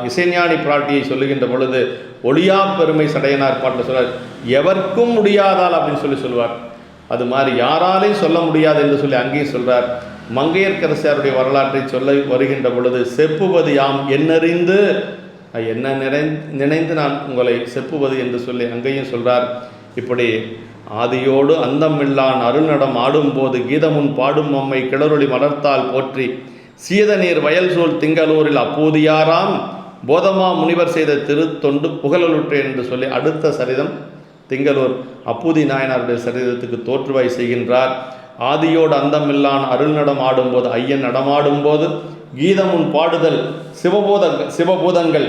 இசைஞானி பிராட்டியை சொல்லுகின்ற பொழுது ஒளியா பெருமை சடையனார் பாட்டில் சொல்வார், எவர்க்கும் முடியாதால் அப்படின்னு சொல்லுவார். அது மாதிரி யாராலையும் சொல்ல முடியாது என்று சொல்லி அங்கேயும் சொல்றார். மங்கையர்க்கரசியாருடைய வரலாற்றை சொல்ல வருகின்ற பொழுது செப்புவது யாம் என்னறிந்து என்ன நினைந்து நான் உங்களை செப்புவது என்று சொல்லி அங்கேயும் சொல்றார். இப்படி ஆதியோடு அந்தமில்லான் அருள்நடம் ஆடும்போது கீதமுன் பாடும் அம்மை கிளறொளி மலர்த்தால் போற்றி சீதநீர் வயல் சூழ் திங்களூரில் அப்போதியாராம் போதமா முனிவர் செய்த திருத்தொண்டு புகழலுற்று என்று சொல்லி அடுத்த சரிதம் திங்களூர் அப்பூதி நாயனாருடைய சரிதத்துக்கு தோற்றுவாய் செய்கின்றார். ஆதியோடு அந்தமில்லான் அருள்நடம் ஆடும்போது ஐயன் நடமாடும்போது கீதமுன் பாடுதல் சிவபூதங்கள்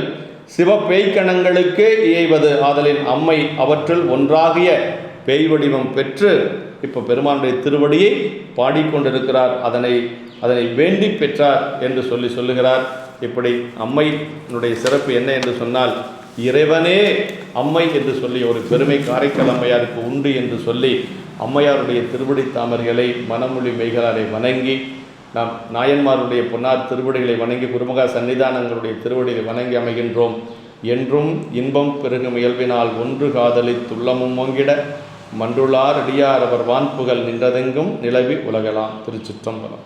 சிவ பேய்க்கணங்களுக்கே இயைவது ஆதலின் அம்மை அவற்றுள் ஒன்றாகிய பேய் வடிவம் பெற்று இப்போ பெருமானுடைய திருவடியை பாடிக்கொண்டிருக்கிறார். அதனை வேண்டி பெற்றார் என்று சொல்லுகிறார். இப்படி அம்மையினுடைய சிறப்பு என்ன என்று சொன்னால், இறைவனே அம்மை என்று சொல்லி ஒரு பெருமை காரைக்கால் அம்மையாருக்கு உண்டு என்று சொல்லி அம்மையாருடைய திருவடி தாமர்களை மனமொழி மெய்களாரை வணங்கி நாம் நாயன்மாருடைய பொன்னார் திருவடிகளை வணங்கி குருமகா சன்னிதானங்களுடைய திருவடிகளை வணங்கி அமைகின்றோம். என்றும் இன்பம் பெருகும் இயல்பினால் ஒன்று காதலி துள்ளமும் ஓங்கிட மன்றுளார் அடியார் அவர் வான்புகள் நின்றதெங்கும் நிலவி உலகலாம். திருச்சிற்றம்பலம்.